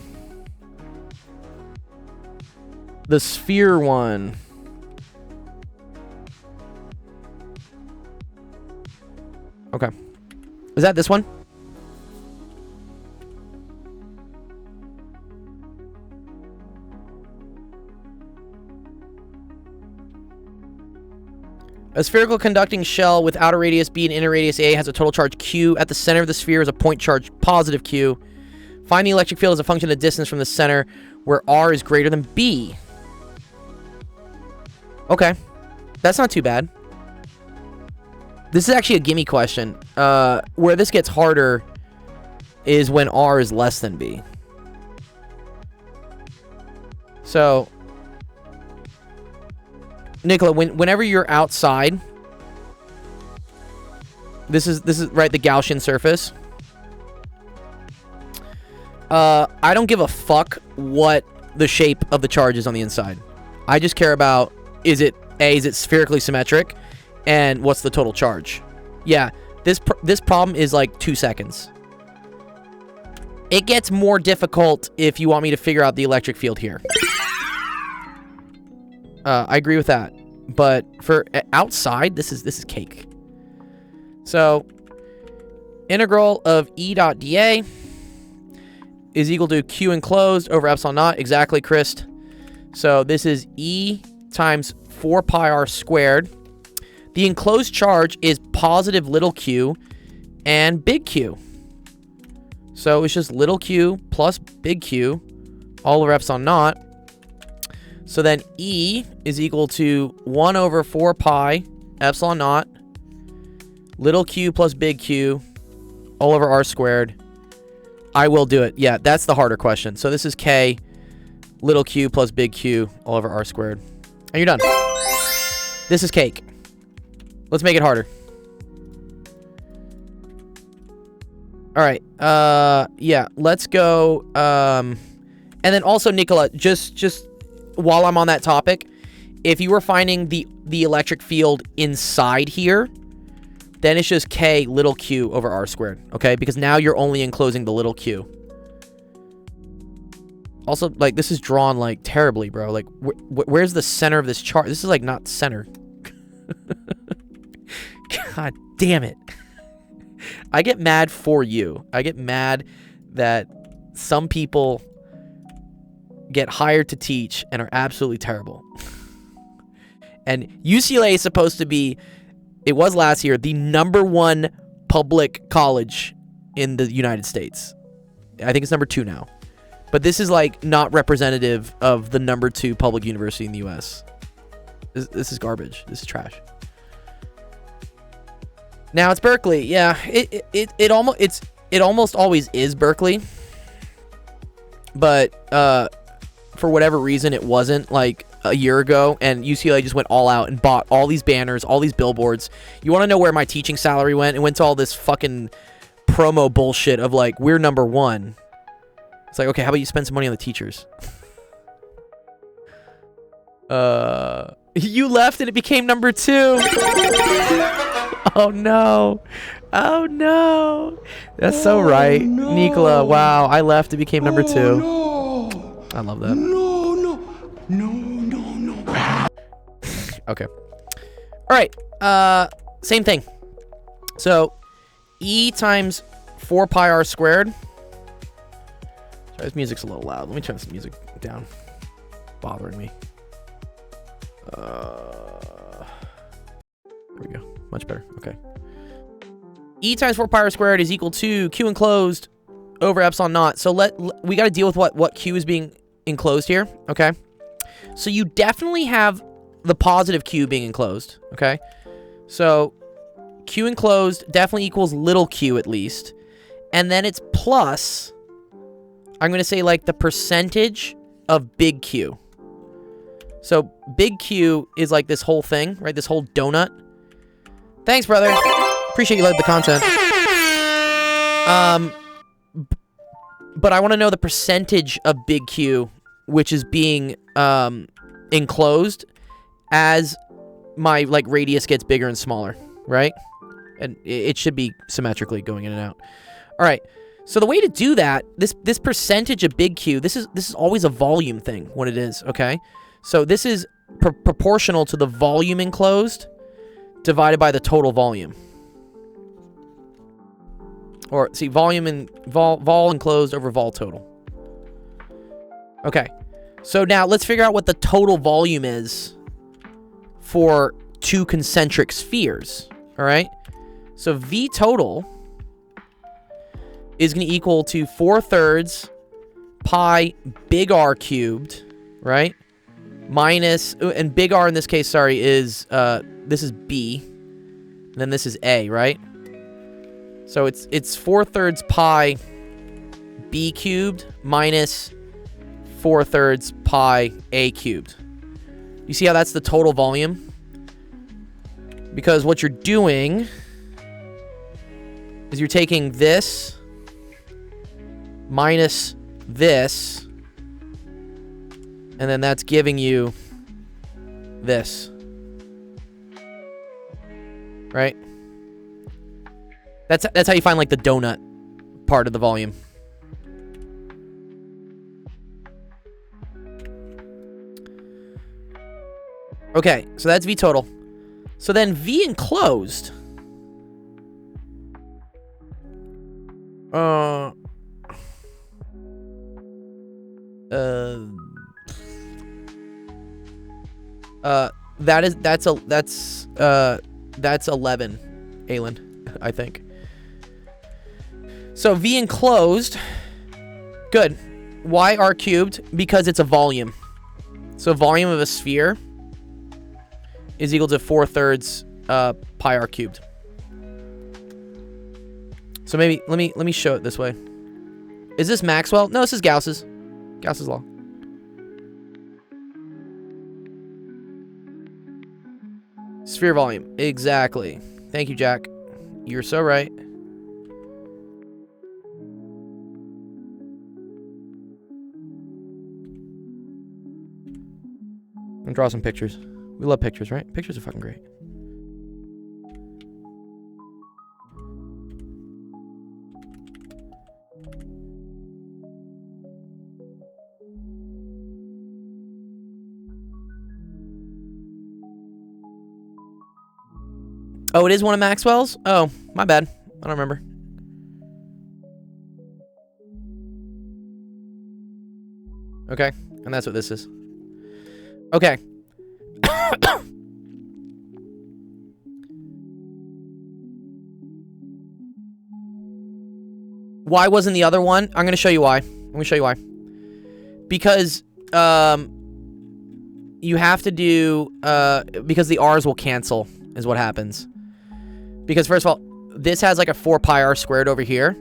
The sphere one. Okay. Is that this one? A spherical conducting shell with outer radius B and inner radius A has a total charge Q. At the center of the sphere is a point charge positive Q. Find the electric field as a function of distance from the center where R is greater than B. Okay. That's not too bad. This is actually a gimme question. Where this gets harder is when R is less than B. So, Nicola, whenever you're outside, this is right, the Gaussian surface. I don't give a fuck what the shape of the charge is on the inside. I just care about, is it spherically symmetric, and what's the total charge? Yeah, this problem is like 2 seconds. It gets more difficult if you want me to figure out the electric field here. I agree with that, but for outside, this is cake. So, integral of E dot dA is equal to Q enclosed over epsilon naught. Exactly, Chris. So this is E times 4 pi r squared. The enclosed charge is positive little q and big Q. So it's just little q plus big Q all over epsilon naught. So then E is equal to 1 over 4 pi epsilon naught little q plus big Q all over r squared. I will do it. Yeah, that's the harder question. So this is K little q plus big Q all over r squared. And you're done. This is cake. Let's make it harder. All right. Yeah, let's go. And then also, Nicola, just while I'm on that topic, if you were finding the electric field inside here, then it's just K little q over r squared, okay? Because now you're only enclosing the little q. Also, like, this is drawn, like, terribly, bro. Like, where's the center of this chart? This is, like, not center. God damn it. I get mad for you. I get mad that some people get hired to teach and are absolutely terrible. And UCLA is supposed to be, it was last year, the #1 public college in the United States. I think it's #2 now. But this is, like, not representative of the #2 public university in the U.S. This is garbage. This is trash. Now it's Berkeley. Yeah, it almost always is Berkeley. But for whatever reason, it wasn't, like, a year ago, and UCLA just went all out and bought all these banners, all these billboards. You want to know where my teaching salary went? It went to all this fucking promo bullshit of, like, we're #1. It's like, okay, how about you spend some money on the teachers? You left and it became #2. Oh no. Oh no. That's so right. No. Nicola, wow, I left, it became #2. No. I love that. No. Okay. Alright. Same thing. So E times 4 pi r squared. Sorry, this music's a little loud. Let me turn this music down. Bothering me. There we go. Much better. Okay. E times 4 pi r squared is equal to Q enclosed over epsilon naught. So we got to deal with what Q is being enclosed here. Okay. So you definitely have the positive Q being enclosed. Okay. So Q enclosed definitely equals little q at least. And then it's plus, I'm going to say, like, the percentage of big Q. So big Q is like this whole thing, right? This whole donut. Thanks, brother. Appreciate you liking the content. But I want to know the percentage of big Q which is being enclosed as my, like, radius gets bigger and smaller, right? And it should be symmetrically going in and out. All right. So the way to do that, this percentage of big Q, this is always a volume thing when it is, okay? So this is proportional to the volume enclosed divided by the total volume. Or, see, volume and vol enclosed over vol total. Okay. So now let's figure out what the total volume is for two concentric spheres. All right? So V total is going to equal to 4/3 pi big R cubed, right? Minus, and big R in this case, sorry, is, this is B. And then this is A, right? So it's 4/3 pi B cubed minus 4/3 pi A cubed. You see how that's the total volume? Because what you're doing is you're taking this minus this, and then that's giving you this. Right? That's how you find, like, the donut part of the volume. Okay, so that's V total. So then V enclosed. That's 11, Aylin, I think. So V enclosed, good. Y R cubed, because it's a volume. So volume of a sphere is equal to 4/3 pi R cubed. So maybe let me show it this way. Is this Maxwell? No, this is Gauss's law. Sphere volume. Exactly. Thank you, Jack. You're so right. And draw some pictures. We love pictures, right? Pictures are fucking great. Oh, it is one of Maxwell's? Oh, my bad. I don't remember. Okay, and that's what this is. Okay. Why wasn't the other one? I'm going to show you why. I'm going to show you why. Because you have to do because the R's will cancel is what happens. Because first of all, this has like a 4 pi r squared over here.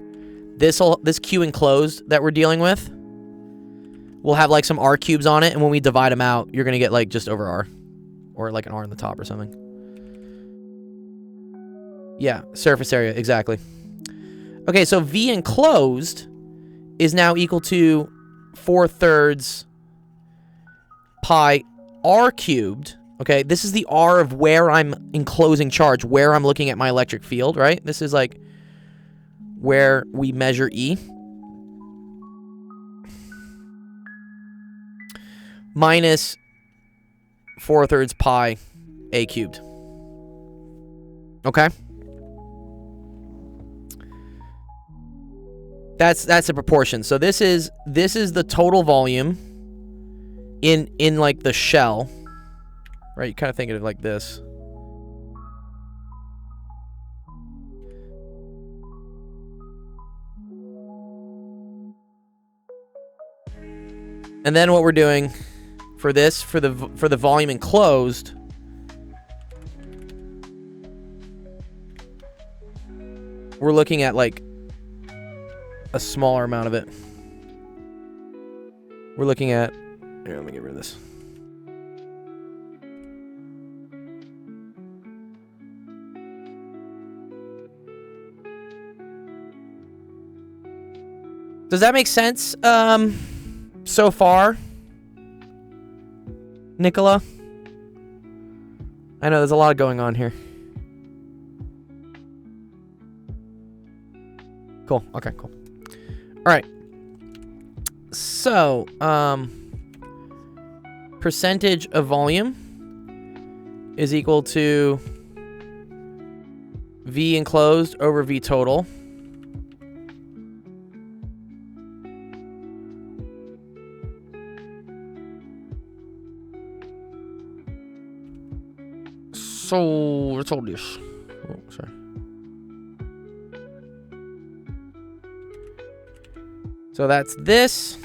This Q enclosed that we're dealing with will have like some R cubes on it, and when we divide them out, you're gonna get like just over R, or like an R in the top or something. Yeah, surface area, exactly. Okay, so V enclosed is now equal to 4/3 pi R cubed. Okay, this is the R of where I'm enclosing charge, where I'm looking at my electric field, right? This is like where we measure E. Minus 4/3 pi A cubed. Okay? That's the proportion. So this is the total volume in like the shell. Right, you kind of think of it like this. And then what we're doing for this, for the volume enclosed, we're looking at like a smaller amount of it. We're looking at, here, let me get rid of this. Does that make sense so far, Nicola? I know there's a lot going on here. Cool. Okay, cool. All right. So, percentage of volume is equal to V enclosed over V total. So let's hold this. Oh, sorry. So that's this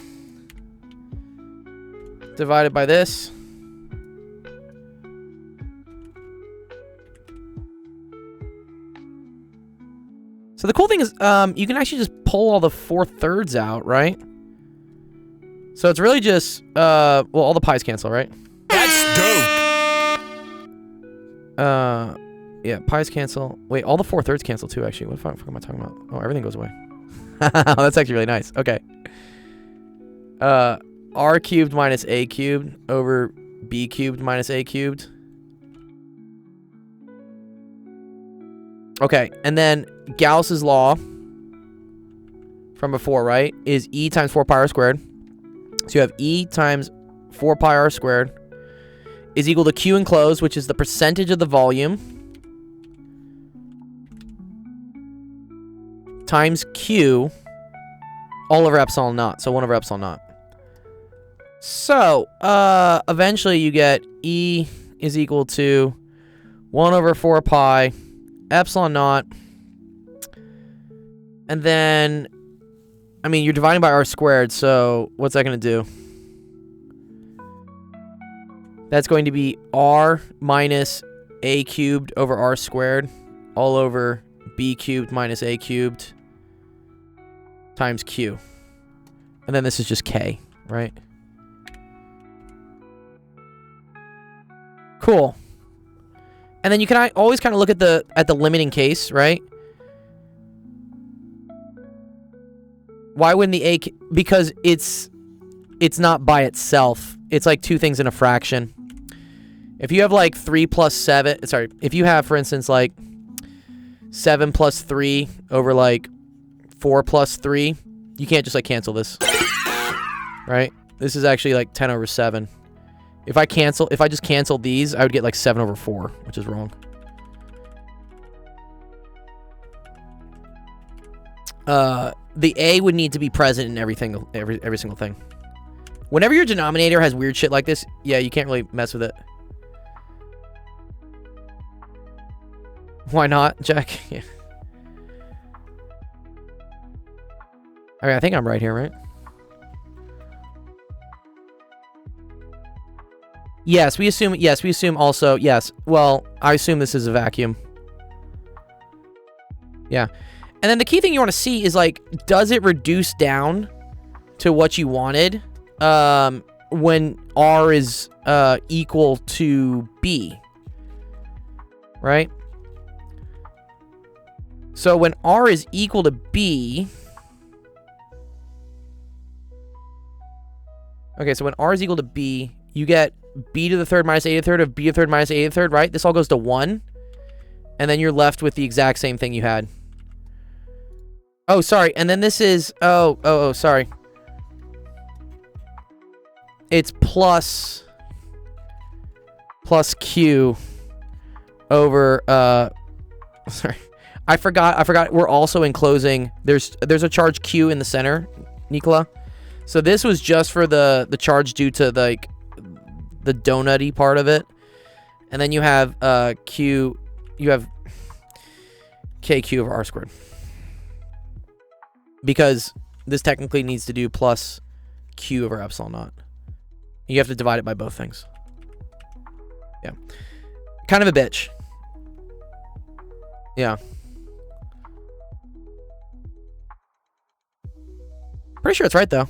divided by this. So the cool thing is, you can actually just pull all the 4/3 out, right? So it's really just, well, all the pi's cancel, right? That's dope. Yeah, pi's cancel. Wait, all the 4/3 cancel too, actually. What the fuck am I talking about? Oh, everything goes away. That's actually really nice. Okay. R cubed minus A cubed over B cubed minus A cubed. Okay, and then Gauss's law from before, right, is E times 4 pi r squared. So you have E times 4 pi r squared is equal to Q enclosed, which is the percentage of the volume, times Q all over epsilon naught. So 1 over epsilon naught. So, eventually you get E is equal to 1 over 4 pi epsilon naught. And then, I mean, you're dividing by r squared, so what's that going to do? That's going to be r minus a cubed over r squared all over b cubed minus a cubed times q. And then this is just k, right? Cool. And then you can always kind of look at the limiting case, right? Why wouldn't the A... Because it's not by itself. It's like two things in a fraction. If you have like 3 plus 7... Sorry. If you have, for instance, like 7 plus 3 over like 4 plus 3, you can't just like cancel this. Right? This is actually like 10 over 7. If I just canceled these, I would get like 7 over 4, which is wrong. The A would need to be present in every single thing. Whenever your denominator has weird shit like this, yeah, you can't really mess with it. Why not, Jack? Yeah. Okay, I think I'm right here, right? Yes, we assume also, yes. Well, I assume this is a vacuum. Yeah. And then the key thing you want to see is, like, does it reduce down to what you wanted when R is equal to B? Right? So when R is equal to B... Okay, so when R is equal to B, you get B to the third minus A to the third of B to the third minus A to the third, right? This all goes to 1. And then you're left with the exact same thing you had. Oh, sorry. And then this is... Oh, sorry. It's plus Q over... Sorry. I forgot. We're also enclosing... There's a charge Q in the center, Nicola. So this was just for the charge due to, like, the donut-y part of it. And then you have Q... You have KQ over R squared. Because this technically needs to do plus Q over epsilon naught. You have to divide it by both things. Yeah. Kind of a bitch. Yeah. Pretty sure it's right, though.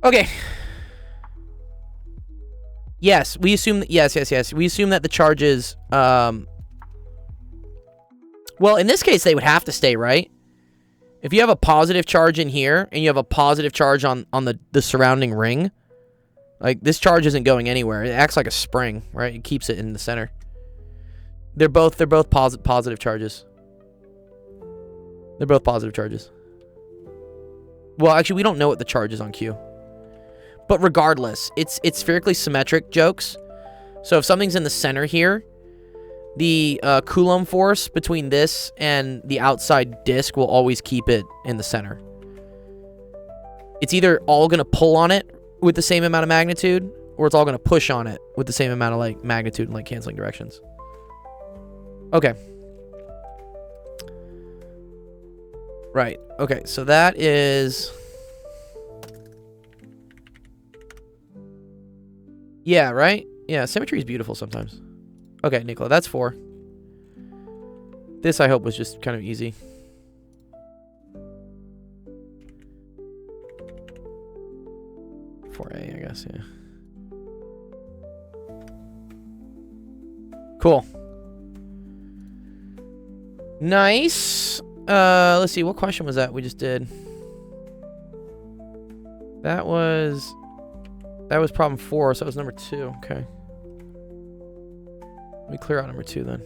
Okay. Yes, we assume... Yes. We assume that the charges... Well, in this case, they would have to stay, right? If you have a positive charge in here, and you have a positive charge on the surrounding ring, like, this charge isn't going anywhere. It acts like a spring, right? It keeps it in the center. They're both positive charges. They're both positive charges. Well, actually, we don't know what the charge is on Q. But regardless, it's spherically symmetric, jokes. So if something's in the center here, the Coulomb force between this and the outside disk will always keep it in the center. It's either all going to pull on it with the same amount of magnitude, or it's all going to push on it with the same amount of, like, magnitude and, like, canceling directions. Okay. Right. Okay, so that is... Yeah, right? Yeah, symmetry is beautiful sometimes. Okay, Nicola, that's 4. This, I hope, was just kind of easy. For A, I guess, yeah. Cool. Nice. Let's see, what question was that we just did? That was problem 4, so that was number 2. Okay. Let me clear out number 2 then.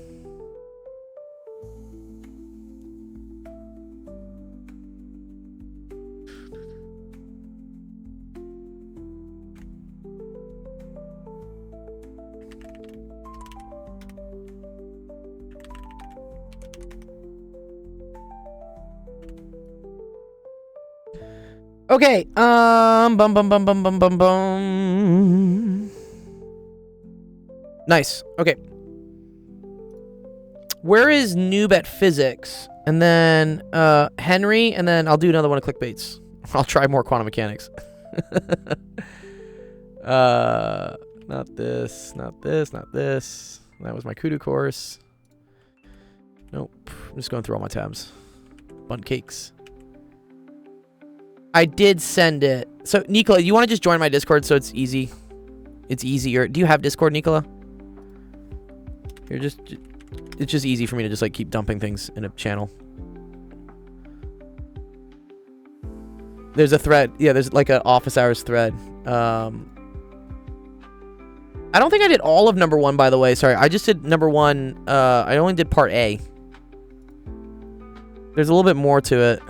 Okay, bum. Nice. Okay. Where is noob at physics? And then Henry, and then I'll do another one of clickbaits. I'll try more quantum mechanics. Not this. That was my kudu course. Nope. I'm just going through all my tabs. Bun cakes. I did send it. So, Nicola, you want to just join my Discord so it's easy? It's easier. Do you have Discord, Nicola? It's just easy for me to just like keep dumping things in a channel. There's a thread. Yeah, there's like an office hours thread. I don't think I did all of number 1, by the way. Sorry, I just did number 1. I only did part A. There's a little bit more to it.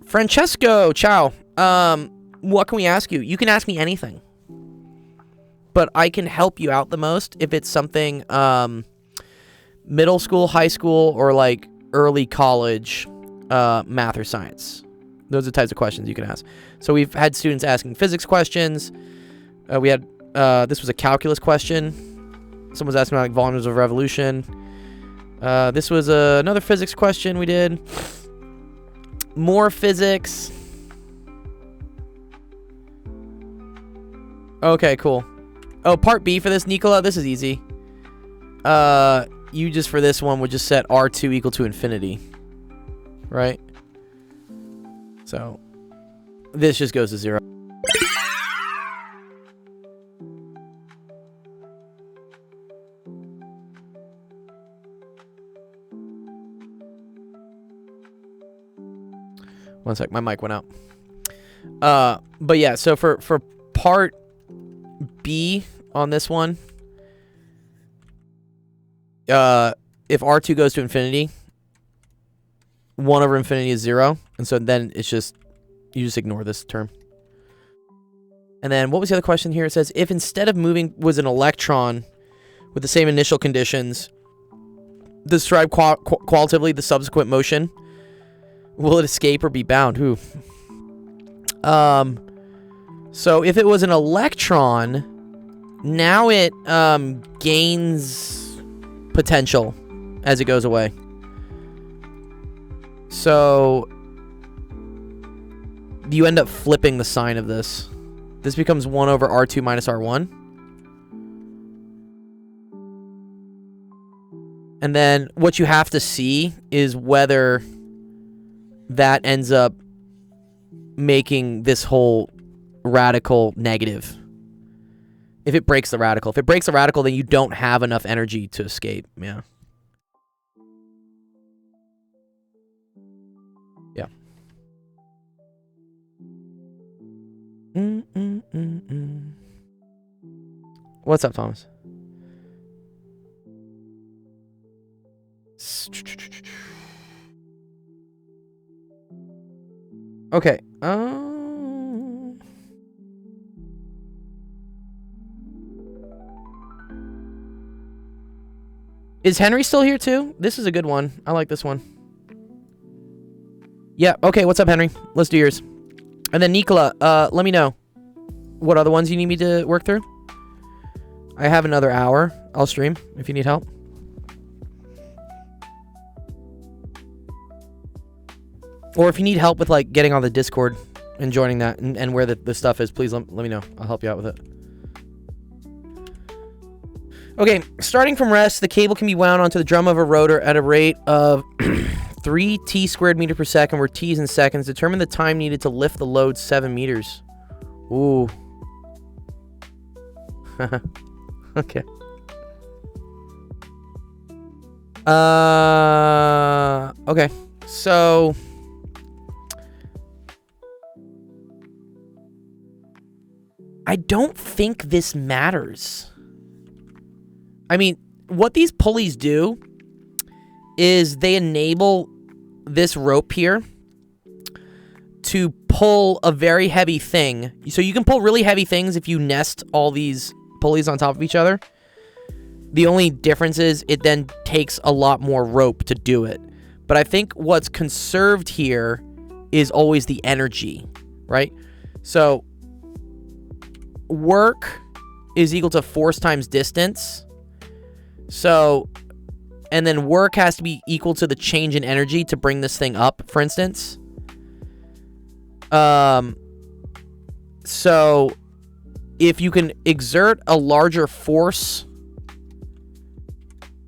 Francesco, ciao. What can we ask you? You can ask me anything. But I can help you out the most if it's something middle school, high school, or like early college math or science. Those are the types of questions you can ask. So we've had students asking physics questions. We had this was a calculus question. Someone's asking about like volumes of revolution. This was another physics question we did. More physics. Okay, cool. Oh, part B for this, Nicola. This is easy. You just for this one would just set R2 equal to infinity. Right? So, this just goes to 0. One sec, my mic went out. But yeah, so for part B on this one, if R2 goes to infinity, 1 over infinity is 0, and so then it's just, you just ignore this term. And then what was the other question here? It says, if instead of moving was an electron with the same initial conditions, describe qualitatively the subsequent motion, will it escape or be bound? Who? So if it was an electron, now it gains potential as it goes away. So you end up flipping the sign of this. This becomes 1 over R2 minus R1. And then what you have to see is whether that ends up making this whole radical negative. If it breaks the radical. If it breaks the radical, then you don't have enough energy to escape. Yeah. Yeah. What's up, Thomas? Okay. Is Henry still here too? This is a good one. I like this one. Yeah, okay, what's up, Henry? Let's do yours. And then Nicola, let me know. What other ones you need me to work through? I have another hour. I'll stream if you need help. Or if you need help with like getting on the Discord and joining that and where the stuff is, please let me know. I'll help you out with it. Okay, starting from rest, the cable can be wound onto the drum of a rotor at a rate of 3 t squared meter per second, where t is in seconds. Determine the time needed to lift the load 7 meters. Ooh. Okay. Okay. So I don't think this matters. I mean, what these pulleys do is they enable this rope here to pull a very heavy thing. So you can pull really heavy things if you nest all these pulleys on top of each other. The only difference is it then takes a lot more rope to do it. But I think what's conserved here is always the energy, right? So work is equal to force times distance. So, and then work has to be equal to the change in energy to bring this thing up, for instance. So if you can exert a larger force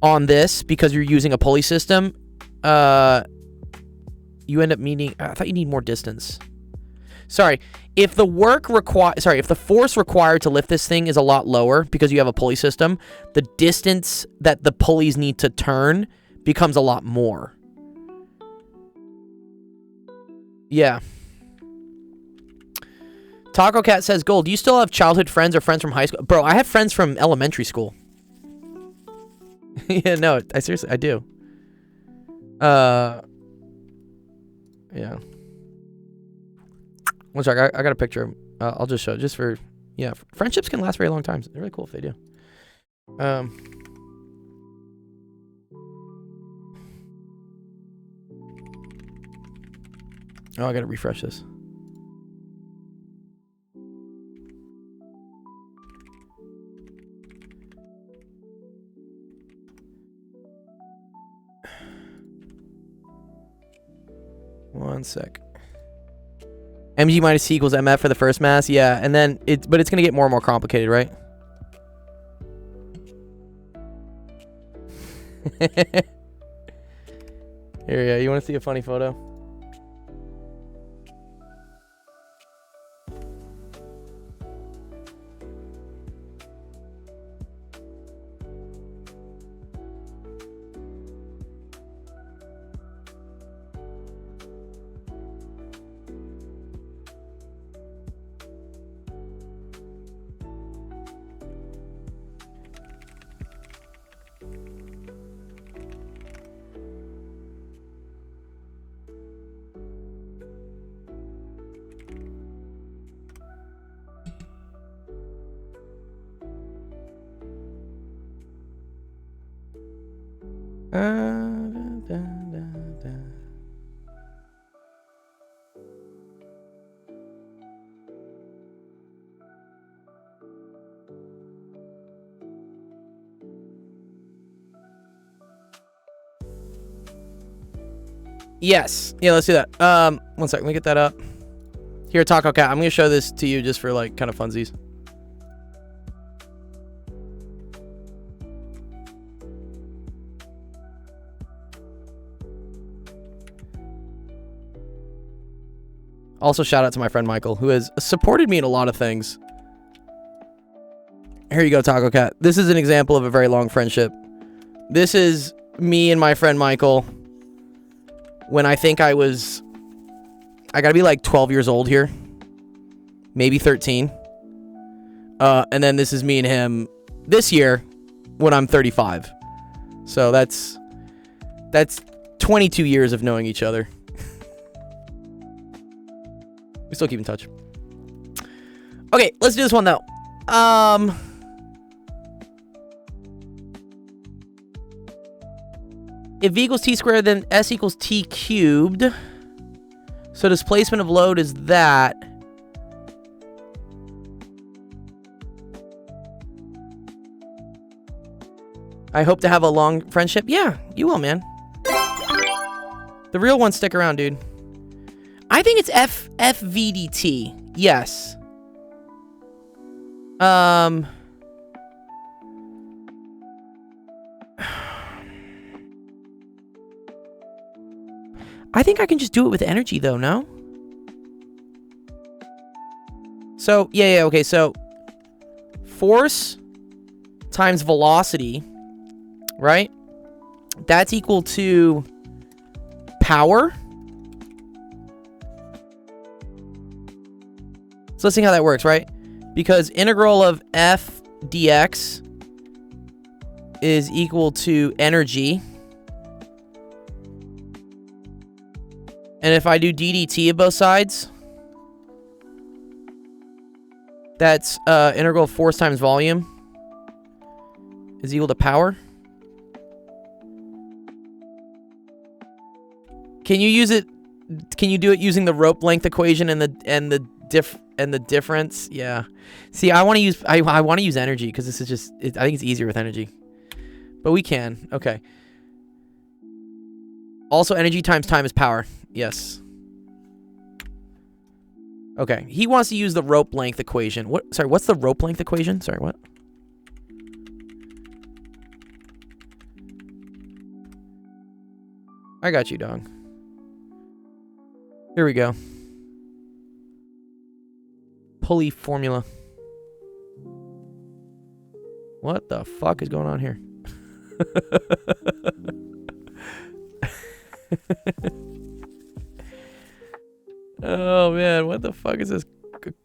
on this because you're using a pulley system, you end up needing, I thought you need more distance. Sorry, if the force required to lift this thing is a lot lower because you have a pulley system, the distance that the pulleys need to turn becomes a lot more. Yeah. Taco Cat says, Gold, do you still have childhood friends or friends from high school? Bro, I have friends from elementary school. Yeah, no, I seriously, I do. Yeah. One sec, I got a picture. I'll just show it just for, yeah. Friendships can last very long times. They're really cool if they do. Oh, I gotta refresh this. One sec. MG minus C equals MF for the first mass, yeah, and then but it's gonna get more and more complicated, right? Here, yeah, you want to see a funny photo? Yes. Yeah, let's do that. One second, let me get that up. Here, Taco Cat, I'm gonna show this to you just for like kind of funsies. Also, shout out to my friend Michael, who has supported me in a lot of things. Here you go, Taco Cat. This is an example of a very long friendship. This is me and my friend Michael when I think I gotta be like 12 years old here. Maybe 13. And then this is me and him this year when I'm 35. So that's 22 years of knowing each other. We still keep in touch. Okay, let's do this one though. If V equals T squared, then S equals T cubed. So displacement of load is that. I hope to have a long friendship. Yeah, you will, man. The real ones stick around, dude. I think it's FVDT. Yes. I think I can just do it with energy, though, no? So, yeah, okay, so force times velocity, right? That's equal to power. So let's see how that works, right? Because integral of f dx is equal to energy. And if I do ddt of both sides, that's integral of force times volume is equal to power. Can you use it? Can you do it using the rope length equation and the difference? Yeah. See, I want to use I want to use energy because this is just I think it's easier with energy. But we can. Okay. Also, energy times time is power. Yes. Okay, he wants to use the rope length equation. What? Sorry, what's the rope length equation? Sorry, what? I got you, dog. Here we go. Pulley formula. What the fuck is going on here? Oh man, what the fuck is this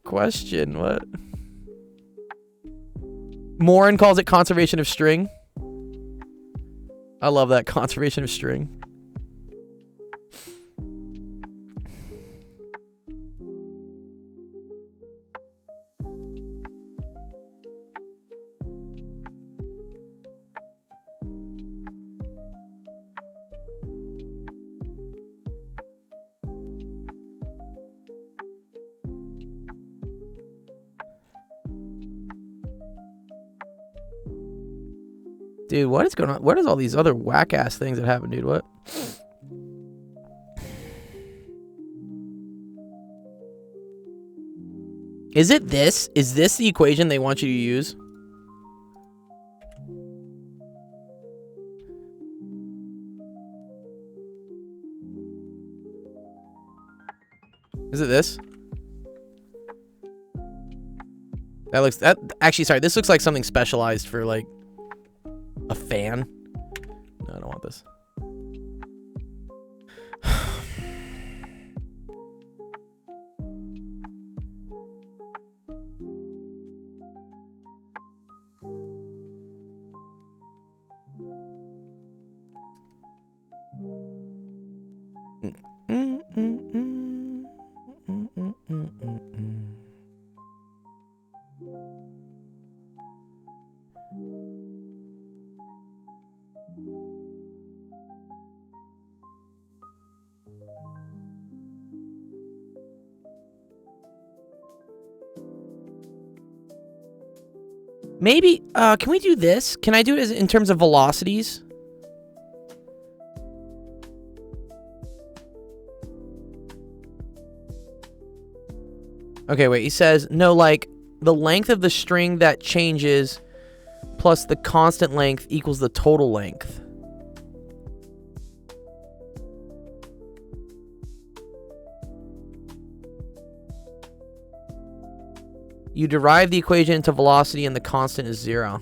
question? What? Morin calls it conservation of string. I love that, conservation of string. Dude, what is going on? What is all these other whack-ass things that happen, dude? What? Is it this? Is this the equation they want you to use? Is it this? That looks... That actually, sorry. This looks like something specialized for, like... a fan? No, I don't want this. Maybe, can we do this? Can I do it as, in terms of velocities? Okay, wait, he says, no, like, the length of the string that changes plus the constant length equals the total length. You derive the equation into velocity and the constant is 0.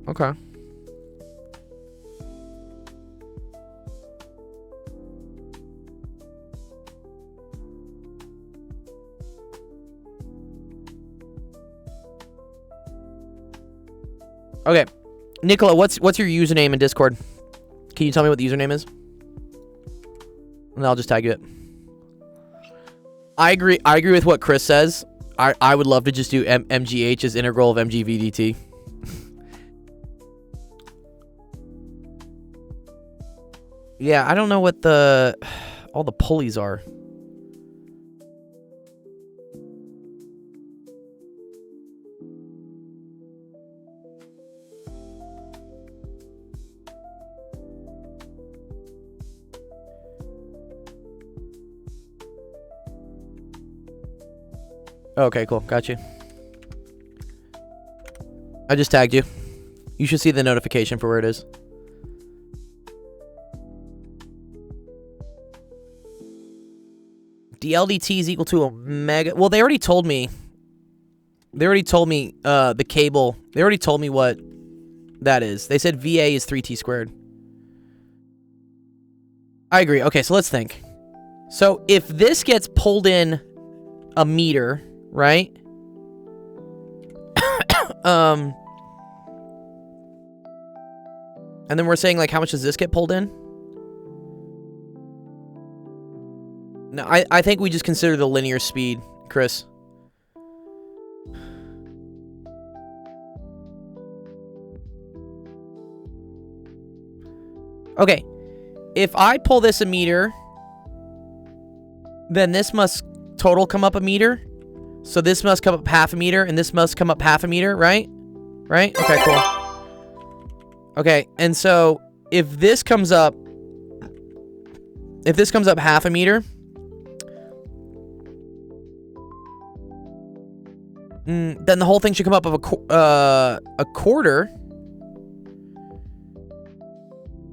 Okay. Okay. Nicola, what's your username in Discord? Can you tell me what the username is? And I'll just tag you it. I agree with what Chris says. I would love to just do MGH as integral of MGVDT. Yeah, I don't know what all the pulleys are. Okay, cool. Got you. I just tagged you. You should see the notification for where it is. DLDT is equal to omega. Well, they already told me. The cable. They already told me what that is. They said VA is 3t squared. I agree. Okay, so let's think. So if this gets pulled in a meter, right? And then we're saying, like, how much does this get pulled in? No, I think we just consider the linear speed, Chris. Okay. If I pull this a meter, then this must total come up a meter. So this must come up half a meter, and this must come up half a meter, right? Right? Okay, cool. Okay, and so if this comes up if this comes up half a meter, then the whole thing should come up of a quarter.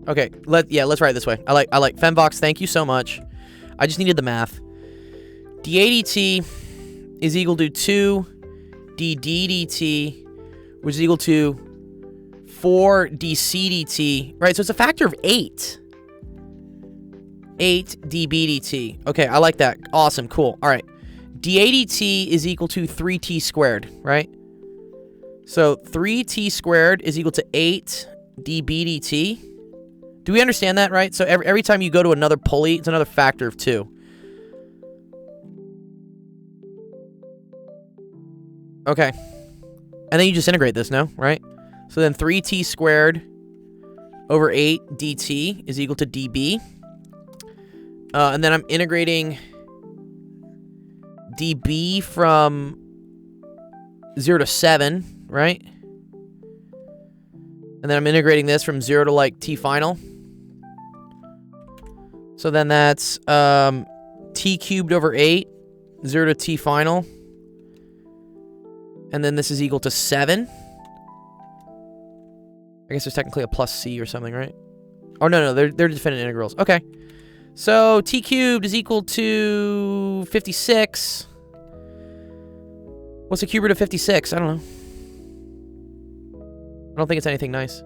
Okay, let's write it this way. I like Femvox, thank you so much. I just needed the math. dAdt is equal to 2 dddt, which is equal to 4 dcdt, right? So it's a factor of 8. 8 dBdt. Okay, I like that. Awesome, cool. All right. dAdt is equal to 3t squared, right? So 3t squared is equal to 8 dBdt. Do we understand that, right? So every time you go to another pulley, it's another factor of 2. Okay. And then you just integrate this, no? Right? So then 3t squared over 8 dt is equal to dB. And then I'm integrating dB from 0 to 7, right? And then I'm integrating this from 0 to, like, t final. So then that's t cubed over 8, 0 to t final. And then this is equal to 7. I guess there's technically a plus c or something, right? Oh, no, they're definite integrals. Okay. So t cubed is equal to 56. What's the cube root of 56? I don't know. I don't think it's anything nice.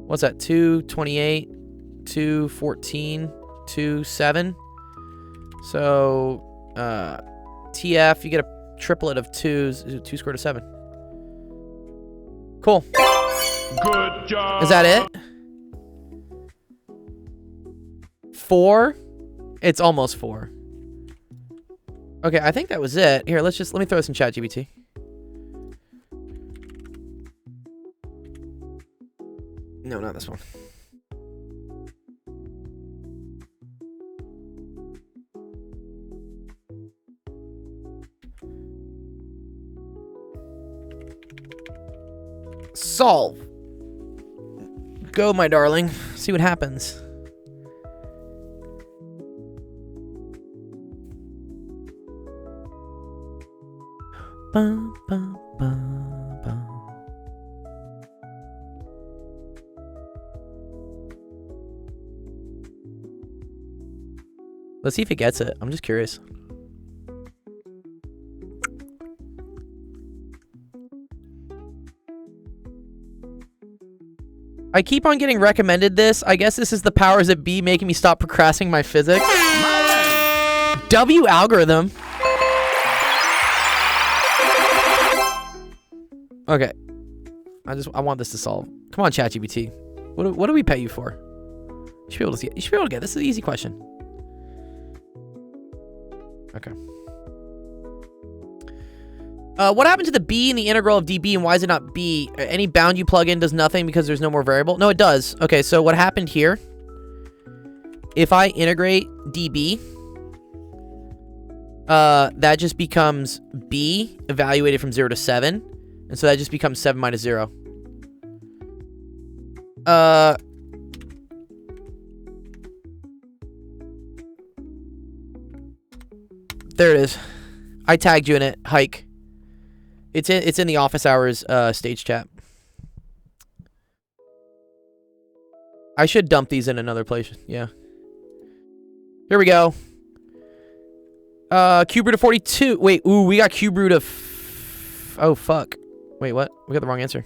What's that? 2, 28, 2, 14, 2, 7. So, TF, you get a triplet of 2's, 2 squared of 7. Cool. Good job. Is that it? 4? It's almost 4. Okay, I think that was it. Here, let me throw this in ChatGPT. No, not this one. Solve. Go, my darling. See what happens. Bum, bum, bum, bum. Let's see if it gets it. I'm just curious. I keep on getting recommended this. I guess this is the powers that be making me stop procrastinating my physics. W algorithm. Okay. I want this to solve. Come on, ChatGPT. What do we pay you for? You should be able to see it. You should be able to get this. This is an easy question. Okay. What happened to the b in the integral of dB, and why is it not b? Any bound you plug in does nothing because there's no more variable? No, it does. Okay, so what happened here, if I integrate dB, that just becomes b evaluated from 0 to 7. And so that just becomes 7 minus 0. There it is. I tagged you in it. Hike. It's in the office hours stage chat. I should dump these in another place. Yeah. Here we go. Cube root of 42. Wait, ooh, we got cube root of... Oh, fuck. Wait, what? We got the wrong answer.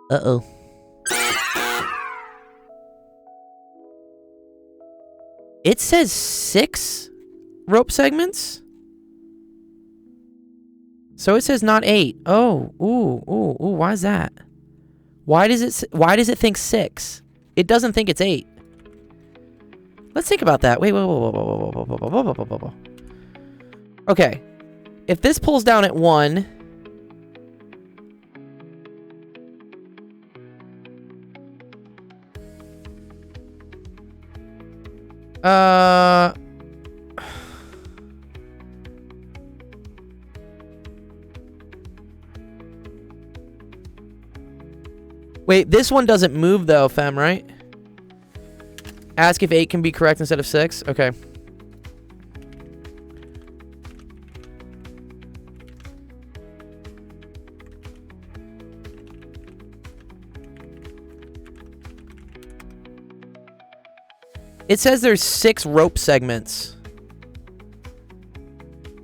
Uh-oh. It says 6 rope segments? So it says not 8. Oh, ooh, why is that? Why does it think 6? It doesn't think it's 8. Let's think about that. Wait, whoa. Okay. If this pulls down at 1... Wait, this one doesn't move though, fam, right? Ask if 8 can be correct instead of 6. Okay. It says there's 6 rope segments.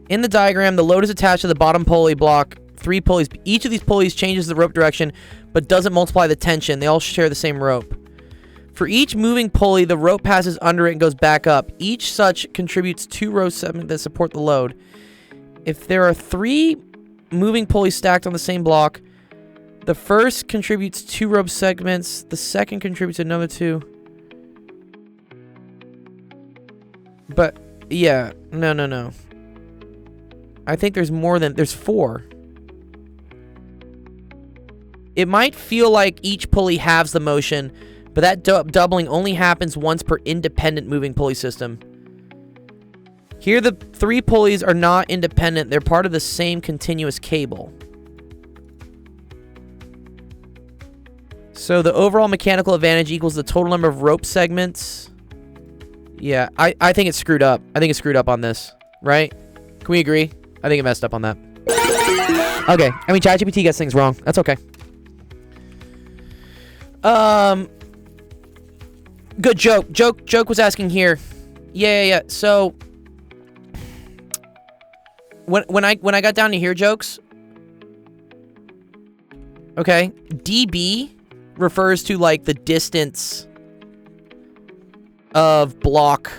In the diagram, the load is attached to the bottom pulley block. 3 pulleys. Each of these pulleys changes the rope direction, but doesn't multiply the tension. They all share the same rope. For each moving pulley, the rope passes under it and goes back up. Each such contributes 2 rope segments that support the load. If there are 3 moving pulleys stacked on the same block, the first contributes 2 rope segments. The second contributes another 2. But, yeah. No. I think there's more than... There's 4. It might feel like each pulley halves the motion, but that doubling only happens once per independent moving pulley system. Here, the 3 pulleys are not independent. They're part of the same continuous cable. So the overall mechanical advantage equals the total number of rope segments. Yeah, I think it's screwed up. I think it's screwed up on this, right? Can we agree? I think it messed up on that. Okay, I mean, ChatGPT gets things wrong. That's okay. Good joke. Joke was asking here. Yeah. So when I got down to here, jokes. Okay, dB refers to like the distance of block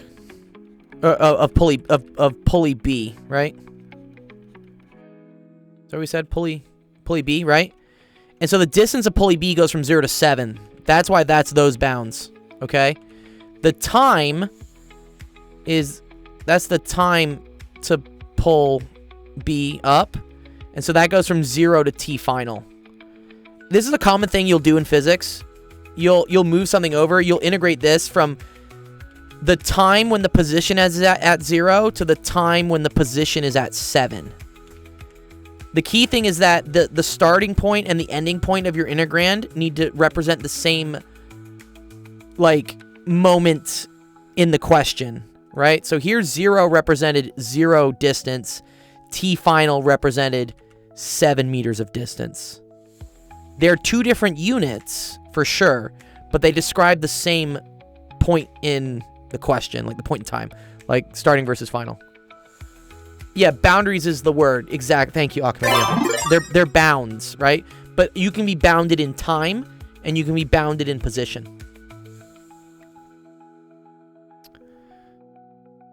of pulley B, right? So we said pulley B, right? And so the distance of pulley B goes from 0 to 7. That's why that's those bounds, okay? The time that's the time to pull B up. And so that goes from 0 to T final. This is a common thing you'll do in physics. You'll move something over. You'll integrate this from the time when the position is at 0 to the time when the position is at 7. The key thing is that the starting point and the ending point of your integrand need to represent the same, like, moment in the question, right? So here 0 represented 0 distance. T final represented 7 meters of distance. They're 2 different units, for sure, but they describe the same point in the question, like the point in time, like starting versus final. Yeah, boundaries is the word. Exact. Thank you, Aquaman. They're bounds, right? But you can be bounded in time, and you can be bounded in position.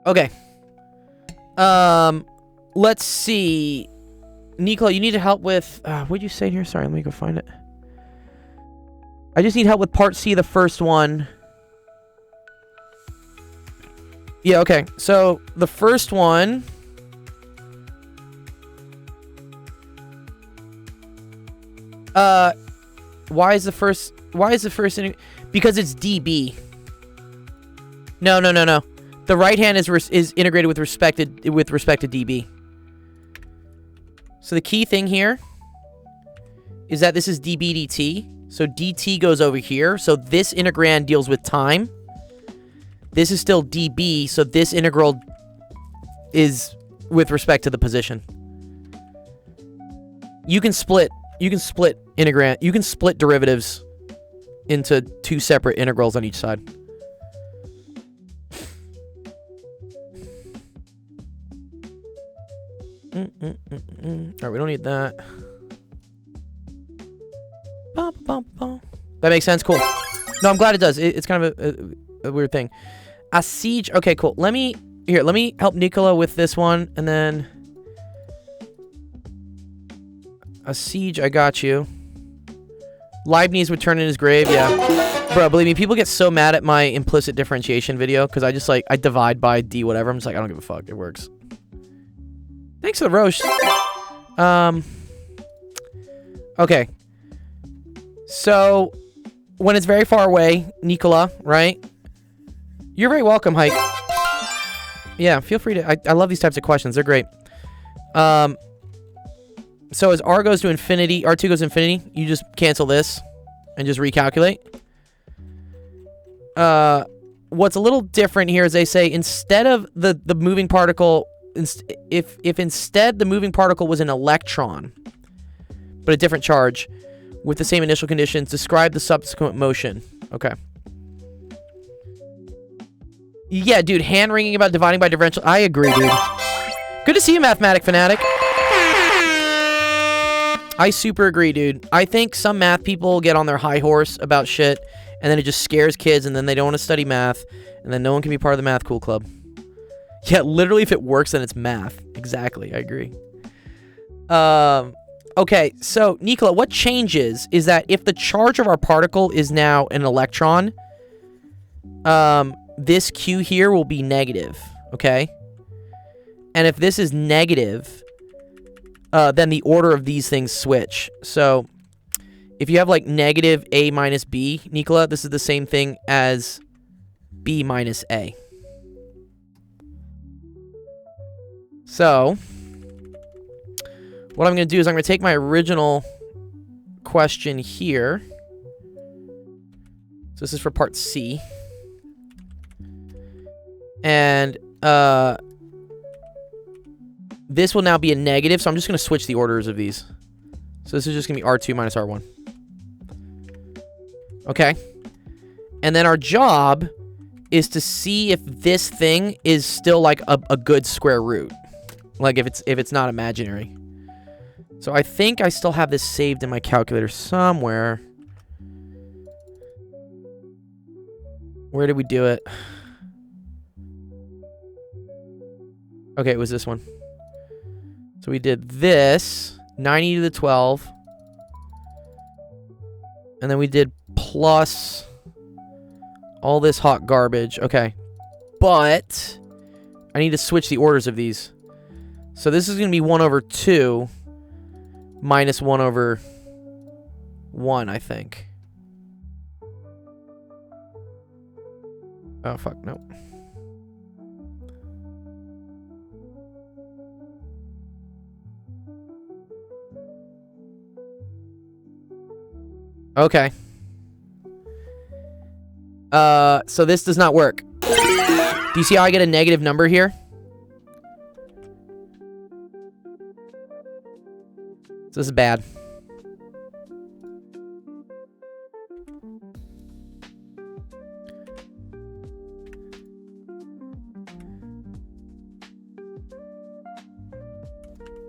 Okay. Let's see. Nicola, you need to help with... what did you say here? Sorry, let me go find it. I just need help with part C, the first one. Yeah, okay. So, the first one... why is the first because it's dB. No. The right hand is integrated with respect to dB. So the key thing here is that this is dB dt. So dt goes over here. So this integrand deals with time. This is still dB, so this integral is with respect to the position. You can split integrand. You can split derivatives into 2 separate integrals on each side. All right, we don't need that. That makes sense. Cool. No, I'm glad it does. It's kind of a weird thing. A siege. Okay, cool. Let me help Nicola with this one, and then a siege. I got you. Leibniz would turn in his grave. Yeah, bro. Believe me, people get so mad at my implicit differentiation video because I just I divide by d whatever. I'm just like, I don't give a fuck. It works. Thanks for the roast. Okay. So when it's very far away, Nicola, right? You're very welcome, Hike. Yeah, feel free to... I love these types of questions. They're great. So as R goes to infinity, R2 goes to infinity, you just cancel this and just recalculate. what's a little different here is they say instead of the moving particle, if instead the moving particle was an electron, but a different charge with the same initial conditions, describe the subsequent motion. Okay. Yeah, dude, hand-wringing about dividing by differential. I agree, dude. Good to see you, Mathematic Fanatic. I super agree, dude. I think some math people get on their high horse about shit, and then it just scares kids, and then they don't want to study math, and then no one can be part of the Math Cool Club. Yeah, literally, if it works, then it's math. Exactly, I agree. Okay, so, Nicola, what changes is that if the charge of our particle is now an electron, this Q here will be negative, okay? And if this is negative, then the order of these things switch. So, if you have, like, negative A minus B, Nicola, this is the same thing as B minus A. So, what I'm going to do is I'm going to take my original question here. So, this is for part C. And, this will now be a negative, so I'm just going to switch the orders of these. So this is just going to be R2 minus R1. Okay. And then our job is to see if this thing is still like a good square root. Like if it's not imaginary. So I think I still have this saved in my calculator somewhere. Where did we do it? Okay, it was this one. So we did this, 90 to the 12. And then we did plus all this hot garbage. Okay. But I need to switch the orders of these. So this is going to be 1 over 2 minus 1 over 1, I think. Oh, fuck, nope. Okay. So this does not work. Do you see how I get a negative number here? So this is bad.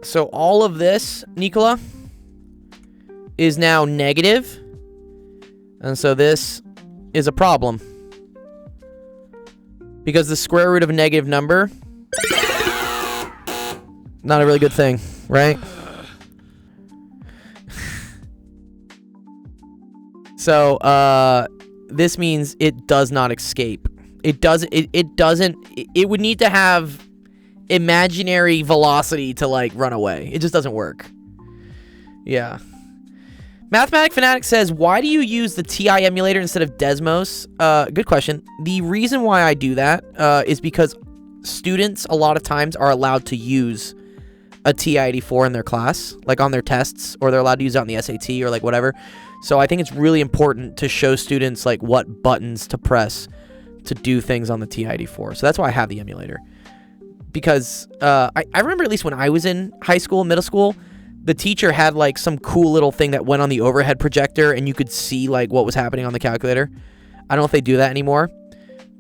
So all of this, Nicola, is now negative. And so this is a problem. Because the square root of a negative number, not a really good thing, right? So, this means it does not escape. It would need to have imaginary velocity to, like, run away. It just doesn't work. Yeah. Mathematic Fanatic says, why do you use the TI emulator instead of Desmos? Good question. The reason why I do that is because students a lot of times are allowed to use a TI-84 in their class, like on their tests, or they're allowed to use it on the SAT or like whatever. So I think it's really important to show students like what buttons to press to do things on the TI-84. So that's why I have the emulator. Because I remember at least when I was in high school, middle school, the teacher had like some cool little thing that went on the overhead projector and you could see like what was happening on the calculator. I don't know if they do that anymore.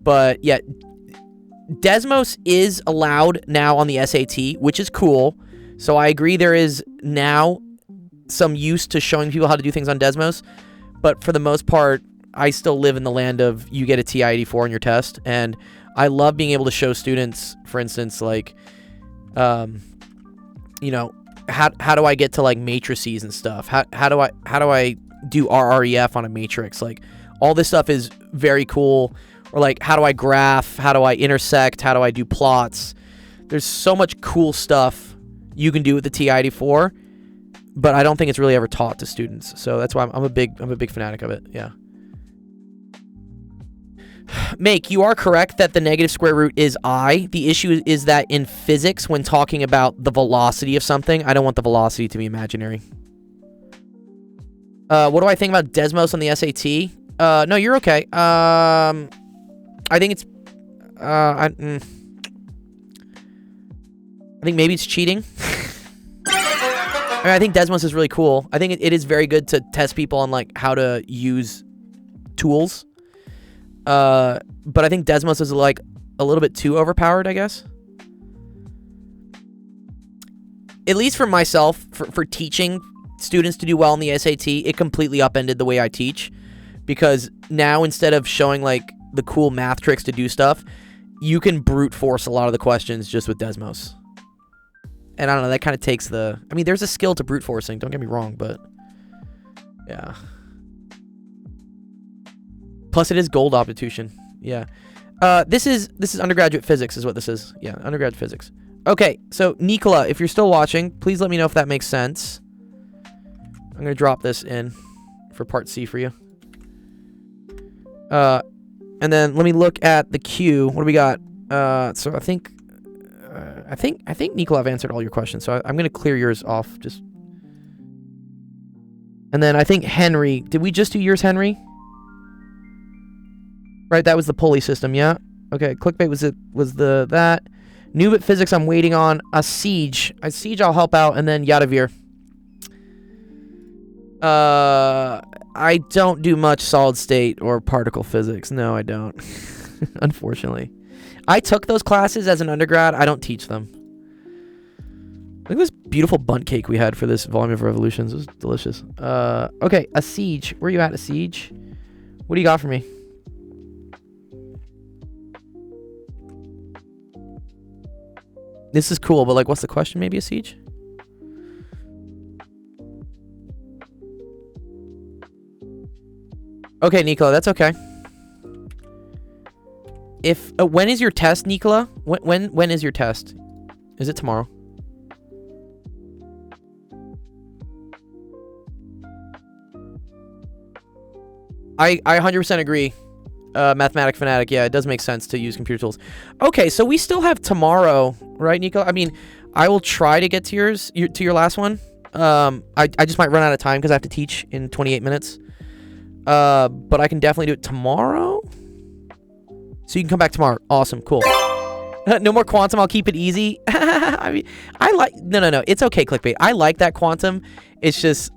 But yeah, Desmos is allowed now on the SAT, which is cool. So I agree there is now some use to showing people how to do things on Desmos. But for the most part, I still live in the land of you get a TI-84 on your test. And I love being able to show students, for instance, like, you know, how do I get to like matrices and stuff? How do I do RREF on a matrix? Like all this stuff is very cool. Or like how do I graph? How do I intersect? How do I do plots? There's so much cool stuff you can do with the TI-84, but I don't think it's really ever taught to students. So that's why I'm a big fanatic of it. Yeah. Make, you are correct that the negative square root is I. The issue is that in physics, when talking about the velocity of something, I don't want the velocity to be imaginary. What do I think about Desmos on the SAT? No, you're okay. I I think it's I think maybe it's cheating. I mean, I think Desmos is really cool. I think it is very good to test people on like how to use tools. But I think Desmos is like a little bit too overpowered, I guess. At least for myself, for teaching students to do well in the SAT, it completely upended the way I teach. Because now instead of showing like the cool math tricks to do stuff, you can brute force a lot of the questions just with Desmos. And I don't know, that kind of takes the... I mean, there's a skill to brute forcing, don't get me wrong, but... Yeah. Plus, it is gold optitution. Yeah. This is undergraduate physics is what this is. Yeah, undergraduate physics. Okay, so, Nicola, if you're still watching, please let me know if that makes sense. I'm going to drop this in for part C for you. And then let me look at the queue. What do we got? So, I think Nicola, I've answered all your questions, so I'm going to clear yours off. Just, and then I think Henry. Did we just do yours, Henry? Right, that was the pulley system, yeah. Okay, clickbait was that. Nubit physics I'm waiting on. A siege I'll help out, and then Yadavir. I don't do much solid state or particle physics. No, I don't. Unfortunately. I took those classes as an undergrad. I don't teach them. Look at this beautiful bundt cake we had for this volume of revolutions. It was delicious. Okay, a siege. Where are you at, a siege? What do you got for me? This is cool, but like, what's the question? Maybe a siege? Okay, Nicola, that's okay. If when is your test, Nicola? When is your test? Is it tomorrow? I 100% agree. Mathematic fanatic, yeah, it does make sense to use computer tools. Okay, so we still have tomorrow, right, Nicola? I mean, I will try to get to your last one. I just might run out of time because I have to teach in 28 minutes. But I can definitely do it tomorrow. So you can come back tomorrow. Awesome, cool. No more quantum. I'll keep it easy. I mean, I like... No. It's okay, clickbait. I like that quantum. It's just,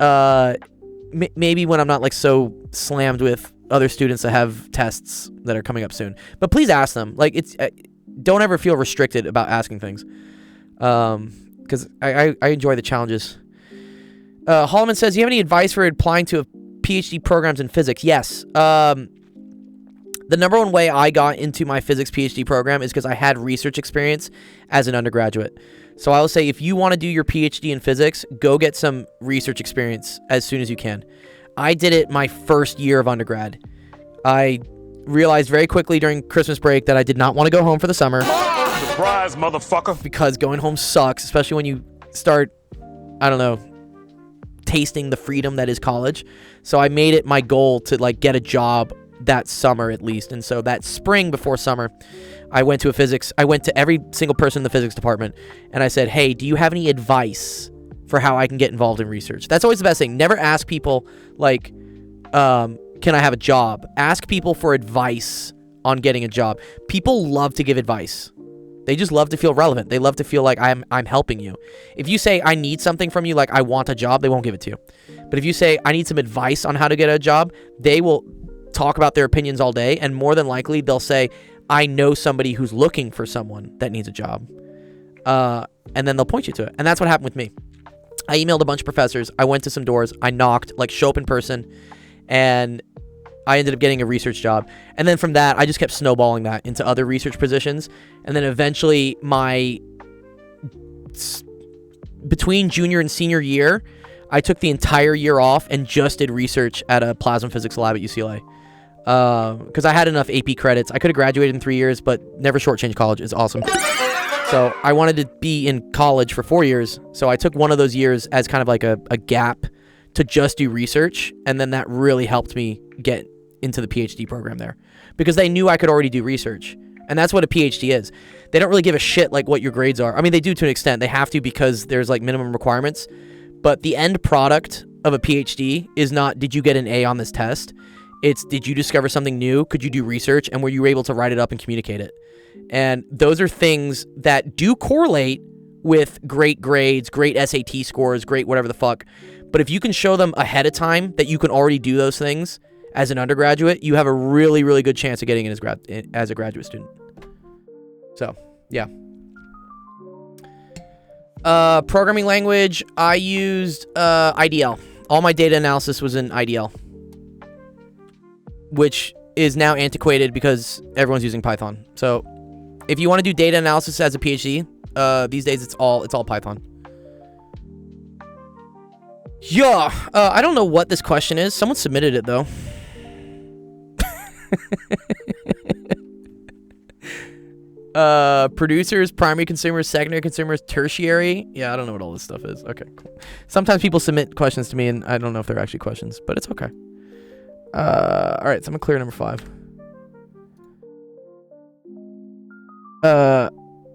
maybe when I'm not, like, so slammed with other students that have tests that are coming up soon. But please ask them. Like, it's... don't ever feel restricted about asking things. Because I enjoy the challenges. Holloman says, do you have any advice for applying to a PhD programs in physics? Yes. The number one way I got into my physics PhD program is because I had research experience as an undergraduate. So I will say, if you want to do your PhD in physics, go get some research experience as soon as you can. I did it my first year of undergrad. I realized very quickly during Christmas break that I did not want to go home for the summer. Surprise, motherfucker. Because going home sucks, especially when you start, I don't know, tasting the freedom that is college. So I made it my goal to like get a job that summer at least. And so that spring before summer, I went to every single person in the physics department and I said, hey, do you have any advice for how I can get involved in research? That's always the best thing. Never ask people like, can I have a job? Ask people for advice on getting a job. People love to give advice. They just love to feel relevant. They love to feel like I'm helping you. If you say, I need something from you, like I want a job, they won't give it to you. But if you say, I need some advice on how to get a job, they will talk about their opinions all day, and more than likely, they'll say, I know somebody who's looking for someone that needs a job. And then they'll point you to it. And that's what happened with me. I emailed a bunch of professors. I went to some doors. I knocked, like show up in person, and I ended up getting a research job. And then from that, I just kept snowballing that into other research positions. And then eventually between junior and senior year, I took the entire year off and just did research at a plasma physics lab at UCLA. Because I had enough AP credits. I could have graduated in 3 years, but never shortchanged college. It's awesome. So I wanted to be in college for 4 years. So I took one of those years as kind of like a gap to just do research. And then that really helped me get into the PhD program there. Because they knew I could already do research. And that's what a PhD is. They don't really give a shit like what your grades are. I mean, they do to an extent. They have to because there's like minimum requirements. But the end product of a PhD is not, did you get an A on this test? It's, did you discover something new? Could you do research? And were you able to write it up and communicate it? And those are things that do correlate with great grades, great SAT scores, great whatever the fuck. But if you can show them ahead of time that you can already do those things as an undergraduate, you have a really, really good chance of getting in as a graduate student. So, yeah. Programming language, I used IDL. All my data analysis was in IDL, which is now antiquated because everyone's using Python. So if you want to do data analysis as a PhD, these days it's all Python. Yeah, I don't know what this question is. Someone submitted it though. Producers, primary consumers, secondary consumers, tertiary. Yeah, I don't know what all this stuff is. Okay, cool. Sometimes people submit questions to me and I don't know if they're actually questions, but it's okay. All right, so I'm gonna clear number 5.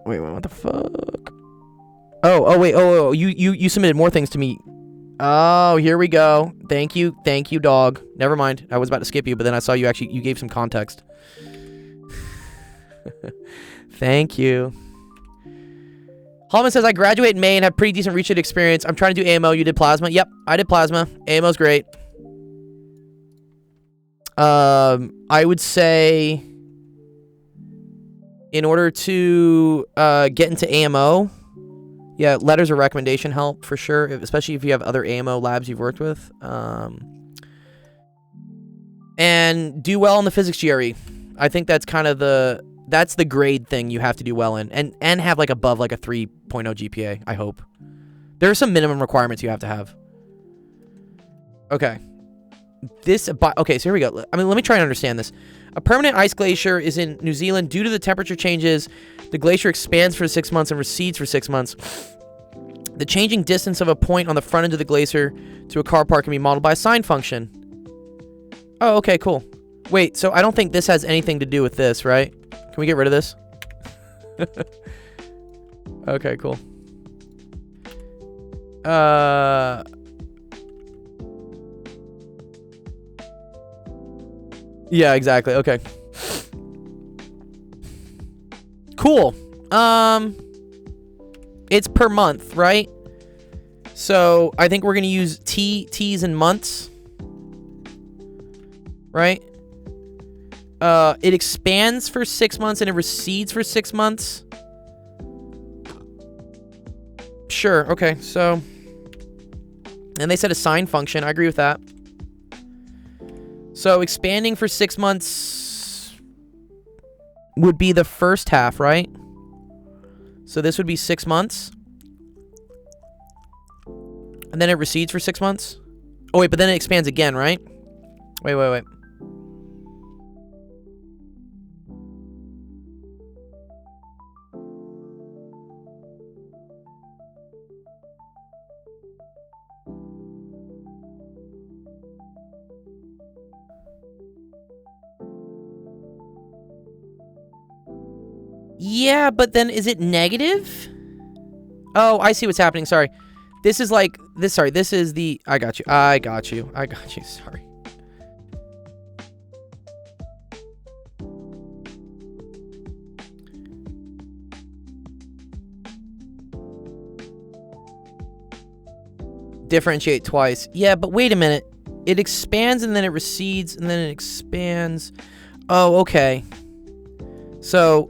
Wait, what the fuck? Wait, you submitted more things to me. Oh, here we go. Thank you, dog. Never mind. I was about to skip you, but then I saw you gave some context. Thank you. Hallman says, I graduate in May and have pretty decent research experience. I'm trying to do AMO. You did plasma? Yep, I did plasma. AMO's great. I would say in order to get into AMO, yeah, letters of recommendation help for sure, especially if you have other AMO labs you've worked with. And do well in the physics GRE. I think that's kind of that's the grade thing you have to do well in, and have like above like a 3.0 GPA, I hope. There are some minimum requirements you have to have. Okay. Okay, so here we go. I mean, let me try and understand this. A permanent ice glacier is in New Zealand. Due to the temperature changes, the glacier expands for 6 months and recedes for 6 months. The changing distance of a point on the front end of the glacier to a car park can be modeled by a sine function. Oh, okay, cool. Wait, so I don't think this has anything to do with this, right? Can we get rid of this? Okay, cool. Yeah, exactly. Okay. Cool. It's per month, right? So I think we're gonna use T's and months. Right? It expands for 6 months and it recedes for 6 months. Sure, okay, so. And they said a sine function. I agree with that. So expanding for 6 months would be the first half, right? So this would be 6 months. And then it recedes for 6 months. Oh, wait, but then it expands again, right? Wait. Yeah, but then is it negative? Oh, I see what's happening. Sorry. This is like this. Sorry, this is the. I got you. Sorry. Differentiate twice. Yeah, but wait a minute. It expands and then it recedes and then it expands. Oh, okay. So,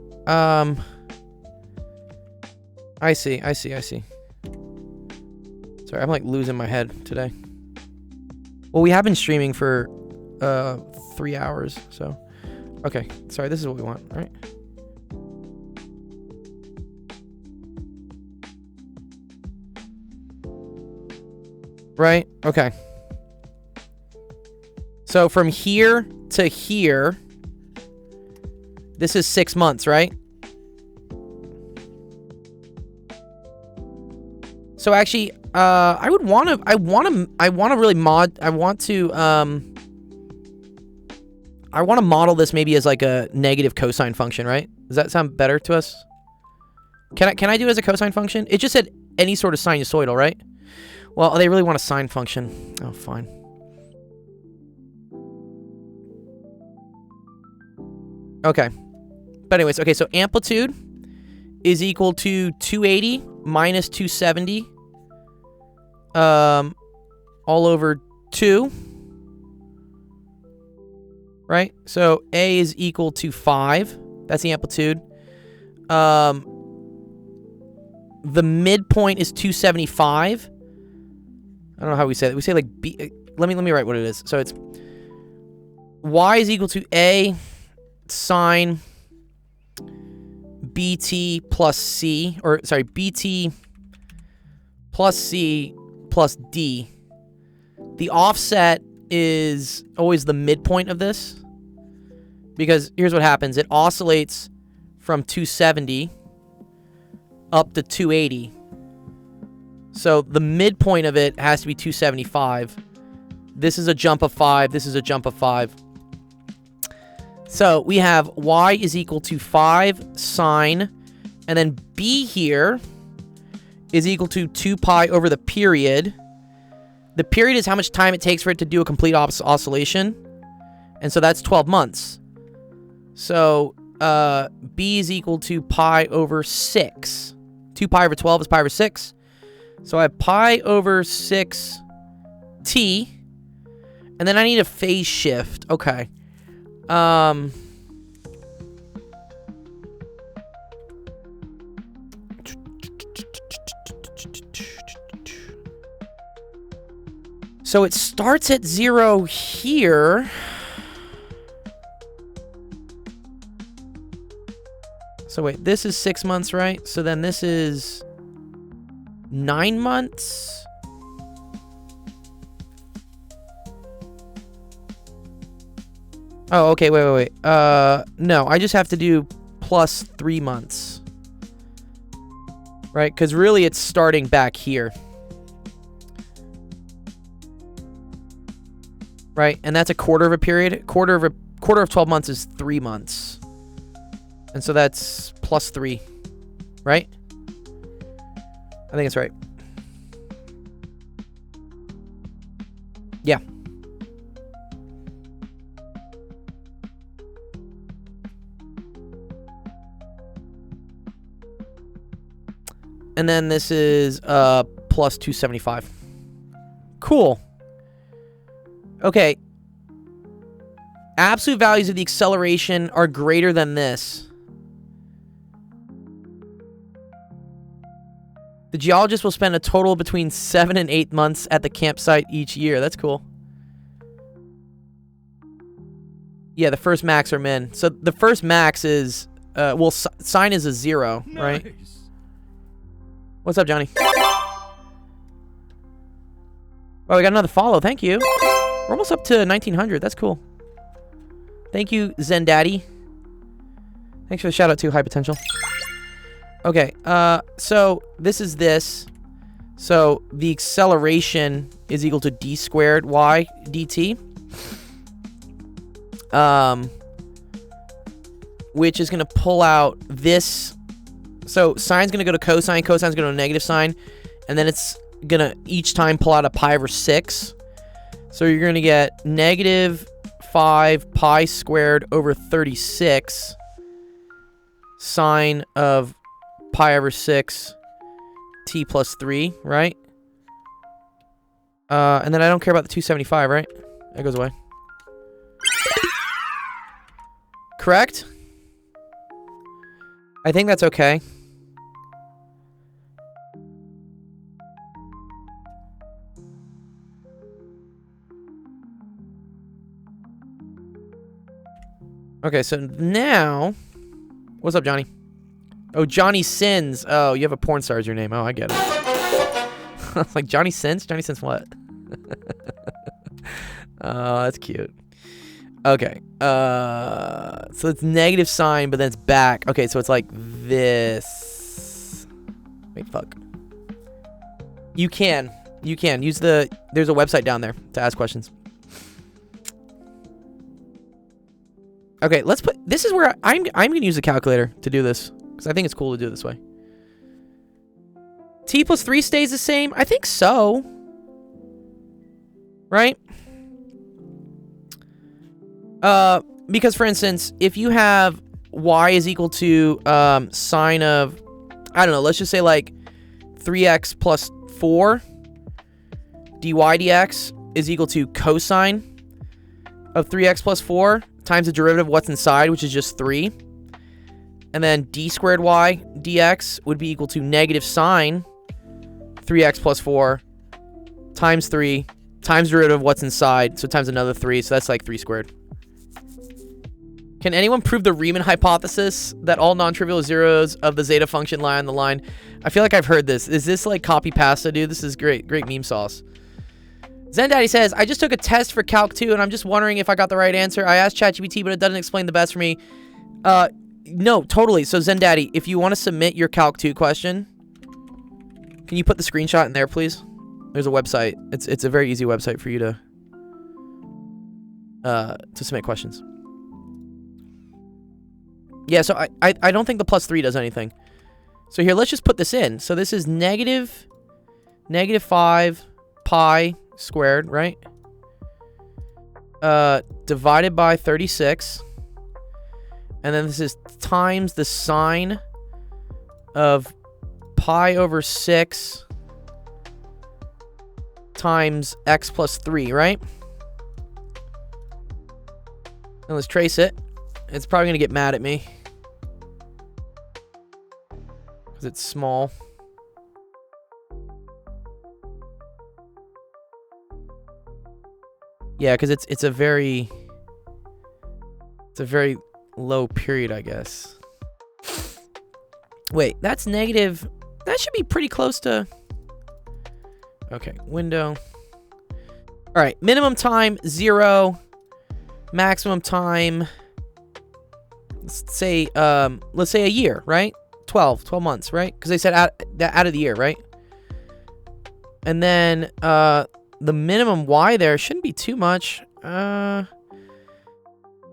I see. Sorry, I'm like losing my head today. Well, we have been streaming for 3 hours, so. Okay, sorry, this is what we want, right? Right? Okay. So from here to here, this is 6 months, right? So actually, I want to model this maybe as like a negative cosine function, right? Does that sound better to us? Can I do it as a cosine function? It just said any sort of sinusoidal, right? Well, they really want a sine function. Oh, fine. Okay. But anyways, okay, so amplitude is equal to 280 minus 270 all over 2. Right? So A is equal to 5. That's the amplitude. The midpoint is 275. I don't know how we say that. We say like B. Let me write what it is. So it's Y is equal to A sine BT plus C, or sorry, BT plus C plus D. The offset is always the midpoint of this, because here's what happens. It oscillates from 270 up to 280. So the midpoint of it has to be 275. This is a jump of 5. This is a jump of 5. So we have Y is equal to 5 sine, and then B here is equal to 2 pi over the period. The period is how much time it takes for it to do a complete oscillation. And so that's 12 months. So B is equal to pi over 6. 2 pi over 12 is pi over 6. So I have pi over 6 t. And then I need a phase shift. Okay. So it starts at 0 here. So wait, this is 6 months, right? So then this is 9 months. Oh, okay, wait. No, I just have to do plus 3 months. Right? Because really it's starting back here. Right? And that's a quarter of a period. Quarter of 12 months is 3 months. And so that's plus 3. Right? I think it's right. Yeah. And then this is plus 275. Cool. Okay. Absolute values of the acceleration are greater than this. The geologist will spend a total between 7 and 8 months at the campsite each year. That's cool. Yeah, the first max are min. So the first max is, well, sine is a 0, right? What's up, Johnny? Oh, we got another follow. Thank you. We're almost up to 1900. That's cool. Thank you, Zen Daddy. Thanks for the shout out too, High Potential. Okay, so this is this. So the acceleration is equal to d squared y dt. Which is going to pull out this. So sine's going to go to cosine, cosine's going to negative sign, and then it's going to each time pull out a pi over 6. So you're going to get negative 5 pi squared over 36 sine of pi over 6 t plus 3, right? And then I don't care about the 275, right? That goes away. Correct? I think that's okay. Okay, so now... What's up, Johnny? Oh, Johnny Sins. Oh, you have a porn star as your name. Oh, I get it. I was like, Johnny Sins? Johnny Sins what? Oh, that's cute. Okay. So it's negative sign, but then it's back. Okay, so it's like this. Wait, fuck. You can use the... There's a website down there to ask questions. Okay, let's put... This is where I'm going to use a calculator to do this. Because I think it's cool to do it this way. T plus 3 stays the same? I think so. Right? because for instance, if you have y is equal to sine of, I don't know, let's just say like 3x plus 4 dy dx is equal to cosine of 3x plus 4 times the derivative of what's inside, which is just 3. And then d squared y dx would be equal to negative sine 3x plus 4 times 3 times derivative of what's inside, so times another 3, so that's like 3 squared. Can anyone prove the Riemann hypothesis that all non-trivial zeros of the zeta function lie on the line? I feel like I've heard this. Is this like copy pasta, dude? This is great meme sauce. Zen Daddy says, I just took a test for Calc 2 and I'm just wondering if I got the right answer. I asked ChatGPT, but it doesn't explain the best for me. No, totally. So Zen Daddy, if you want to submit your Calc 2 question, can you put the screenshot in there, please? There's a website. It's a very easy website for you to submit questions. Yeah, so I don't think the plus 3 does anything. So here, let's just put this in. So this is negative 5 pi squared, right? Divided by 36. And then this is times the sine of pi over 6 times x plus 3, right? And let's trace it. It's probably going to get mad at me because it's small. Yeah, because it's a very low period, I guess. Wait, that's negative. That should be pretty close to... Okay, window. All right, minimum time 0, maximum time, let's say a year, right? 12 months, right? Because they said out of the year, right? And then the minimum y there shouldn't be too much. It's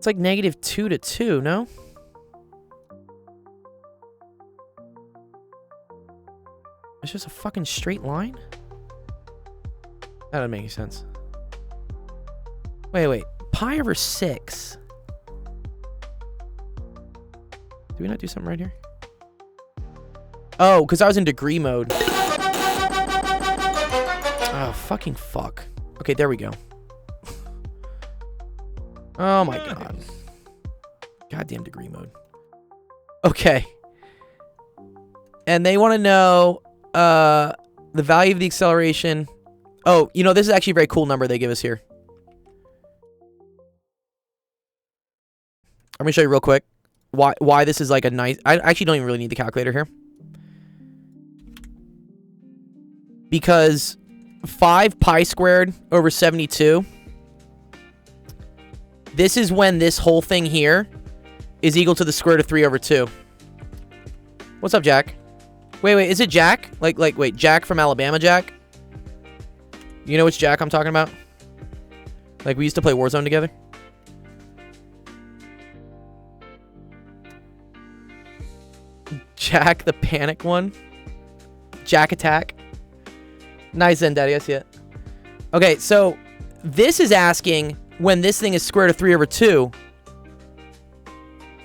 like negative 2 to 2, no? It's just a fucking straight line? That doesn't make any sense. Wait. Pi over 6. Did we not do something right here? Oh, because I was in degree mode. Oh, fucking fuck. Okay, there we go. Oh my god. Goddamn degree mode. Okay. And they want to know the value of the acceleration. Oh, you know, this is actually a very cool number they give us here. I'm going to show you real quick why this is like a nice... I actually don't even really need the calculator here. Because 5 pi squared over 72... This is when this whole thing here is equal to the square root of 3 over 2. What's up, Jack? Wait, is it Jack? Wait, Jack from Alabama, Jack? You know which Jack I'm talking about? Like, we used to play Warzone together? Jack, the panic one? Jack attack? Nice, Zen Daddy, I see it. Okay, so this is asking when this thing is square root of 3 over 2.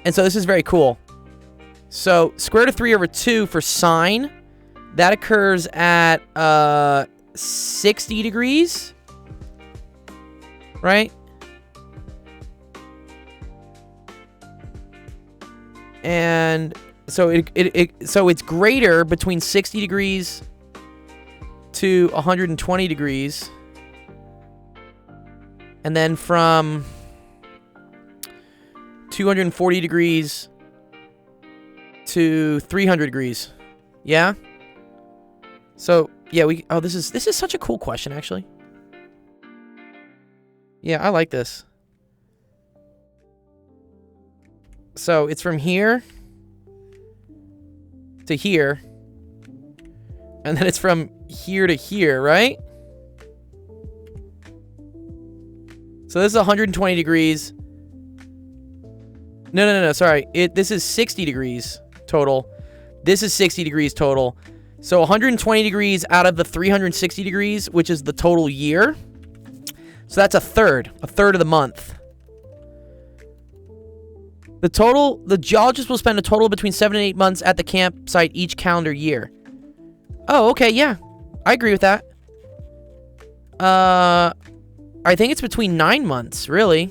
And so this is very cool. So square root of 3 over 2 for sine, that occurs at 60 degrees, right? And so it's greater between 60 degrees to 120 degrees. And then from 240 degrees to 300 degrees. Yeah? So, yeah, this is such a cool question, actually. Yeah, I like this. So, it's from here to here. And then it's from here to here, right? So this is 120 degrees. No, sorry. This is 60 degrees total. This is 60 degrees total. So 120 degrees out of the 360 degrees, which is the total year. So that's a third of the month. The geologist will spend a total between 7 and 8 months at the campsite each calendar year. Oh, okay, yeah. I agree with that. I think it's between 9 months, really.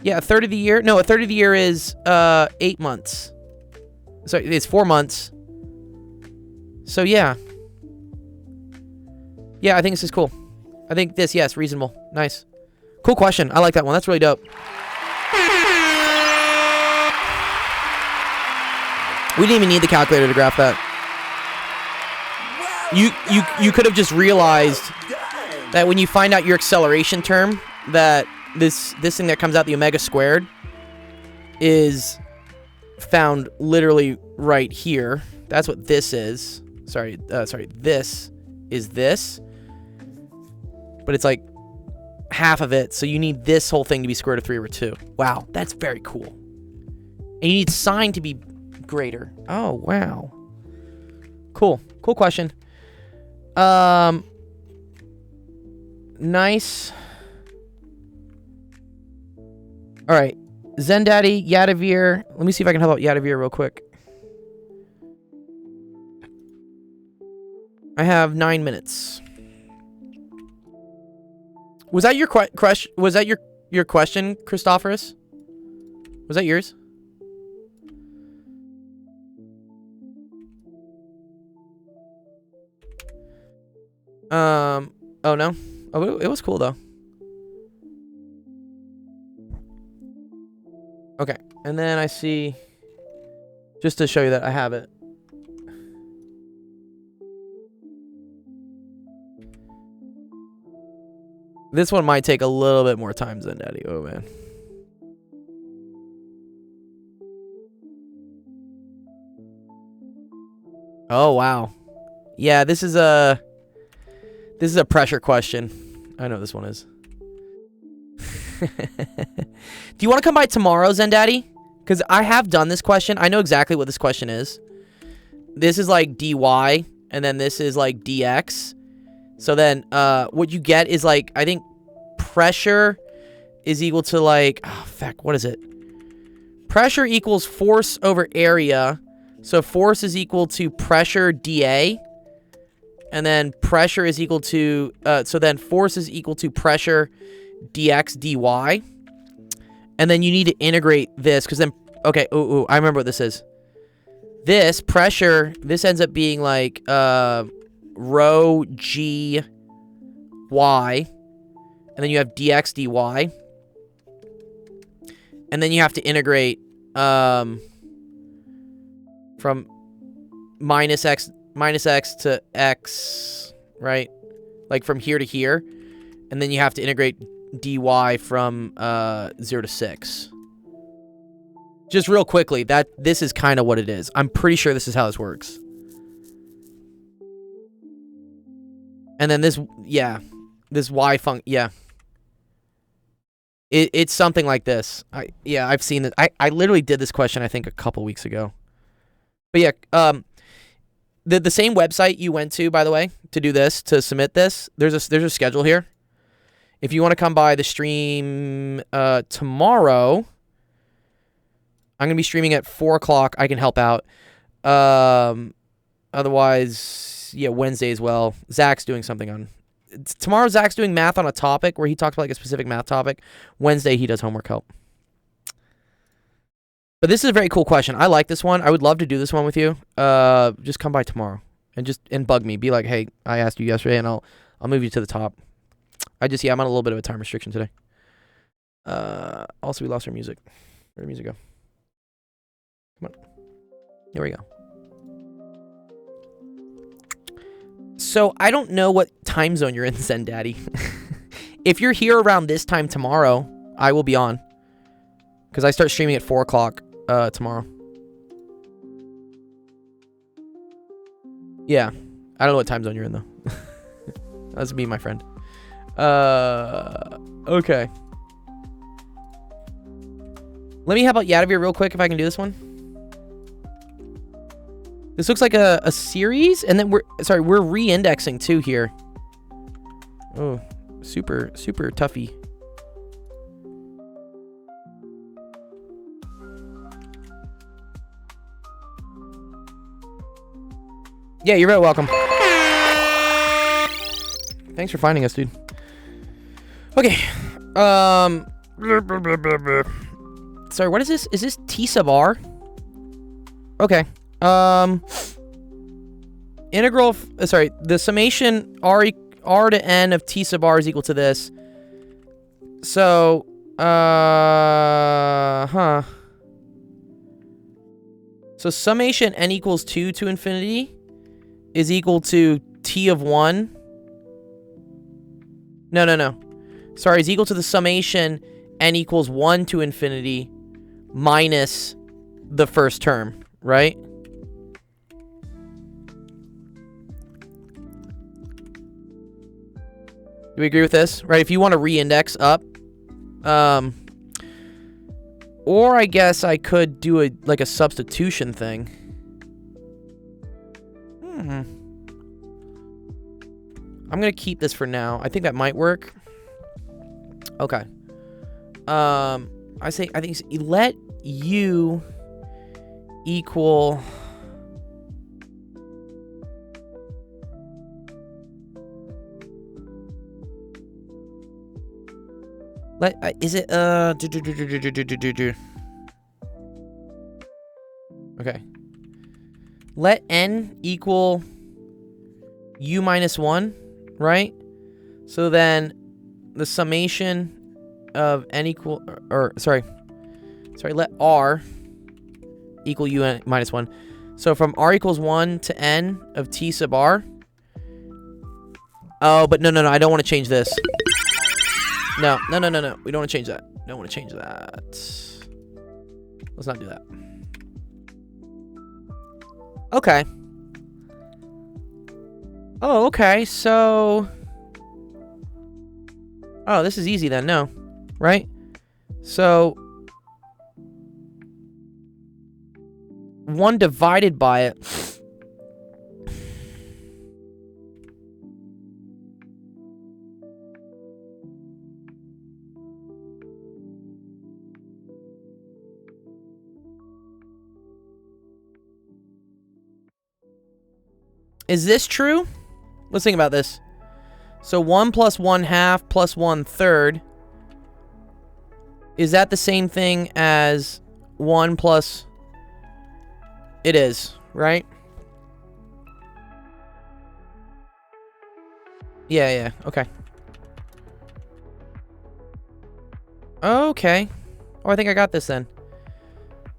Yeah, a third of the year. No, a third of the year is 8 months. So it's 4 months. So yeah. Yeah, I think this is cool. I think this, yes, reasonable. Nice. Cool question. I like that one. That's really dope. We didn't even need the calculator to graph that. You could have just realized that when you find out your acceleration term, that this thing that comes out, the omega squared, is found literally right here. That's what this is. Sorry, this is this. But it's like half of it, so you need this whole thing to be square root of 3 over 2. Wow, that's very cool. And you need sine to be greater. Oh, wow. Cool. Cool question. Nice. All right. Zen Daddy, Yadavir. Let me see if I can help out Yadavir real quick. I have 9 minutes. Was that your question? Was that your question, Christophorus? Was that yours? Oh no. Oh, it was cool though. Okay, and then I see, just to show you that I have it. This one might take a little bit more time than Daddy. Oh man. Oh wow. Yeah, this is a pressure question. I know this one is. Do you want to come by tomorrow, Zen Daddy? Because I have done this question. I know exactly what this question is. This is like dy, and then this is like dx. So then what you get is like, I think pressure is equal to like, oh, fuck, what is it? Pressure equals force over area. So force is equal to pressure dA. And then pressure is equal to, so then force is equal to pressure dx dy. And then you need to integrate this, because then, okay, I remember what this is. This pressure, this ends up being like rho g y. And then you have dx dy. And then you have to integrate from minus x to x, right? Like from here to here. And then you have to integrate dy from 0 to 6. Just real quickly, this is kind of what it is. I'm pretty sure this is how this works. And then this, yeah, this y function, yeah. It's something like this. I've seen it. I literally did this question, I think, a couple weeks ago. But yeah, the same website you went to, by the way, to do this, to submit this, there's a schedule here. If you want to come by the stream tomorrow, I'm going to be streaming at 4 o'clock. I can help out. Otherwise, yeah, Wednesday as well. Zach's doing something on... Tomorrow, Zach's doing math on a topic where he talks about like a specific math topic. Wednesday, he does homework help. But this is a very cool question. I like this one. I would love to do this one with you. Just come by tomorrow and bug me. Be like, hey, I asked you yesterday, and I'll move you to the top. I'm on a little bit of a time restriction today. Also, we lost our music. Where'd the music go? Come on. Here we go. So, I don't know what time zone you're in, Zen Daddy. If you're here around this time tomorrow, I will be on. Because I start streaming at 4 o'clock tomorrow. Yeah. I don't know what time zone you're in, though. That's me, my friend. Okay. Let me help out Yadavir real quick if I can do this one. This looks like a series, and then we're re-indexing too here. Oh, super, super toughy. Yeah, you're very welcome. Thanks for finding us, dude. Okay. Sorry, what is this? Is this T sub R? Okay. Integral, sorry, the summation R to N of T sub R is equal to this. So, So summation N equals 2 to infinity is equal to T of 1. No. Sorry, is equal to the summation N equals 1 to infinity minus the first term, right? Do we agree with this? Right, if you want to re-index up, or I guess I could do a substitution thing. I'm gonna keep this for now. I think that might work. Okay. I think let U equal is it okay. Let N equal U minus 1, right? So then the summation of N equal, let R equal U minus 1. So from R equals 1 to N of T sub R. Oh, but no, I don't want to change this. No. We don't want to change that. Don't want to change that. Let's not do that. Okay. Oh, okay. So... Oh, this is easy then. No. Right? So... 1 divided by it... Is this true? Let's think about this. So 1 plus 1/2 plus 1/3. Is that the same thing as 1 plus... It is, right? Yeah, okay. Okay. Oh, I think I got this then.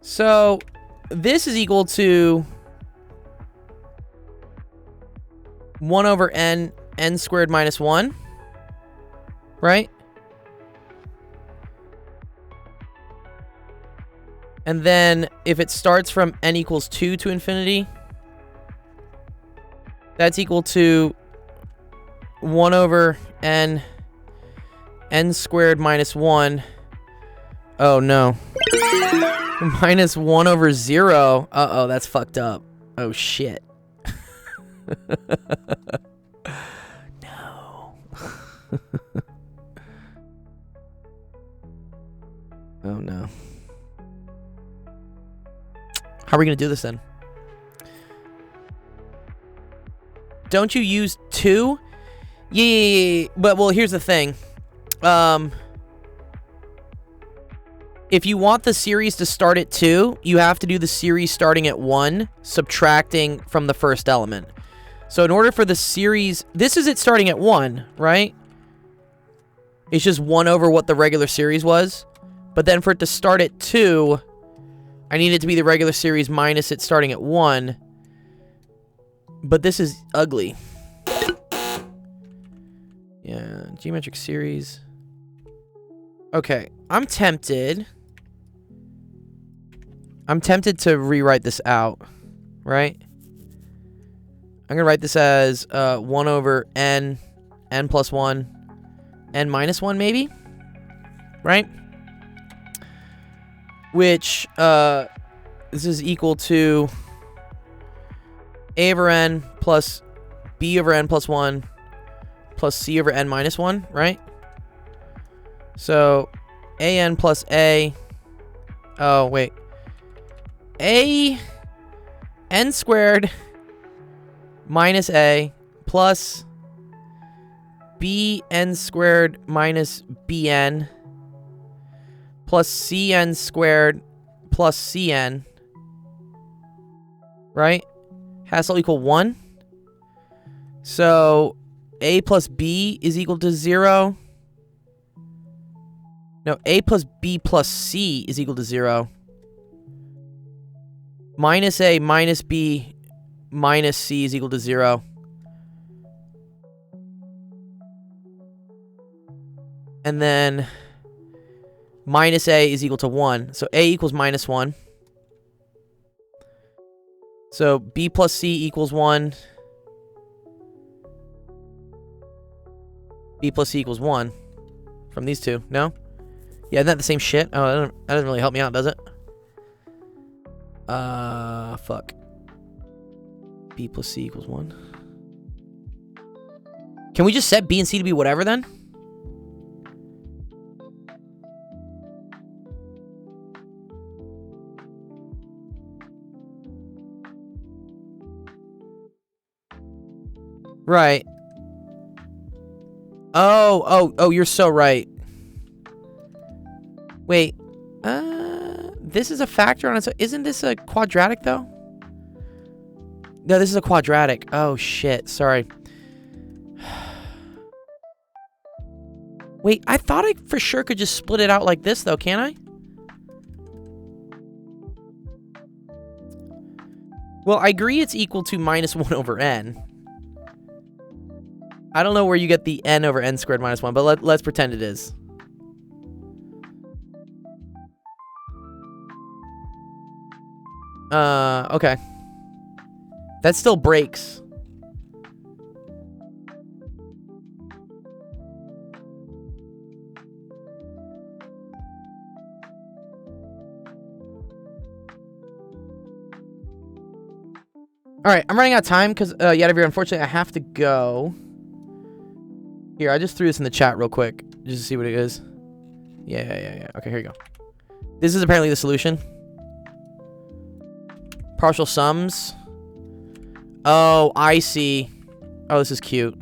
So, this is equal to... 1 over n squared minus 1, right? And then if it starts from n equals 2 to infinity, that's equal to 1 over n squared minus 1. Oh, no. Minus 1 over 0. Uh-oh, that's fucked up. Oh, shit. No. Oh no. How are we gonna do this then? Don't you use 2? Yeah. But well, here's the thing. If you want the series to start at 2, you have to do the series starting at 1, subtracting from the first element. So in order for the series... This is it starting at 1, right? It's just 1 over what the regular series was. But then for it to start at 2, I need it to be the regular series minus it starting at 1. But this is ugly. Yeah, geometric series. Okay, I'm tempted to rewrite this out, right? I'm going to write this as 1 over n plus 1, n minus 1 maybe, right? Which, this is equal to a over n plus b over n plus 1 plus c over n minus 1, right? So, an plus a, oh wait, a n squared minus A plus bn squared minus bn plus cn squared plus cn, right? Has to equal 1. So A plus B is equal to 0. No, A plus B plus C is equal to 0. Minus A minus B minus C is equal to 0. And then minus A is equal to 1. So A equals minus 1. So B plus C equals 1. B plus C equals 1 from these two. No? Yeah, isn't that the same shit? Oh, that doesn't really help me out, does it? Fuck. B plus C equals 1. Can we just set B and C to be whatever then? Right. Oh, you're so right. Wait. This is a factor on its own. Isn't this a quadratic, though? No, this is a quadratic. Oh, shit. Sorry. Wait, I thought I for sure could just split it out like this, though. Can I? Well, I agree it's equal to minus 1 over n. I don't know where you get the n over n squared minus 1, but let's pretend it is. Okay. That still breaks. Alright, I'm running out of time because, Yadavir, unfortunately, I have to go. Here, I just threw this in the chat real quick, just to see what it is. Yeah. Okay, here you go. This is apparently the solution. Partial sums. Oh, I see. Oh, this is cute.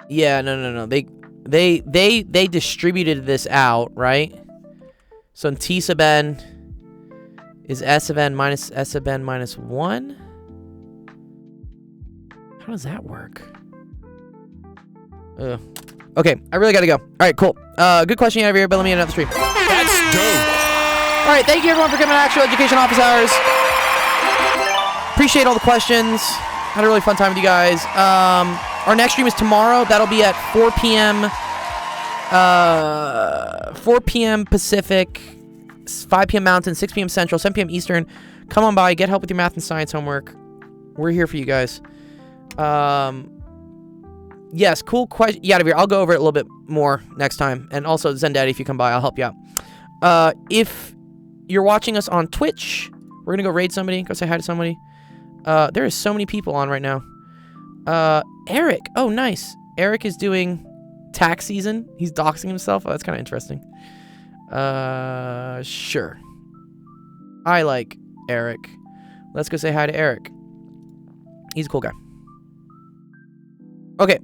Yeah, no. They distributed this out, right? So in T sub n is S of n minus S of n minus 1. How does that work? Okay, I really gotta go. Alright, cool. Good question out of here, but let me end up the stream. That's dope. Alright, thank you everyone for coming to Actual Education Office Hours. Appreciate all the questions. Had a really fun time with you guys. Our next stream is tomorrow. That'll be at 4 p.m. 4 p.m. Pacific, 5 p.m. Mountain, 6 p.m. Central, 7 p.m. Eastern. Come on by, get help with your math and science homework. We're here for you guys. Yes, cool question. Yeah, I'll go over it a little bit more next time. And also, Zendaddy, if you come by, I'll help you out. If you're watching us on Twitch, we're gonna go raid somebody, go say hi to somebody. There is so many people on right now. Eric. Oh, nice. Eric is doing tax season. He's doxing himself. Oh, that's kind of interesting. Sure. I like Eric. Let's go say hi to Eric. He's a cool guy. Okay.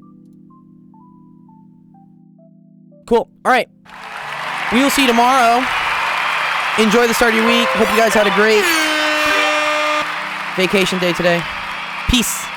Cool. All right. We will see you tomorrow. Enjoy the start of your week. Hope you guys had a great vacation day today. Peace.